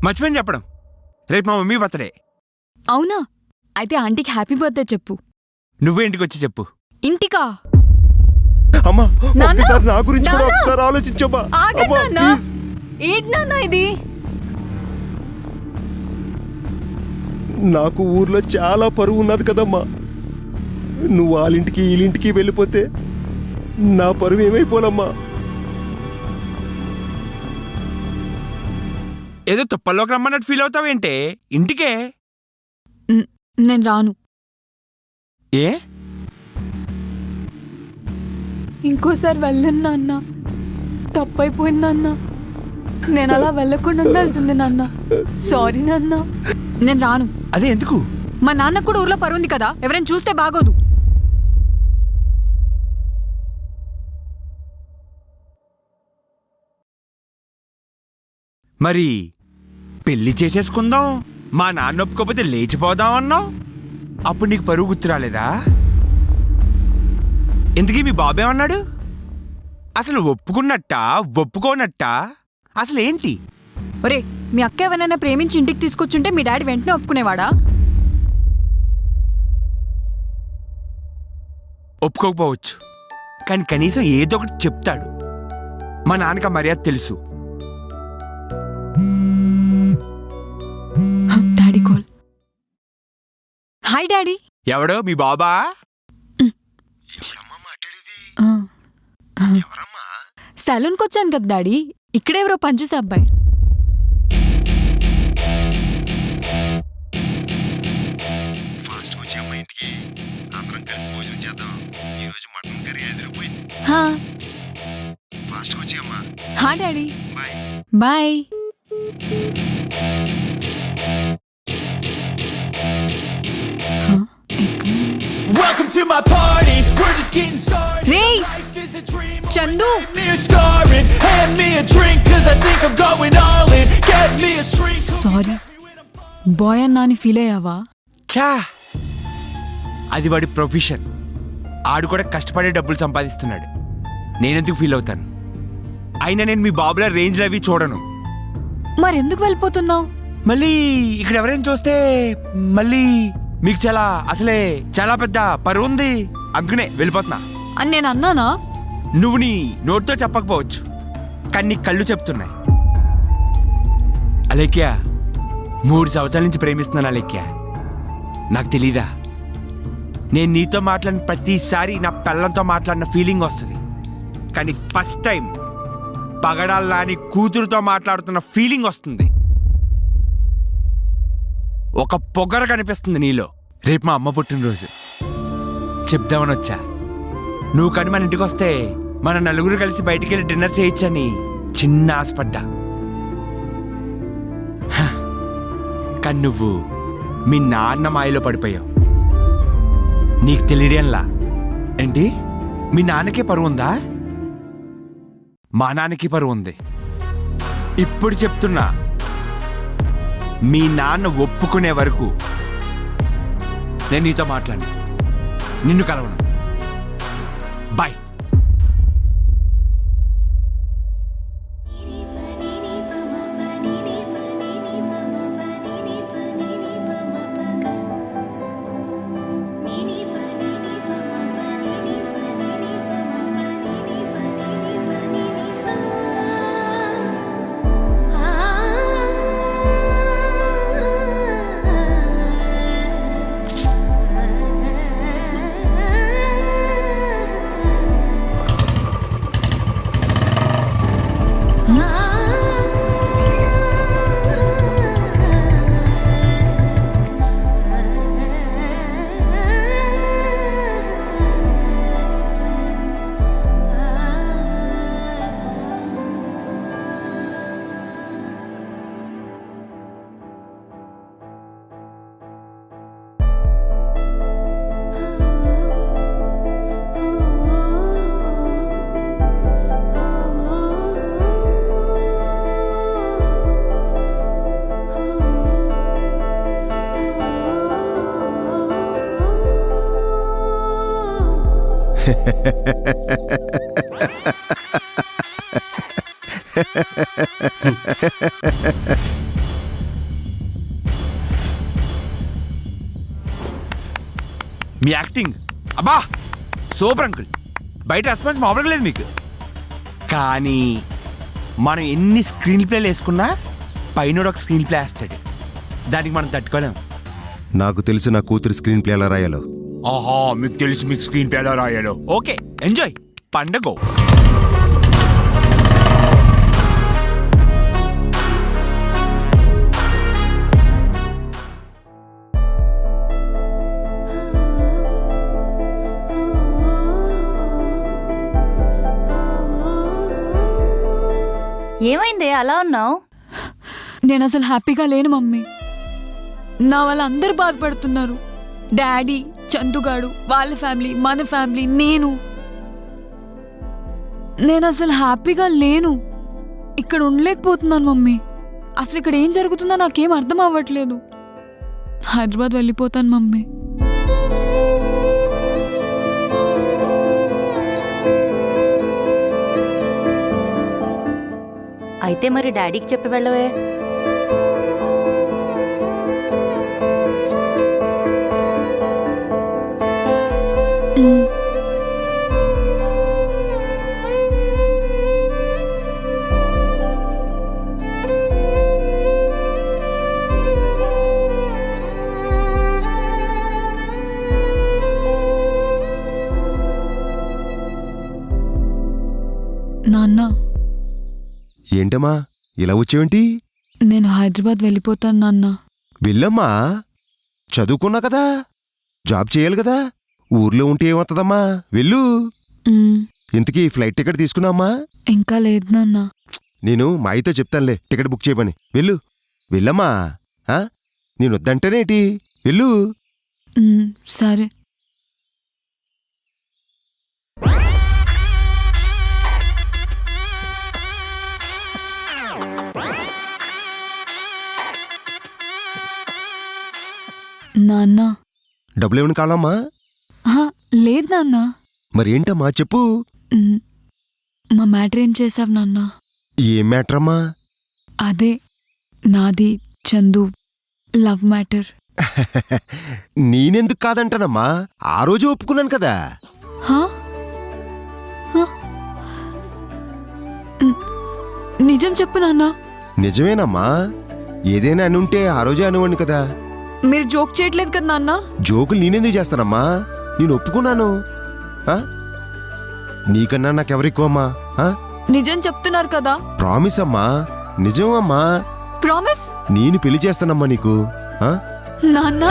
మర్చిపోయింది చెప్పడం, రేపు మా మమ్మీ బర్త్డే. అవునా? అయితే ఆంటీకి హ్యాపీ బర్త్డే చెప్పు. నువ్వే ఇంటికి వచ్చి చెప్పు. ఇంటికా? అమ్మా నాన్న! ఒక్కసారి నా గురించి కూడా నాన్న! ఒకసారి ఆలోచించమ్మా. ఆగండి అమ్మా, నాన్న. ప్లీజ్. ఏంటి నాన్న ఇది? నాకు ఊర్లో చాలా పరువు ఉన్నది కదమ్మా. నువ్వు వాళ్ళింటికి వీళ్ళింటికి వెళ్ళిపోతే నా పరువు ఏమైపోలమ్మా. ఏదో తుప్పల్లోకి రమ్మన్నట్టు ఫీల్ అవుతావేంటే? ఇంటికే. నేను రాను. ఏ? ఇంకోసారి వెళ్ళను నాన్న, తప్పైపోయింది నాన్న. నేను అలా వెళ్ళకుండా ఉండాల్సింది నాన్న. సారీ నాన్న, నేను రాను. అదే ఎందుకు? మా నాన్న కూడా ఊర్లో పరుంది కదా, ఎవరైనా చూస్తే బాగోదు. మరి పెళ్లి చేసేసుకుందాం, మా నాన్న ఒప్పుకోకపోతే లేచిపోదాం అన్నావు. అప్పుడు నీకు పరువు గుర్తు రాలేదా? ఇంతకీ మీ బాబేమన్నాడు? అసలు ఒప్పుకున్నట్టా ఒప్పుకోనట్టా అసలు ఏంటి? ఒరే, మీ అక్క ఎవరైనా ప్రేమించి ఇంటికి తీసుకొచ్చుంటే మీ డాడీ వెంటనే ఒప్పుకునేవాడా? ఒప్పుకోకపోవచ్చు, కానీ కనీసం ఏదో ఒకటి చెప్తాడు. మా నాన్నక మర్యాద తెలుసు. Daddy call. Hi daddy. ఎవడో మీ బాబా? సెలూన్కి వచ్చాను కదా డాడీ, ఇక్కడెవరో పనిచేసే అబ్బాయి. ఫాస్ట్ వచ్చి అమ్మ ఇంటికి అందరం కలిసి భోజనం చేద్దాం. ఈ రోజు మటన్ కర్రీ అదిరిపోయింది. హా ఫాస్ట్ వచ్చి అమ్మా. హా daddy. Bye bye. Welcome to my party, we're just getting started. రేయ్ Life is a dream, Chandu. near scarring. Hand me a drink, cause I think I'm going all in. Get me a shrink. Sorry, bye అన్నా అని ఫీల్ అయ్యావా? చా, అది వాడి ప్రొఫెషన్. ఆడు కూడా కష్టపడే డబ్బులు సంపాదిస్తున్నాడు. నేనెందుకు ఫీల్ అవుతాను? అయినా నేను మీ బాబుల రేంజ్లు అవి చూడను. మరెందుకు వెళ్ళిపోతున్నావు? మళ్ళీ ఇక్కడ ఎవరైనా చూస్తే మళ్ళీ మీకు అసలే చాలా పెద్ద పరువు ఉంది, అందుకనే వెళ్ళిపోతున్నా అని నేను అన్నానా? నువ్వు నీ నోటితో చెప్పకపోవచ్చు, కానీ నీ కళ్ళు చెప్తున్నాయి. అలేఖ్య, 3 సంవత్సరాల నుంచి ప్రేమిస్తున్నాను అలేఖ్య. నాకు తెలీదా? నేను నీతో మాట్లాడిన ప్రతిసారి నా పిల్లలతో మాట్లాడిన ఫీలింగ్ వస్తుంది, కానీ ఫస్ట్ టైం పగడాల్లా నీ కూతురుతో మాట్లాడుతున్న ఫీలింగ్ వస్తుంది. ఒక పొగర కనిపిస్తుంది నీలో. రేపు మా అమ్మ పుట్టినరోజు, చెప్దామని వచ్చా. నువ్వు కానీ మన ఇంటికి వస్తే మన నలుగురు కలిసి బయటికి వెళ్ళి డిన్నర్ చేయొచ్చని చిన్న ఆశపడ్డా. కానీ నువ్వు మీ నాన్న మాయలో పడిపోయావు. నీకు తెలియడంలా. ఏంటి, మీ నాన్నకే పరువు ఉందా? మా నాన్నకి పరువు ఉంది. ఇప్పుడు చెప్తున్నా, మీ నాన్న ఒప్పుకునే వరకు నేను నీతో మాట్లాడి నిన్ను కలవను. బాయ్. మీ యాక్టింగ్ అబ్బా సూపర్ అంకుల్. బయట రెస్పాన్స్ మామూలుగా లేదు మీకు. కానీ మనం ఎన్ని స్క్రీన్ ప్లేలు వేసుకున్నా పైన ఒక స్క్రీన్ ప్లే వేస్తాడు. దానికి మనం తట్టుకోలేం. నాకు తెలిసి నా కూతురు స్క్రీన్ ప్లే ఎలా రాయాలో. ఆహా, మీకు తెలుసు మీకు స్క్రీన్ ప్లే ఎలా రాయాలో. ఓకే, ఎంజాయ్ పండగ. ఏమైంది అలా ఉన్నావు? నేను అసలు హ్యాపీగా లేను మమ్మీ. నా వల్ల అందరూ బాధపడుతున్నారు. డాడీ, చందుగాడు, వాళ్ళ ఫ్యామిలీ, మన ఫ్యామిలీ, నేను అసలు హ్యాపీగా లేను. ఇక్కడ ఉండలేకపోతున్నాను మమ్మీ. అసలు ఇక్కడ ఏం జరుగుతుందో నాకేం అర్థం అవ్వట్లేదు. హైదరాబాద్ వెళ్ళిపోతాను మమ్మీ. అయితే మరి డాడీకి చెప్పి వెళ్ళవే. నాన్న, ఏంటమ్మా ఇలా వచ్చేవేంటి? నేను హైదరాబాద్ వెళ్ళిపోతాను నాన్న. వెళ్ళమ్మా, చదువుకున్నా కదా, జాబ్ చేయాలి కదా. ఊర్లో ఉంటే ఏమవుతుందమ్మా, వెళ్ళు. ఇంతకీ ఫ్లైట్ టికెట్ తీసుకున్నామ్మా? ఇంకా లేదు నాన్న. నేను మా అయితో చెప్తానులే టికెట్ బుక్ చేయమని. వెళ్ళు, వెళ్ళమ్మా. నేను వద్దంటేనేటి, వెళ్ళు. సరే. నాన్న, డబ్బులేమని కావాలమ్మా? లేదు నాన్న. మరి ఏంటమ్మా చెప్పు. మా మ్యాటర్ ఏం చేసావు నాన్న? ఏం మ్యాటర్ అమ్మా? అదే నాది చందు లవ్ మ్యాటర్. నేనెందుకు కాదంటానమ్మా, ఆ రోజు ఒప్పుకున్నాను కదా. నిజం చెప్పు నాన్న. నిజమేనమ్మా, ఏదైనా అని ఉంటే ఆ రోజే అనుకోండి కదా. మీరు జోక్ చేయట్లేదు కదా నాన్న? జోకులు నేనెందుకు చేస్తానమ్మా, నేను ఒప్పుకున్నాను. నీకన్నా నాకెవరెక్కువమ్మా? నిజం చెప్తున్నారు కదా? ప్రామిస్ అమ్మా, నిజమమ్మా. ప్రామిస్? నేను పెళ్లి చేస్తానమ్మా నీకు. నాన్న,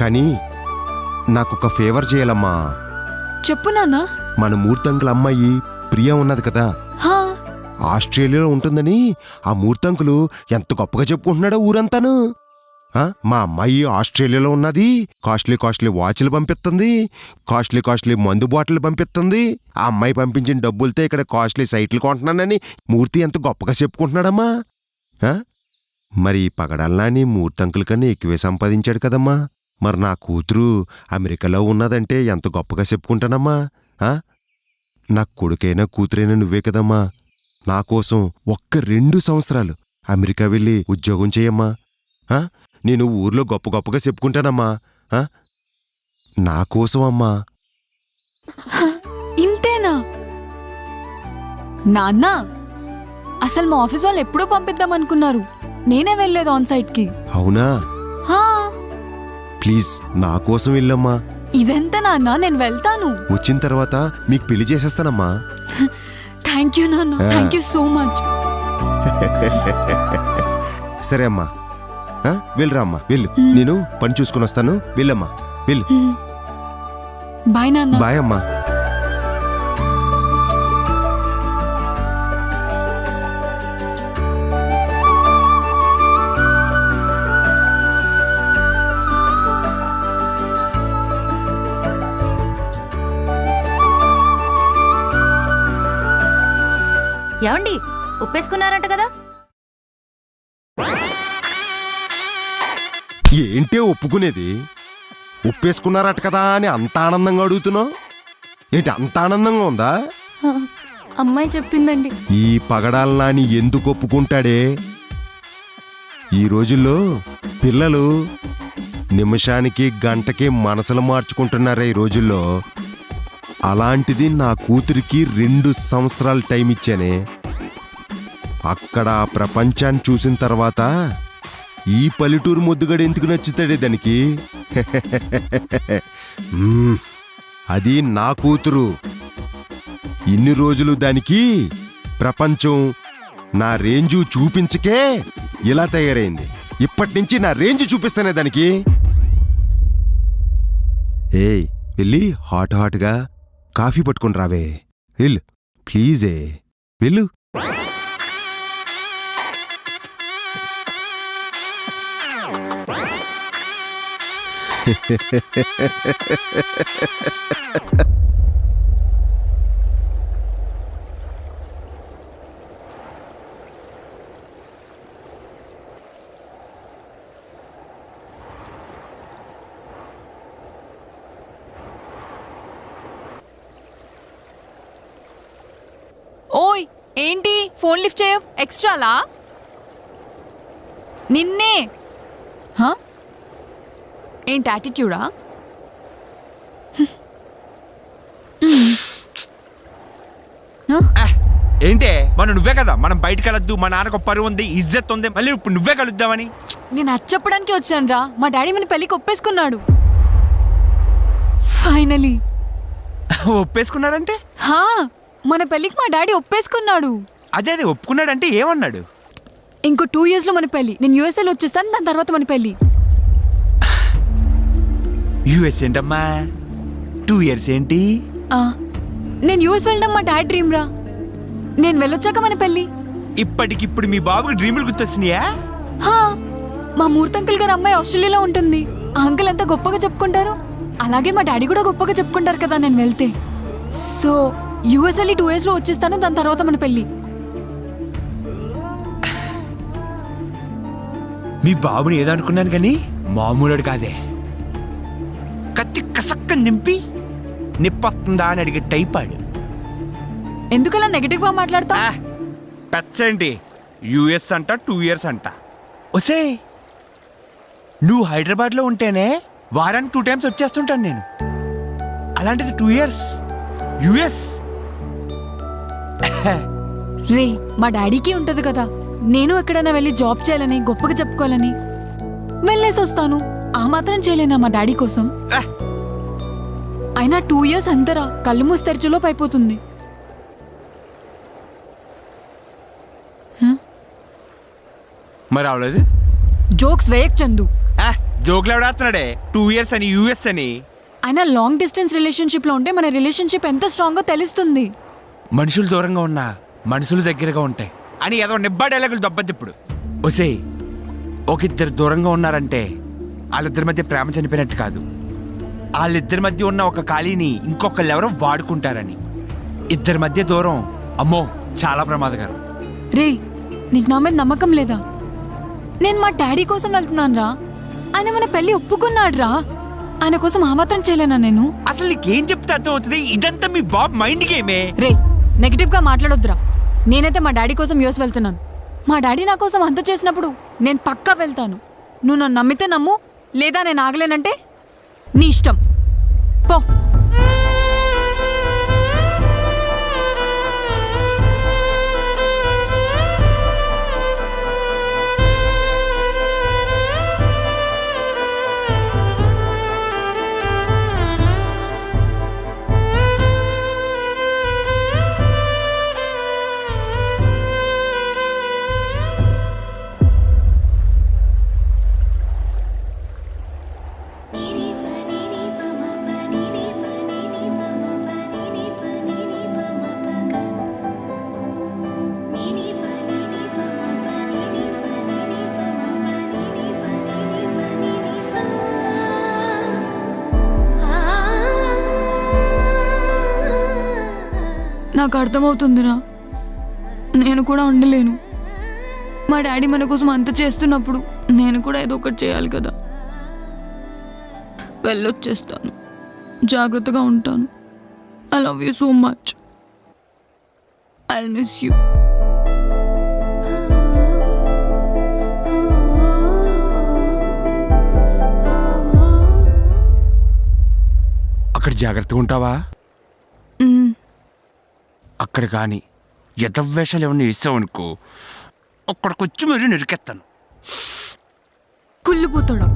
కానీ నాకొక ఫేవర్ చేయాలమ్మా. చెప్పు నాన్న. మన మూర్తంకుల అమ్మాయి ప్రియా ఉన్నది కదా, ఆస్ట్రేలియాలో ఉంటుందని ఆ మూర్తంకులు ఎంత గొప్పగా చెప్పుకుంటున్నాడో ఊరంతాను. మా అమ్మాయి ఆస్ట్రేలియాలో ఉన్నది, కాస్ట్లీ కాస్ట్లీ వాచ్లు పంపిస్తుంది, కాస్ట్లీ కాస్ట్లీ మందు బాటిల్ పంపిస్తుంది. ఆ అమ్మాయి పంపించిన డబ్బులతో ఇక్కడ కాస్ట్లీ సైట్లు కొంటున్నానని మూర్తి ఎంత గొప్పగా చెప్పుకుంటున్నాడమ్మా. మరి పగడాలని మూర్తంకుల కన్నా ఎక్కువే సంపాదించాడు కదమ్మా. మరి నా కూతురు అమెరికాలో ఉన్నదంటే ఎంత గొప్పగా చెప్పుకుంటానమ్మా. నా కొడుకైనా కూతురైనా నువ్వే కదమ్మా. నా కోసం ఒక్క 2 సంవత్సరాలు అమెరికా వెళ్ళి ఉద్యోగం చేయమ్మా. నేను ఊర్లో గొప్ప గొప్పగా చెప్పుకుంటానమ్మా. నా కోసం అమ్మా. ఇంతేనా నాన్న? అసలు మా ఆఫీస్ వాళ్ళు ఎప్పుడూ పంపిద్దామనుకున్నారు, నేనే వెళ్ళలేదు ఆన్ సైట్ కి. అవునా? ప్లీజ్ నా కోసం వెళ్ళమ్మా. ఇదెంత నాన్న, నేను వెళ్తాను. వచ్చిన తర్వాత మీకు పెళ్లి చేసేస్తానమ్మా. థ్యాంక్ యూ నాన్న, థ్యాంక్ యూ సో మచ్. సరే అమ్మా, వెళ్ళరా అమ్మా, వెళ్ళు. నేను పని చూసుకుని వస్తాను, వెళ్ళమ్మా, వెళ్ళు. బాయ్ నాన్న. బాయ్ అమ్మా. ఏమండి, ఉప్పేసుకున్నారంట కదా? ఏంటే ఒప్పుకునేది? ఒప్పేసుకున్నారట కదా అని అంత ఆనందంగా అడుగుతున్నావు ఏంటి? అంత ఆనందంగా ఉందా? అమ్మాయి చెప్పిందండి. ఈ పగడాల నాని ఎందుకు ఒప్పుకుంటాడే? ఈ రోజుల్లో పిల్లలు నిమిషానికి గంటకి మనసులు మార్చుకుంటున్నారే ఈ రోజుల్లో. అలాంటిది నా కూతురికి 2 సంవత్సరాలు టైం ఇచ్చానే. అక్కడ ఆ ప్రపంచాన్ని చూసిన తర్వాత ఈ పల్లెటూరు ముద్దుగడ ఎందుకు నచ్చుతాడే దానికి? అది నా కూతురు. ఇన్ని రోజులు దానికి ప్రపంచం నా రేంజు చూపించకే ఇలా తయారైంది. ఇప్పటి నుంచి నా రేంజ్ చూపిస్తానే దానికి. ఏయ్ వెళ్ళి హాట్గా కాఫీ పట్టుకుని రావే. వెళ్ళు ప్లీజే, వెళ్ళు. ఓయ్ ఏంటి ఫోన్ లిఫ్ట్ చేయవ్? ఎక్స్ట్రాలా? నిన్నే ఏంటి యాటిట్యూడా? ఏంటే మనం నువ్వే కదా మనం బయటకు వెళ్ళొద్దు, మా నాన్నకు పరువు ఉంది, ఇజ్జత్ ఉంది, మళ్ళీ ఇప్పుడు నువ్వే కలుద్దామని. నేను అది చెప్పడానికి వచ్చాను రా. మా డాడీ మన పెళ్ళికి ఒప్పేసుకున్నాడు ఫైనలీ. ఒప్పేసుకున్నారంటే? మన పెళ్ళికి మా డాడీ ఒప్పేసుకున్నాడు. అదే ఒప్పుకున్నాడంటే ఏమన్నాడు? ఇంకో 2 years లో మన పెళ్ళి. నేను యూఎస్ఏలో వచ్చేస్తాను, దాని తర్వాత మన పెళ్ళి. యూఎస్ ఏంటమ్మా? 2 years ఏంటి? నేను యూఎస్ వెళ్ళడం మా డాడీ డ్రీమ్ రా. నేను వెళ్ళొచ్చాక మన పెళ్ళి. ఇప్పటికిప్పుడు మీ బాబుకి డ్రీములు గుర్తొస్తున్నాయా? మా మూర్తి అంకుల్ గారు అమ్మాయి ఆస్ట్రేలియాలో ఉంటుంది. ఆ అంకుల్ ఎంత గొప్పగా చెప్పుకుంటారు, అలాగే మా డాడీ కూడా గొప్పగా చెప్పుకుంటారు కదా నేను వెళ్తే. సో యూఎస్ వెళ్ళి 2 years లో వచ్చేస్తాను, దాని తర్వాత మన పెళ్ళి. మీ బాబుని ఏదనుకున్నాను కానీ మామూలుడు కాదే. కత్తి కసక్కని నింపి నిప్పొస్తుందా అని అడిగే టైప్ ఆడు. ఎందుకలా నెగటివ్ గా మాట్లాడతా? పెచ్చండి. యుఎస్ అంట 2 years అంట. ఒసే నువ్వు హైదరాబాద్లో ఉంటేనే వారానికి 2 times వచ్చేస్తుంటాను నేను. అలాంటిది 2 years యుఎస్. రే మా డాడీకి ఉంటది కదా, నేను ఎక్కడైనా వెళ్ళి జాబ్ చేయాలని గొప్పగా చెప్పుకోవాలని. వెళ్ళేసి వస్తాను. ఆ మాత్రం చేయలేనా మా డాడీ కోసం? అయినా 2 years అంతరా, కళ్ళు మూసి తెరచులోపు అయిపోతుంది. మరి అవలేదు. జోక్స్ వేయక్ చందు. జోకులు ఎవడేస్తున్నాడే? 2 years అని యుఎస్ అని. అయినా లాంగ్ డిస్టెన్స్ రిలేషన్షిప్ లో ఉంటే మన రిలేషన్షిప్ ఎంత స్ట్రాంగో తెలుస్తుంది. మనుషులు దూరంగా ఉన్నా మనసులు దగ్గరగా ఉంటాయి అని ఏదో నిబ్బాడేలాగులు దెబ్బతి. ఇప్పుడు ఒసే ఒక 2 దూరంగా ఉన్నారంటే వాళ్ళిద్దరి మధ్య ప్రేమ చనిపోయినట్టు కాదు. వాళ్ళిద్దరి మధ్య ఉన్న ఒక ఖాళీని ఇంకొకళ్ళు ఎవరో వాడుకుంటారని. 2 మధ్య దూరం అమ్మో చాలా ప్రమాదకరం. రే నీకు నా మీద నమ్మకం లేదా? నేను మా డాడీ కోసం వెళ్తున్నాను రా. ఆయన మన పెళ్లి ఒప్పుకున్నాడు రా. ఆయన కోసం ఆ మాత్రం చేయలేనా నేను? అసలు నీకేం చెప్తే అర్థం అవుతుంది? ఇదంతా మీ బాబు మైండ్ గేమే. రే నెగటివ్ గా మాట్లాడొద్దురా. నేనైతే మా డాడీ కోసం యూఎస్ వెళ్తున్నాను. మా డాడీ నా కోసం అంత చేసినప్పుడు నేను పక్కా వెళ్తాను. నువ్వు నన్ను నమ్మితే నమ్ము, లేదా నేను ఆగలేనంటే నీ ఇష్టం పో. నాకు అర్థమవుతుందిరా, నేను కూడా ఉండలేను. మా డాడీ మన కోసం అంత చేస్తున్నప్పుడు నేను కూడా ఏదో ఒకటి చేయాలి కదా. వెళ్ళొచ్చేస్తాను, జాగ్రత్తగా ఉంటాను. I love you so much. I miss you. అక్కడ జాగ్రత్తగా ఉంటావా? అక్కడ కానీ యథవేషాలు ఏమన్నా వేసావనుకో, అక్కడికి వచ్చి మరీ నరికెత్తాను. కుళ్ళిపోతాడా?